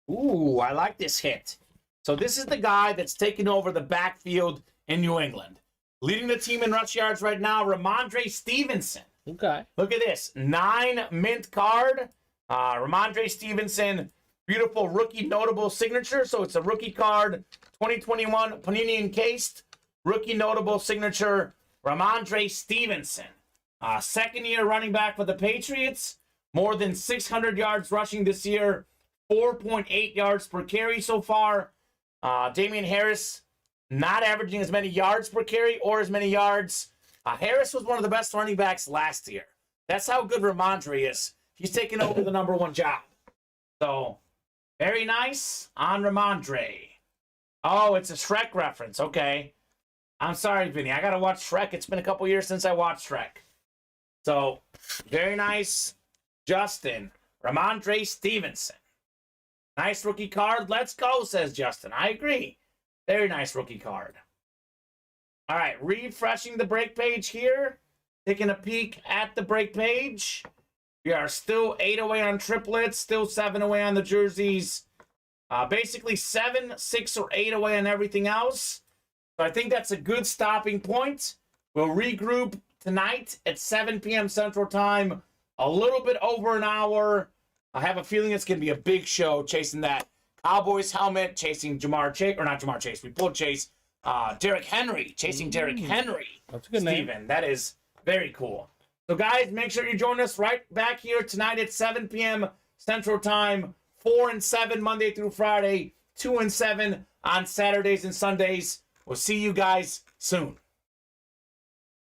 Speaker 2: Ooh, I like this hit. So this is the guy that's taking over the backfield in New England. Leading the team in rush yards right now, Ramondre Stevenson.
Speaker 3: Okay.
Speaker 2: Look at this. 9 mint card. Ramondre Stevenson, beautiful rookie notable signature. So it's a rookie card, 2021 Panini encased. Rookie notable signature, Ramondre Stevenson. Second-year running back for the Patriots. More than 600 yards rushing this year. 4.8 yards per carry so far. Damian Harris not averaging as many yards per carry or as many yards. Harris was one of the best running backs last year. That's how good Ramondre is. He's taking over the number 1 job. So, very nice on Ramondre. Oh, it's a Shrek reference. Okay. I'm sorry, Vinny. I got to watch Shrek. It's been a couple years since I watched Shrek. So, very nice. Justin. Ramondre Stevenson. Nice rookie card. Let's go, says Justin. I agree. Very nice rookie card. All right, refreshing the break page here. Taking a peek at the break page. We are still 8 away on triplets, still 7 away on the jerseys. Basically 7, 6, or 8 away on everything else. So I think that's a good stopping point. We'll regroup tonight at 7 p.m. Central Time. A little bit over an hour. I have a feeling it's going to be a big show, chasing that Cowboys helmet, chasing Jamar Chase, or not Jamar Chase, we pulled Chase. Derrick Henry, chasing Derrick Henry.
Speaker 3: That's a good name.
Speaker 2: Steven, that is very cool. So, guys, make sure you join us right back here tonight at 7 p.m. Central Time. 4 and 7 Monday through Friday. 2 and 7 on Saturdays and Sundays. We'll see you guys soon.